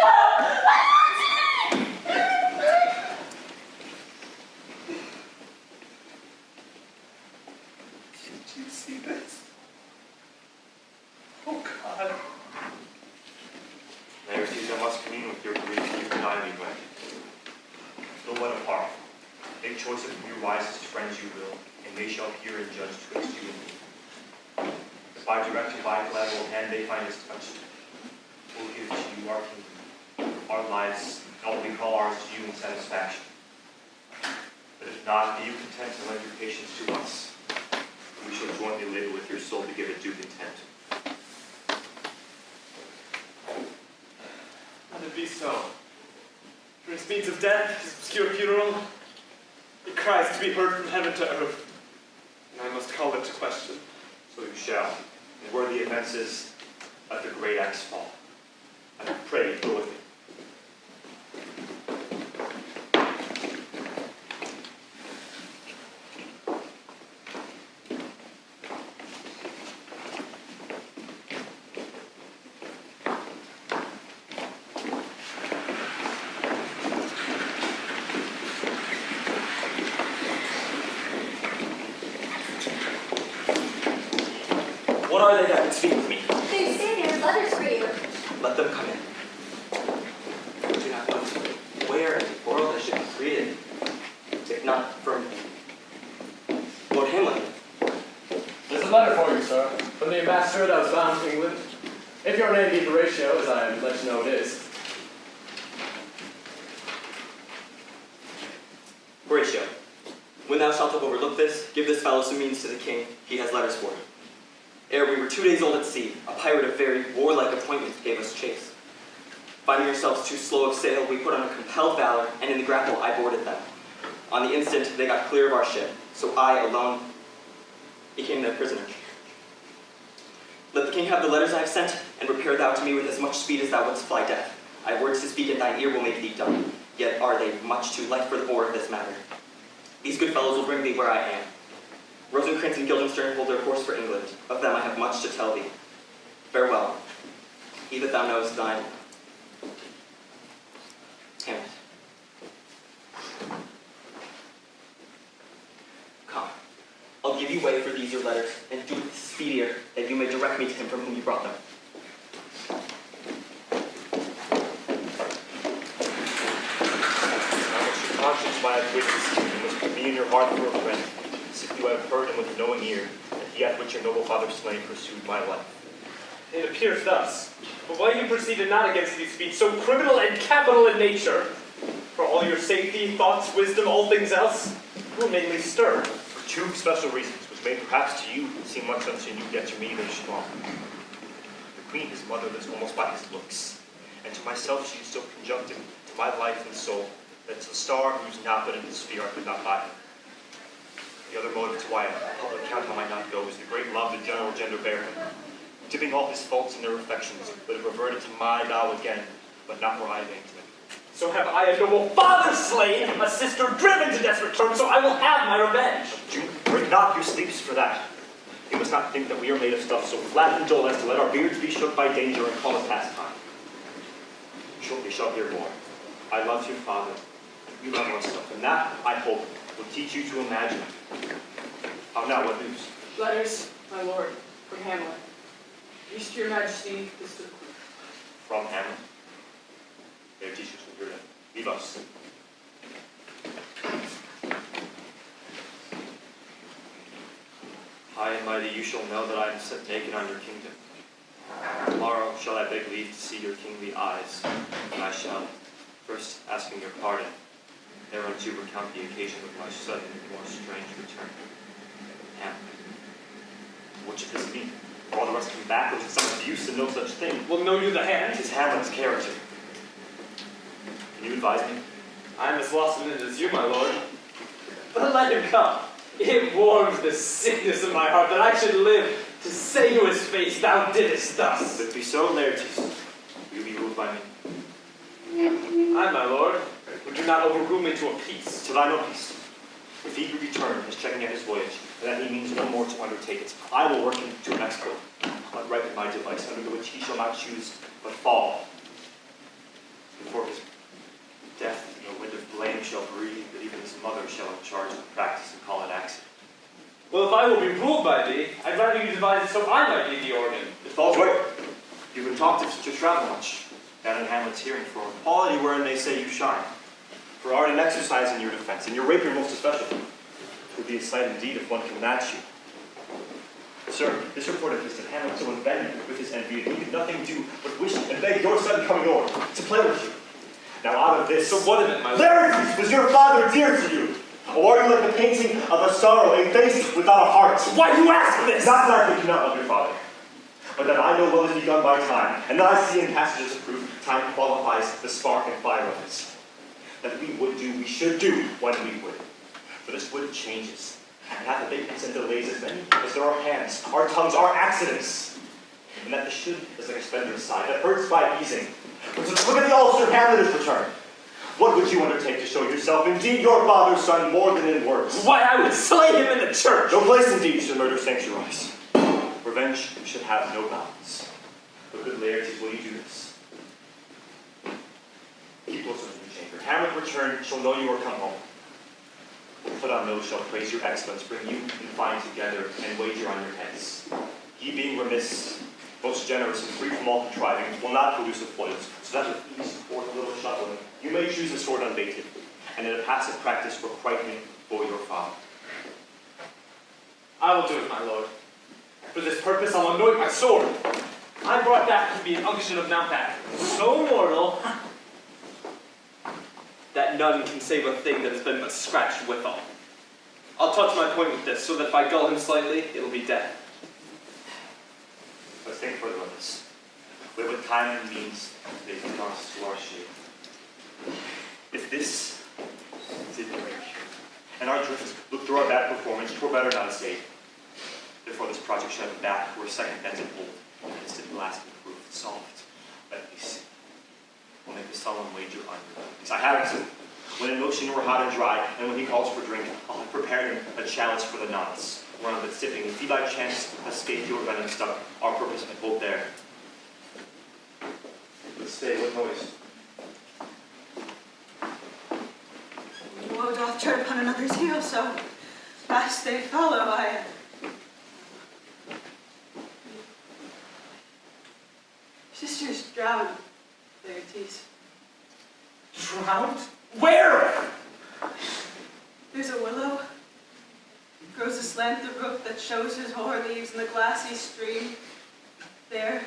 Please, Did you see this? Oh, God. Laertes, I must commune with your grief you cannot anyway. Though one apart, make choice of whom your wisest friends you will, and they shall hear and judge twixt you and me. If by direct and by collateral hand they find us touched, we'll give to you our kingdom, our lives, and all we call ours to you in satisfaction. But if not, be you content to lend your patience to us. We shall jointly labor with your soul to give it due content. Let it be so. For his means of death, his obscure funeral, it cries to be heard from heaven to earth, and I must call it to question. So you shall. And where the offense is, let the great axe fall. I pray go with me. What are they that would speak with me? They say there's letters for you. Let them come in. I do not know where in the world I should be greeted, if not from Lord Hamlet. There's a letter for you, sir, from the ambassador that was bound to England. If your name be Horatio, as I let you know it is. Horatio, when thou shalt have overlooked this, give this fellow some means to the king he has letters for. Ere we were 2 days old at sea, a pirate of very warlike appointment gave us chase. Finding ourselves too slow of sail, we put on a compelled valor, and in the grapple I boarded them. On the instant, they got clear of our ship, so I, alone, became their prisoner. Let the king have the letters I have sent, and repair thou to me with as much speed as thou wouldst fly death. I have words to speak, and thine ear will make thee dumb. Yet are they much too light for the bore of this matter. These good fellows will bring thee where I am. Rosencrantz and Guildenstern hold their course for England. Of them I have much to tell thee. Farewell. He that thou knowest thine. Hamlet. Come. I'll give you way for these your letters, and do it speedier, that you may direct me to him from whom you brought them. Now must your conscience by a witness, you must be in your heart for a friend. If you have heard him with a knowing ear, that he at which your noble father slain pursued my life. It appears thus. But why you proceeded not against these feats, so criminal and capital in nature? For all your safety, thoughts, wisdom, all things else, will mainly stir. For two special reasons, which may perhaps to you seem much unto you, yet to me they strong. The queen, his motherless almost by his looks, and to myself she is so conjuncted to my life and soul, that to the star whose not but in his sphere I could not buy. The other motive to why a public count I might not go is the great love the general gender bear him, dipping all his faults in their affections, but have reverted to my vow again, but not where I have aimed them. So have I a noble father slain, a sister driven to desperate terms, so I will have my revenge. Break not your sleeps for that. You must not think that we are made of stuff so flat and dull as to let our beards be shook by danger and call it pastime. Shortly shall hear more. I love your father, you love yourself, and that, I hope, will teach you to imagine. How now, what news? Letters, my lord, from Hamlet. Peace to your majesty, this to the queen. From Hamlet. Their teachers will hear them. Leave us. shall know that I am set naked on your kingdom. Tomorrow shall I beg leave to see your kingly eyes, and I shall, first asking your pardon, thereunto recount the occasion of my sudden and more strange return. Hamlet. What should this mean? For all the rest come back, or is it some abuse and no such thing? Well, know you the hand? Tis Hamlet's character. Can you advise me? I am as lost in it as you, my lord. But let him come. It warms the sickness of my heart that I should live to say to his face, thou didst thus. If it be so, Laertes, will you be ruled by me? I, my lord, would you not overrule me to a peace? To thine own peace. If he return is checking out his voyage, and that he means no more to undertake it, I will work him to an exploit, but ripen my device, under which he shall not choose but fall. Before his death, no wind of blame shall breathe, but even his mother shall have charge of the practice and call it accident. Well, if I will be ruled by thee, I'd rather you devise it so I might be the organ. It falls right. You've been taught to travel much, down in Hamlet's hearing, for a quality wherein they say you shine. For art and exercise in your defense, and your rapier most especially. It would be a sight indeed if one can match you. Sir, this report of his that Hamlet so envenomed with his envy that he could nothing do but wish and beg your son coming over to play with you. Now out of this... So what of it, my lord? Laertes, was your father dear to you? Or are you like the painting of a sorrow, a face without a heart? Why do you ask this? Not that I think you not love your father, but that I know what is begun by time, and that I see in passages of proof, time qualifies the spark and fire of this. That we would do, we should do when we would. For this wood changes, and hath abatements and delays as many as there are hands, our tongues, our accidents. And that the should is like a spender's side, that hurts by easing. But just look at the ulcer Hamlet has returned. What would you undertake to show yourself indeed your father's son more than in words? Why, I would slay him in the church! No place indeed should murder sanctuaries. Revenge should have no bounds. But good Laertes, will you do this? Keep close to the chamber. Hamlet return shall know you are come home. Put on those shall praise your excellence, bring you and fine together, and wager on your heads. He being remiss, most generous and free from all contriving, will not produce of foils, so that with ease or a little shuffling, you may choose a sword unbaited, and in a passive practice requite me for your father. I will do it, my lord. For this purpose, I'll anoint my sword. I brought back to be an unction of Mountbatten, so mortal that none can save a thing that has been but scratched withal. I'll touch my point with this, so that if I gull him slightly, it'll be death. Let's think further on this. Live with time and means they can us to our shape. If this did break, and our drift looked through our bad performance, 'twere better not essayed. Therefore this project shall have back where second bent and hold, instant lasting proof solved. Let me see. We'll make a solemn wager on your knees. I have it. When in motion we're hot and dry, and when he calls for drink, I'll have prepared him a chalice for the nonce. Round but sipping, if he by chance escape your venom stuck, our purpose may hold there. But stay, what noise? Woe doth tread upon another's heel, so fast they follow. Sister's drowned, Laertes. Drowned? Where? There's a willow. Grows aslant the roof that shows his hoar leaves in the glassy stream. There.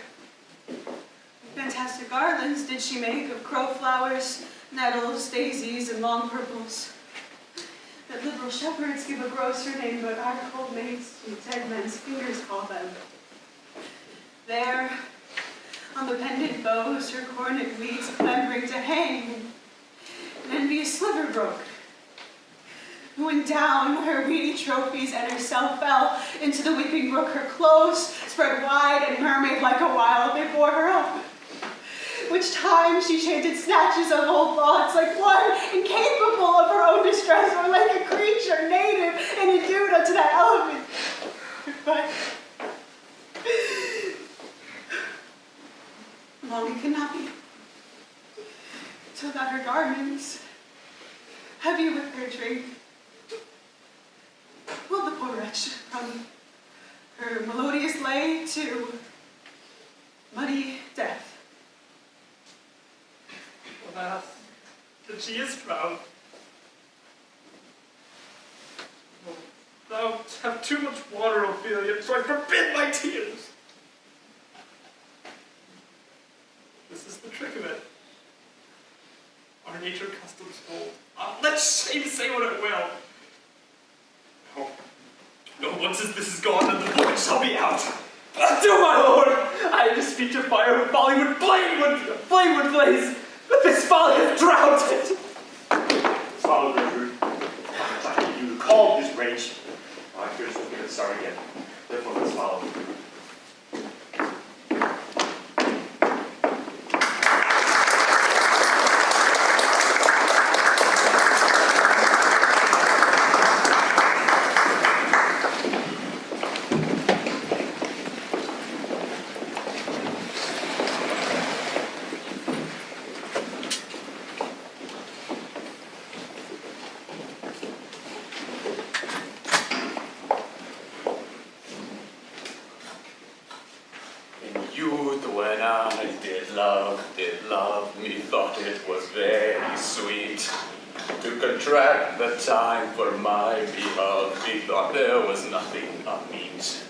Fantastic garlands did she make of crowflowers, nettles, daisies, and long purples. That liberal shepherds give a grosser name, but our cold maids and dead men's fingers call them. There, on the pendant bows, her cornet weeds clambering to hang, an envious sliver broke. When down her weedy trophies and herself fell into the weeping brook, her clothes spread wide and mermaid like a while they bore her up. Which time she chanted snatches of old thoughts, like one incapable of her own distress, or like a creature native and endued unto that element. But long it cannot be, till that her garments, heavy with her drink, will the poor wretch from her melodious lay to muddy death. Alas, that she is drowned. Oh, thou must have too much water, Ophelia, so I forbid my tears. This is the trick of it. Our nature customs hold. Let shame say what it will. No, once this is gone, then the blood shall be out. Do, my lord! I dispute your fire with folly, would flame would blaze, but this folly has drowned it. Swallow, Gertrude. You recalled this rage. My fears will get it start again. Therefore, let's swallow. Track the time for my beloved, he thought there was nothing amiss.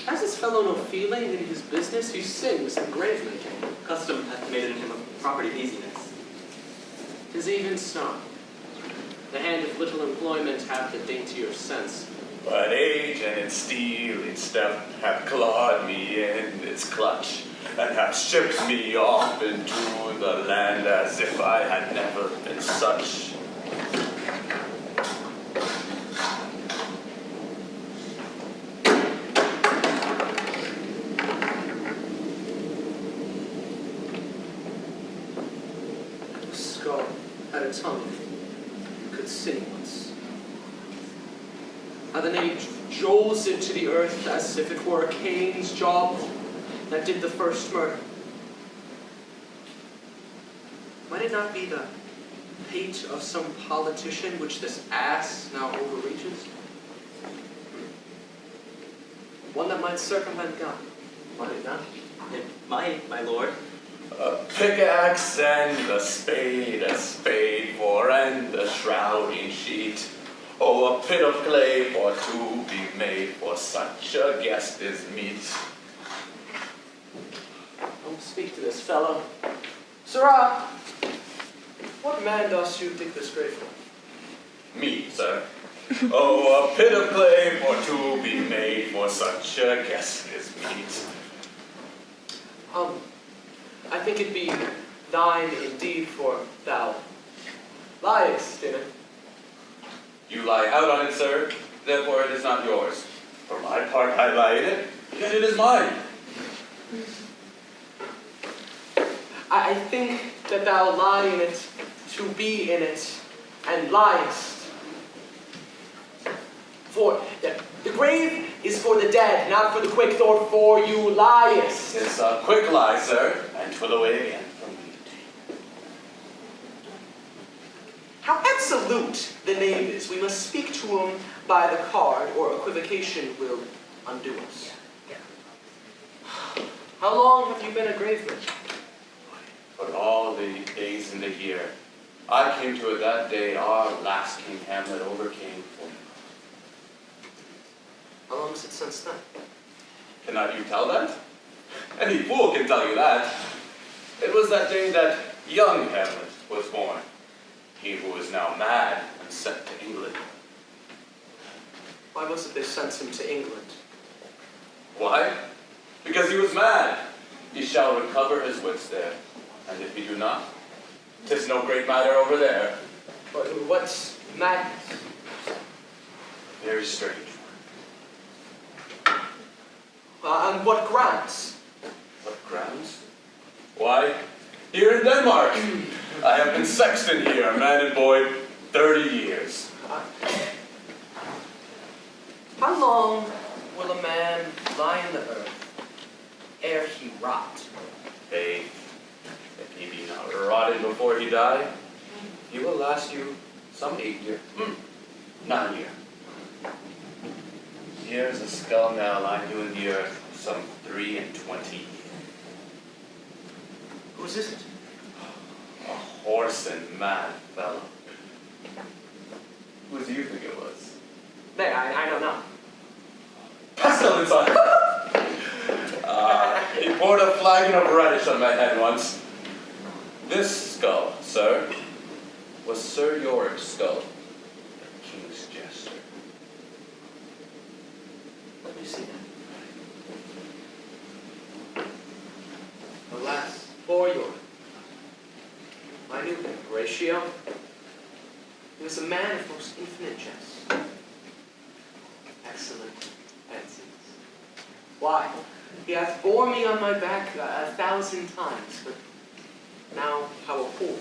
Has this fellow no feeling in his business? He sings and gravely. Custom hath made in him a property of easiness. 'Tis even so. The hand of little employment hath the daintier sense. But age and its steely step have clawed me in its clutch, and have shipped me off into the land as if I had never been such. The skull had a tongue, could sing once. How the name jolts into the earth as if it were Cain's job that did the first murder. Might it not be the pate of some politician which this ass now overreaches? One that might circumvent God, might it not? It might, my lord. A pickaxe and a spade for, and a shrouding sheet. Oh, a pit of clay for to be made for such a guest is meet. I'll speak to this fellow. Sirrah, what man dost you think this grave for? Me, sir. Oh, a pit of clay for to be made for such a guest is meet. I think it be thine indeed, for thou liest in it. You lie out on it, sir, therefore it is not yours. For my part, I lie in it, yet it is mine. I think that thou lie in it, to be in it, and liest. For the grave is for the dead, not for the quick, for you liest. It's a quick lie, sir, and 'twill away again from me. How absolute the name is. We must speak to him by the card, or equivocation will undo us. How long have you been a graveman? For all the days in the year. I came to it that day our last King Hamlet overcame for me. How long is it since then? Cannot you tell that? Any fool can tell you that. It was that day that young Hamlet was born. He who is now mad and sent to England. Why was it they sent him to England? Why? Because he was mad. He shall recover his wits there. And if he do not, 'tis no great matter over there. But what's madness? Very strange. On what grounds? What grounds? Why, here in Denmark. I have been sexton here, man and boy, 30 years. How long will a man lie in the earth ere he rot? Faith, if he be not rotted before he die, he will last you some 8 years. 9 years. Here's a skull now lying you in the earth, some 23 years. Whose is it? A horse and mad fellow. Who do you think it was? There, I don't know. Pestilence on he poured a flagon of radish on my head once. This skull, sir, was Sir Yorick's skull, the king's jester. Let me see that. Alas, poor Yorick. I knew him, Horatio. He was a man of most infinite jest. Excellent fancies. Why, he hath borne me on my back 1,000 times, but now how abhorred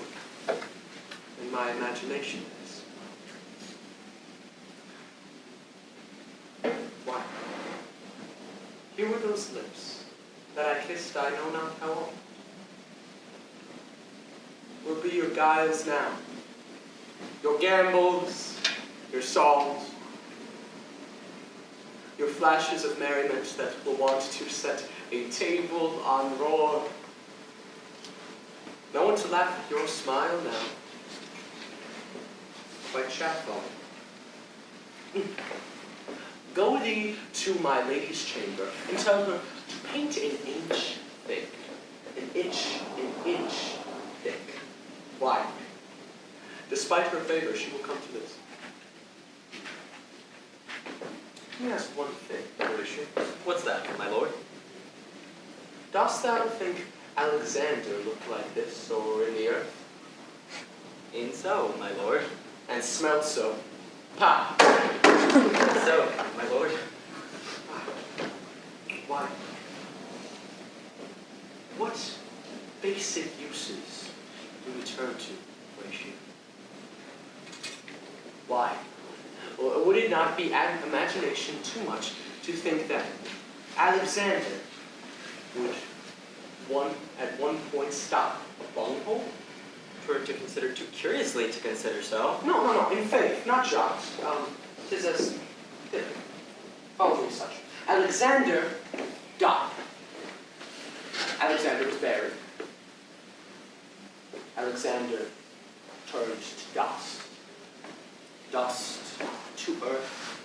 in my imagination is. Why? Here were those lips that I kissed I know not how oft. Where be your guiles now? Your gambols, your songs, your flashes of merriment that were wont to set a table on roar. No one to laugh at your smile now. Quite chapfallen. Go thee to my lady's chamber and tell her to paint an inch thick, an inch thick. Why? Despite her favor, she will come to this. Let me ask one thing, Horatio. What's that, my lord? Dost thou think Alexander looked like this, or in the earth? E'en so, my lord. And smelled so? Pah! So, my lord. Why? What basic uses do we turn to, Horatio? Why? Well, would it not be imagination too much to think that Alexander would at one point stop a bunghole? For to consider too curiously to consider so. No, in faith, not jot. 'Tis as follow me such. Alexander died. Alexander was buried. Alexander turned to dust. Dust to earth.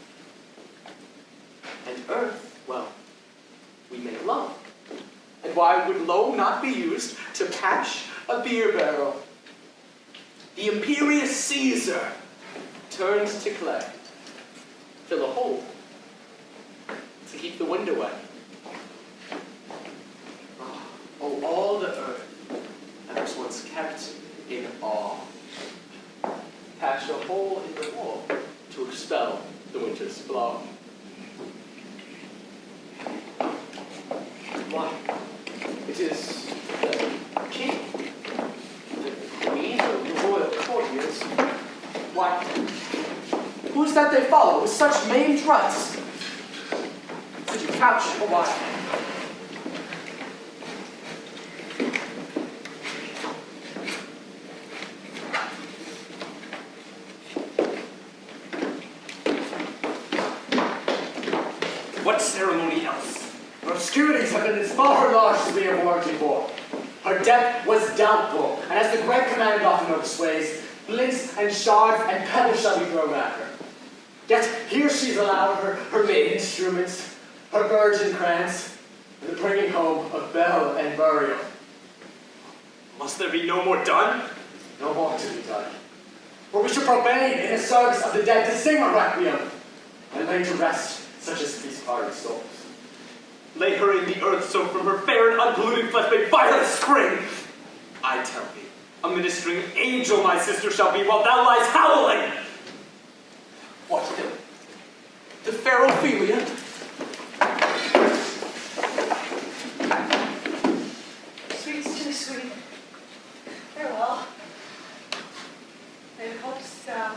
And earth, well, we make loam. And why would loam not be used to patch a beer barrel? The imperious Caesar turned to clay, fill a hole to keep the wind away. Oh, all the earth that was once kept in awe. Patch a hole in the wall to expel the winter's flaw. Why? It is the king, the queen, the royal courtiers. Why? Who's that they follow with such maimed ruts? Did you couch a while? What ceremony else? Her obscurities have been as far large as we have warranty for. Her death was doubtful, and as the great command often oversways, flints and shards and pebbles shall be thrown at her. Yet here she's allowed her maid instruments, her virgin krantz, and the bringing home of bell and burial. Must there be no more done? No more to be done. For we should profane in the service of the dead to sing a requiem, and lay to rest such as these parted souls. Lay her in the earth so from her fair and unpolluted flesh may fire spring. I tell thee, a ministering angel my sister shall be while thou lies howling. What? The fair Ophelia? Sweet's too sweet. Farewell. In hopes thou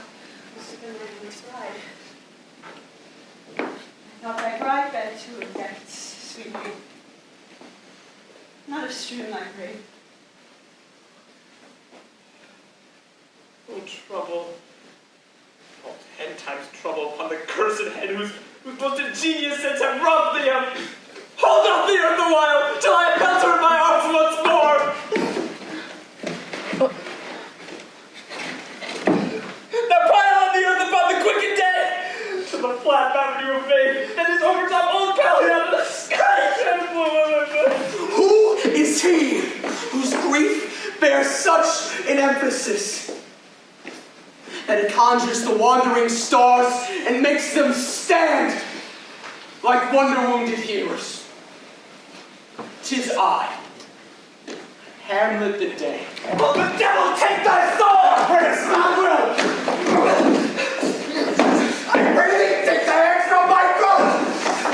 hast been ready this ride. Not thy bride bed to have decked, sweet maid. Not a strewn thy grave. Oh, trouble. Oh, 10 times trouble upon the cursed head whose most ingenious sense have robbed thee of. Hold up the earth a while, till I have held her in my arms once more. Now pile on the earth upon the quick and dead, till the such an emphasis that it conjures the wandering stars and makes them stand like wonder-wounded heroes. 'Tis I, Hamlet the Dane. Will the devil take thy soul? Prince, I will! I really take the hands from my throat!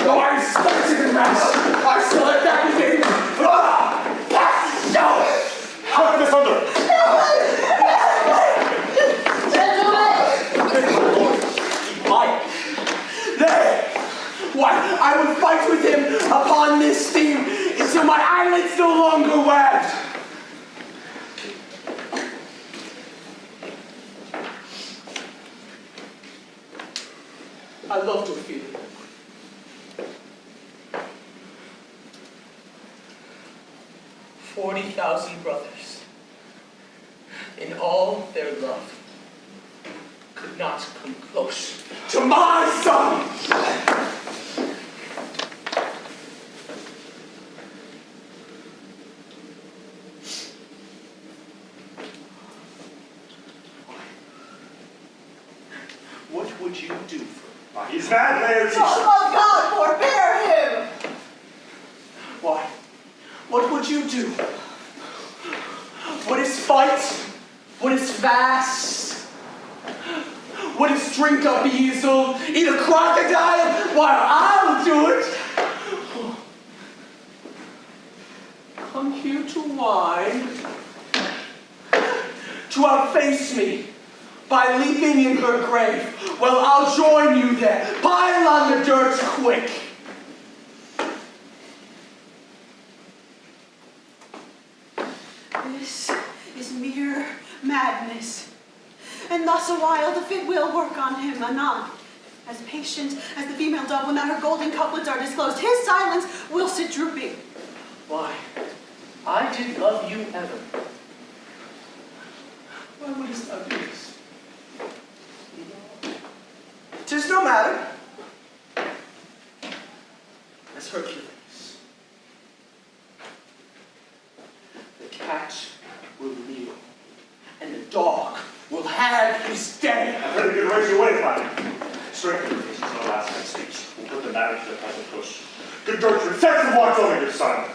Though I split it in mass, I still have that within. Pass! Show! How did this under? Keep quiet. Nay! Why, I would fight with him upon this theme until my eyelids no longer wagged. I loved Ophelia. $40,000 brothers, in all their love, could not come close to my son! What would you do for me? He's mad, Laertes. Oh, God, forbear him! Why, what would you do? What is fight? What is fast? What is drink up easel? Eat a crocodile? Why, I'll do it! Come here to whine, to outface me by leaping in her grave. Well, I'll join you there. Pile on the dirt quick. This is mere madness. And thus a while the fit will work on him anon. As patient as the female dove when that her golden couplets are disclosed, his silence will sit drooping. Why, I did love you ever. Why wouldst thou do this? 'Tis no matter. As Hercules, the cat will kneel, and the dog will have his day. I've heard a good raise your way, Clyde. Strengthen your patience on the last night's speech. We'll put the matter to the present push. Good Gertrude, set some watch over your son.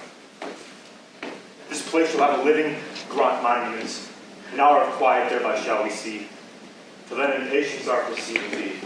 This place shall have a living grunt monument. An hour of quiet thereby shall we see. Till then in patience our proceeding be.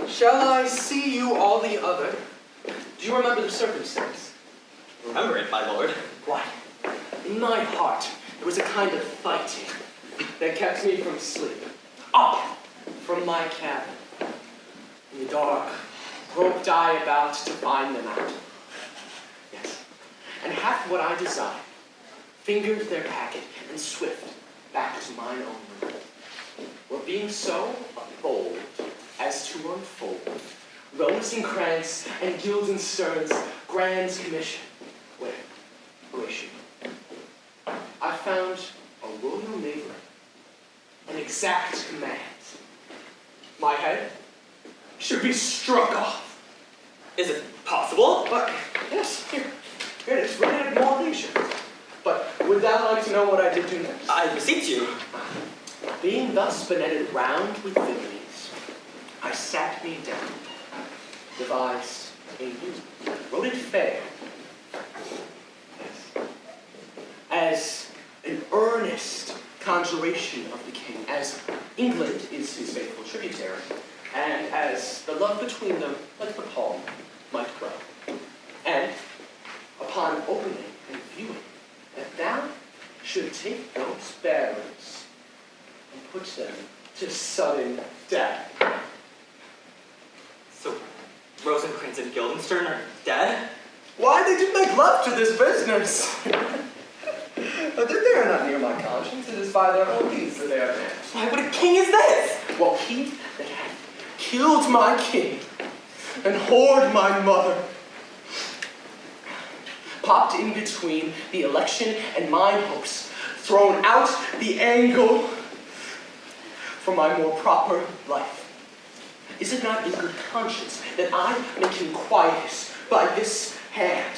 Shall I see you all the other? Do you remember the circumstance? Remember it, my lord. Why, in my heart, there was a kind of fighting that kept me from sleep. Up from my cabin. In the dark, groped I about to find them out. Yes, and half what I desired, fingered their packet, and swift back to mine own room. Were being so bold as to unfold Rosencrantz and Guildenstern's Grand Commission, where, Horatio, I found a royal neighbor, an exact command. My head should be struck off. Is it possible? But, yes, here it is, read it at more leisure. thou like to know what I did do next? I beseech you. Being thus benetted round with villainies, I sat me down, devised a new, wrote it fair, as an earnest conjuration of the king, as England is his faithful tributary, and as the love between them, like the palm, might grow. And upon opening and viewing, that thou should take those barons and put them to sudden death. So, Rosencrantz and Guildenstern are dead? Why, they did make love to this business. But they are not near my conscience. It is by their own deeds that they are damned. Why, what a king is this? Well, he that hath killed my king and whored my mother popped in between the election and mine hopes, thrown out the angle for my more proper life. Is it not in good conscience that I make him quietus by this hand?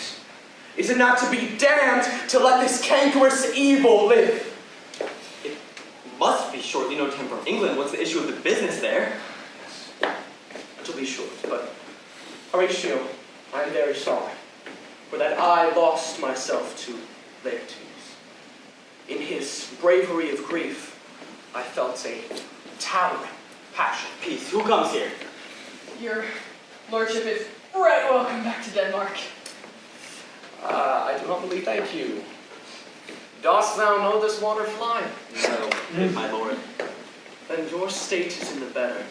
Is it not to be damned to let this cankerous evil live? It must be shortly known to him from England. What's the issue of the business there? To be short, but Horatio, I am very sorry, for that I lost myself to Laertes. In his bravery of grief, I felt a towering passion. Peace. Who comes here? Your lordship is right welcome back to Denmark. I do humbly thank you. Dost thou know this water fly? No, my lord. Then your state is in the better.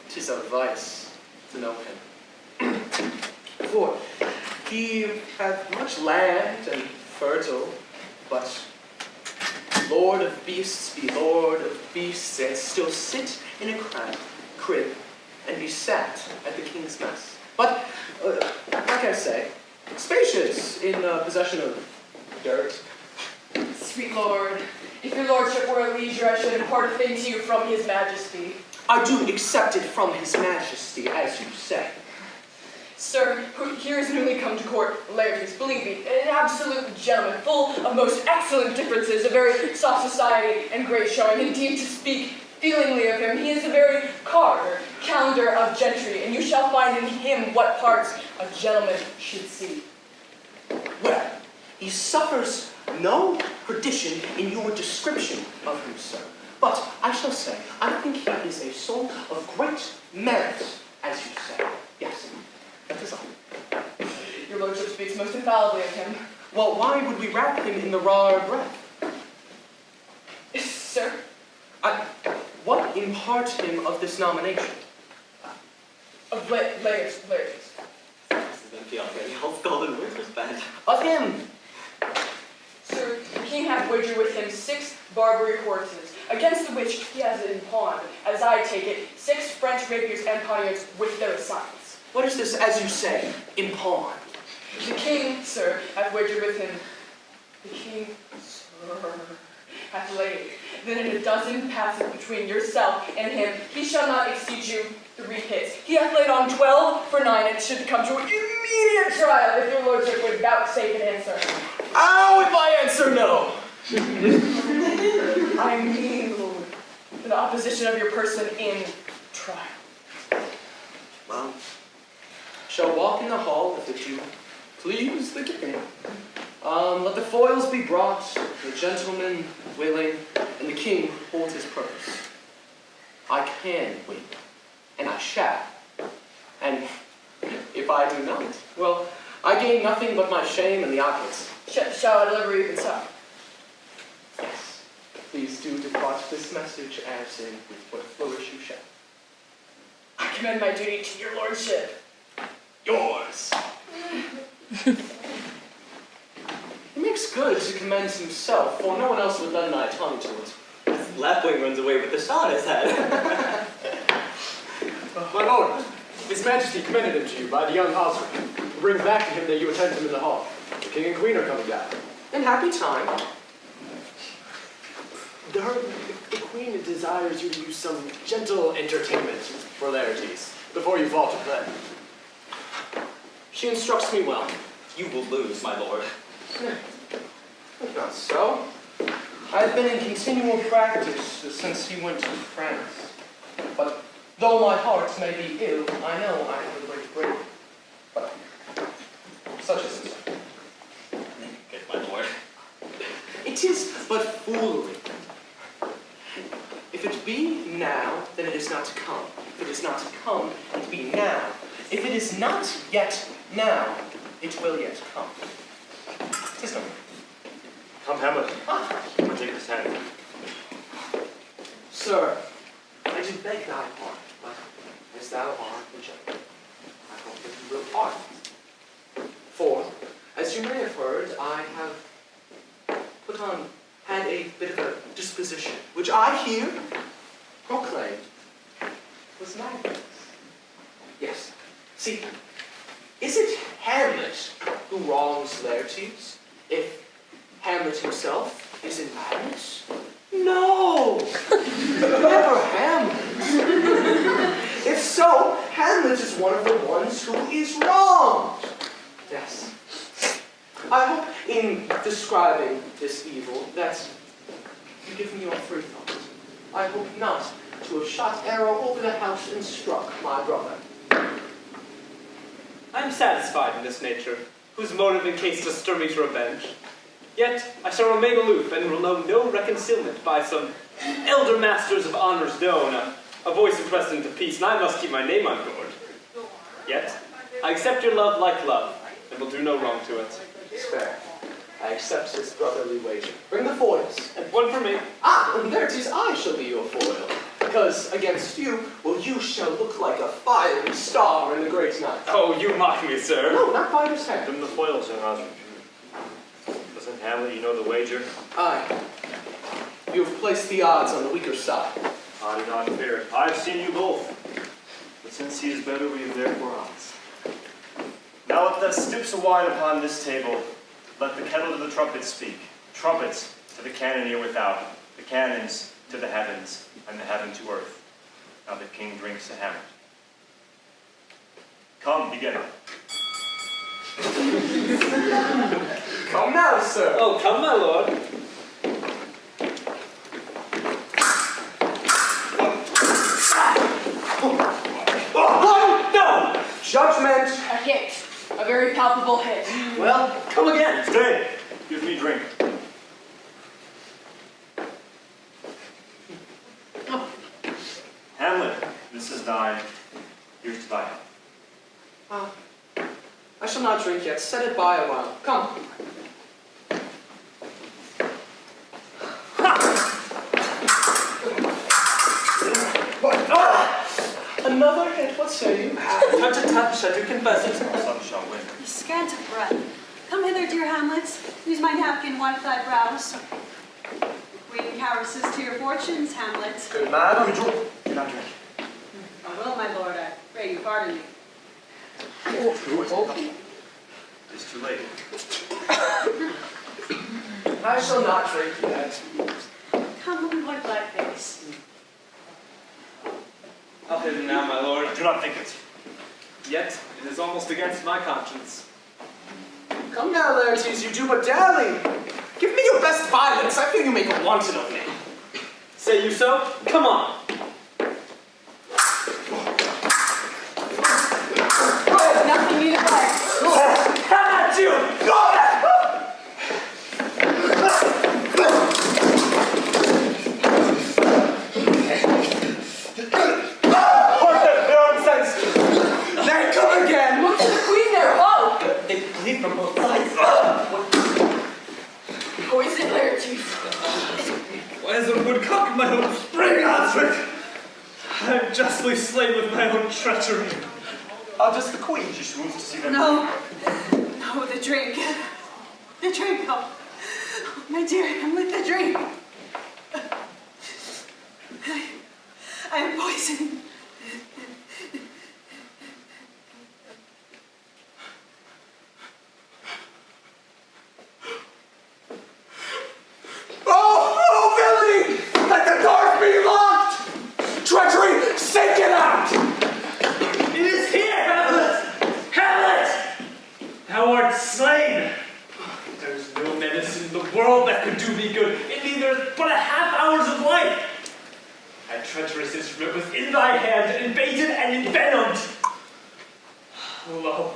'Tis a vice to know him. For he hath much land and fertile, but lord of beasts be lord of beasts, and still sit in a crib and be sat at the king's mess. But, like I say, spacious in possession of dirt. Sweet lord, if your lordship were at leisure, I should impart a thing to you from his majesty. I do accept it from his majesty, as you say. Sir, who here is newly come to court, Laertes, believe me, an absolute gentleman, full of most excellent differences, a very soft society and grace showing. Indeed, to speak feelingly of him, he is a very card or calendar of gentry, and you shall find in him what parts a gentleman should see. Well, he suffers no perdition in your description of him, sir. But I shall say, I think he is a soul of great merit, as you say. Yes, that is all. Your lordship speaks most infallibly of him. Well, why would we wrap him in the raw breath? Sir? What impart him of this nomination? Of Laertes. This is empty already. All golden words was bad. Of him! Sir, the king hath wagered with him 6 Barbary horses, against the which he has in pawn, as I take it, 6 French rapiers and poniards with their assigns. What is this, as you say, in pawn? The king, sir, hath wagered with him. The king, sir, hath laid. Then in a dozen passes between yourself and him, he shall not exceed you 3 hits. He hath laid on 12 for 9, and should come to an immediate trial if your lordship would vouchsafe an answer. Ow, if I answer no! I mean, lord, the opposition of your person in trial. Well, shall walk in the hall if it do please the king. Let the foils be brought, the gentleman willing, and the king hold his purse. I can win, and I shall. And if I do not, well, I gain nothing but my shame and the opulence. Shall I deliver even so? Yes. Please do depart this message as in with what flourish you shall. I commend my duty to your lordship. Yours. It makes good to commend himself, for no one else would lend thy tongue to it. His left wing runs away with the shot in his head. My lord, His Majesty commended him to you by the young hostler. Bring back to him that you attend him in the hall. The king and queen are coming down. In happy time. The queen desires you to use some gentle entertainment for Laertes before you fall to play. She instructs me well. You will lose, my lord. Not so. I've been in continual practice since he went to France. But though my heart may be ill, I know I have a great brain. But such is it. Good, my lord. It is but foolery. If it be now, then it is not to come. If it is not to come, it be now. If it is not yet now, it will yet come. 'Tis no. Come, Hamlet. I take this hand. Sir, I do beg thy pardon, but as thou art the gentleman, I hope that you will pardon me. For, as you may have heard, I have had a bit of a disposition, which I here proclaim was madness. Yes. See, is it Hamlet who wrongs Laertes if Hamlet himself is in madness? No! Never Hamlet. If so, Hamlet is one of the ones who is wronged. Yes. I hope in describing this evil that you give me your free thought. I hope not to have shot arrow over the house and struck my brother. I am satisfied in this nature, whose motive in case to stir me to revenge. Yet I shall remain aloof and will know no reconcilement by some elder masters of honors known, a voice impressed into peace, and I must keep my name on board. Yet I accept your love like love, and will do no wrong to it. It's fair. I accept this brotherly wager. Bring the foils. And one for me. Ah, and there it is. I shall be your foil. Because against you, well, you shall look like a fiery star in the great night. Oh, you mock me, sir. No, not by his hand. Give him the foils, young Osric. Doesn't Hamlet, you know the wager? Aye. You have placed the odds on the weaker side. I do not fear it. I have seen you both. But since he is better, we have therefore odds. Now let the stoops of wine upon this table. Let the kettle to the trumpets speak. Trumpets to the cannoneer without. The cannons to the heavens, and the heaven to earth. Now the king drinks to Hamlet. Come, begin. Come now, sir. Oh, come, my lord. Oh, no! Judgment. A hit. A very palpable hit. Well, come again. Stay. Give me drink. Hamlet, this is thine. Here's to thy health. I shall not drink yet. Set it by a while. Come. Another hit. What say you? Touch a touch, I do confess it. Some shall win. Scant of breath. Come hither, dear Hamlet. Use my napkin, wipe thy brows. The queen caresses to your fortunes, Hamlet. Good madam. Do not drink. I will, my lord. I pray you pardon me. It's too late. I shall not drink yet. Come, let me wipe thy face. I'll hit him now, my lord. I do not think it. Yet it is almost against my conscience. Come now, Laertes, you do but dally. Give me your best violence. I feel you make a wanton of me. Say you so? Come on. There's nothing you like. Come at you! Go! Nonsense! They come again! Look to the queen there. Oh! They bleed from both sides. Poison Laertes. Why is a woodcock in my own spring, Osric? I am justly slain with my own treachery. Does the queen just move to see them? No. No, the drink. The drink, oh. My dear Hamlet, the drink. I am poisoned. Oh, villainy! Let the doors be locked! Treachery, sink it out! It is here, Hamlet! Hamlet! Thou art slain! There is no medicine in the world that could do me good in neither but a half hours of life. That treacherous instrument was in thy hand, and baited and envenomed. Oh, lo,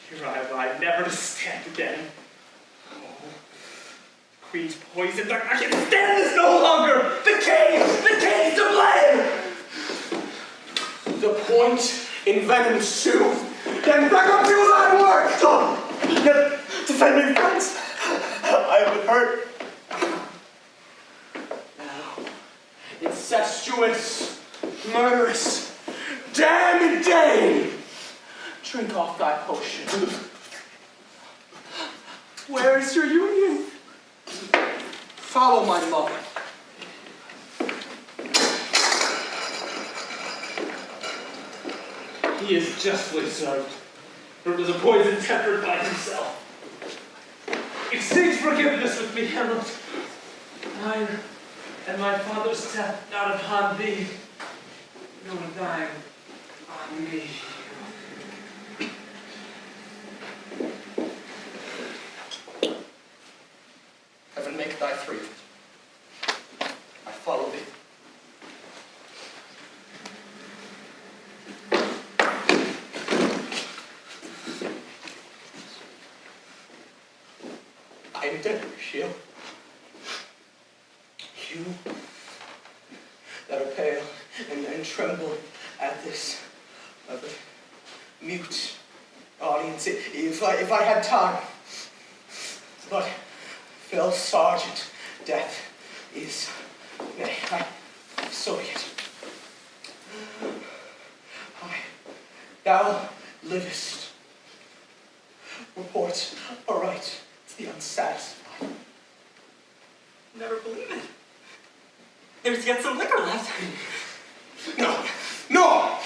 here I lie, never to stand again. Oh, the queen's poisoned. I can stand this no longer. The king's to blame. The point envenomed too. Then back up to thy work! Yet defend me, friends. I have been hurt. Now, incestuous, murderous, damn Dane! Drink off thy potion. Where is your union? Follow my mother. He is justly served, for it was a poison tempered by himself. Exchange forgiveness with me, Hamlet. Mine and my father's death not upon thee, nor thine on me. Heaven make thy free. I follow thee. I am dead, Roial. You that are pale and tremble at this mute audience, if I had time, but fell sergeant, death is, nay, I saw it. Thou livest. Reports aright to the unsatisfied. Never believe it. There's yet some liquor left. No! No!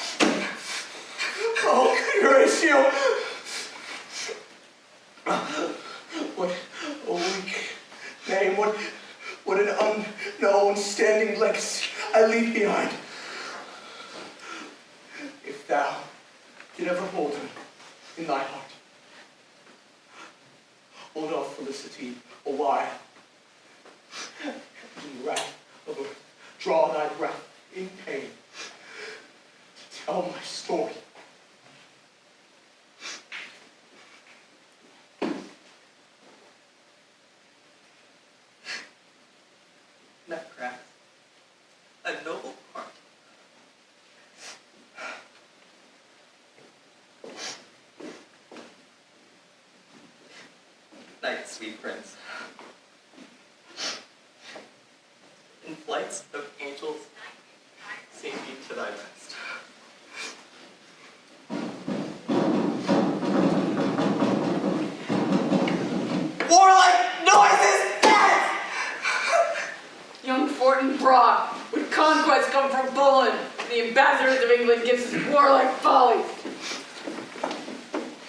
Oh, Horatio! What a weak name, what an unknown standing legacy I leave behind. If thou did ever hold him in thy heart, hold off felicity a while, in wrath of earth, draw thy breath in pain to tell my story. That cracks a noble heart. Night, sweet prince. In flights of angels, sing me to thy rest. Warlike noises, death! Young Fortin Brock, with conquest come from Poland, the ambassadors of England gives us warlike folly.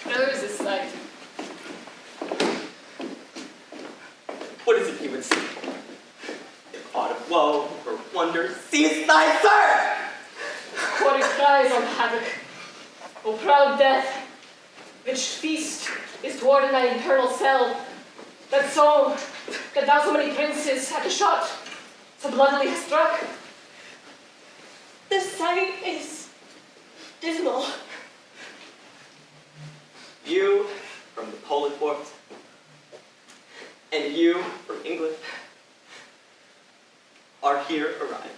There is a sight. What is it you would see? If aught of woe or wonder seest thy serf! What it cries on havoc, O proud death, which feast is toward in thy eternal cell, that thou so many princes at a shot so bloodily hast struck. The sight is dismal. You from the Polish wars, and you from England, are here arrived.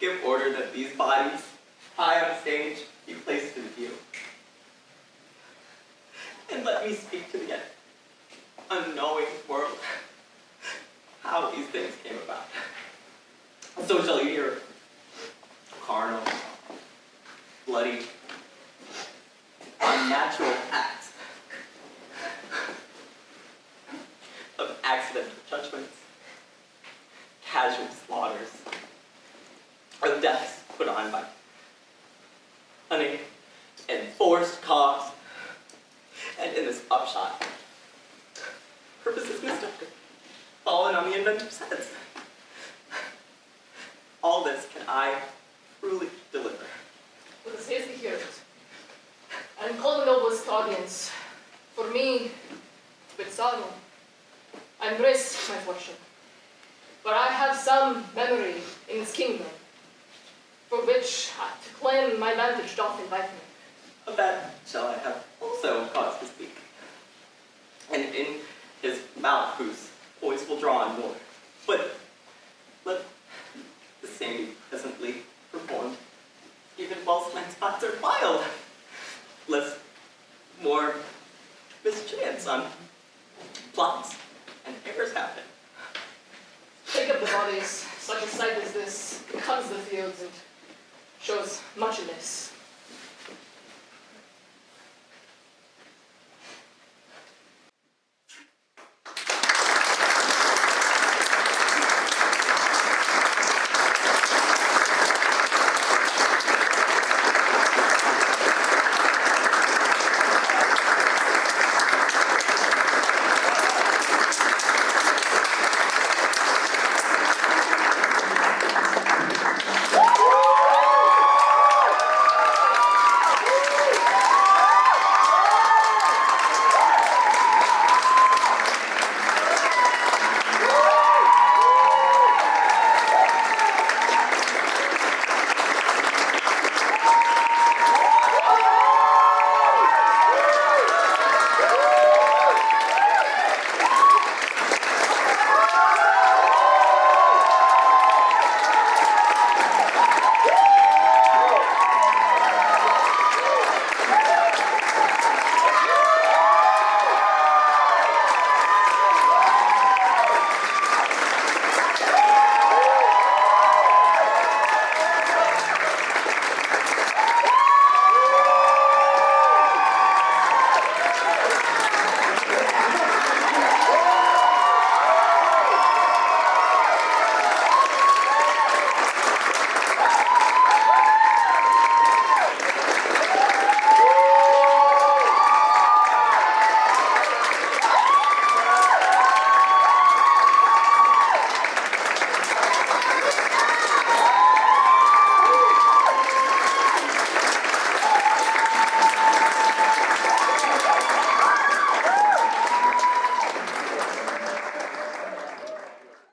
Give order that these bodies, high on stage, be placed in view. And let me speak to the unknowing world how these things came about. So shall you hear carnal, bloody, unnatural acts of accidental judgments, casual slaughters, or deaths put on by cunning and forced cause, and in this upshot, purposes mistaken, fallen on the inventor's heads. All this can I truly deliver. Let us haste to hear it, and call the noblest audience For me, with sorrow, I embrace my fortune. For I have some memory in this kingdom, for which to claim my vantage doth invite me. Of that shall I have also cause to speak. And in his mouth whose voice will draw on more. But let the same be presently performed, even whilst men's thoughts are wild, lest more mischance on plots and errors happen. Take up the bodies, such a sight as this comes the fields and shows much amiss.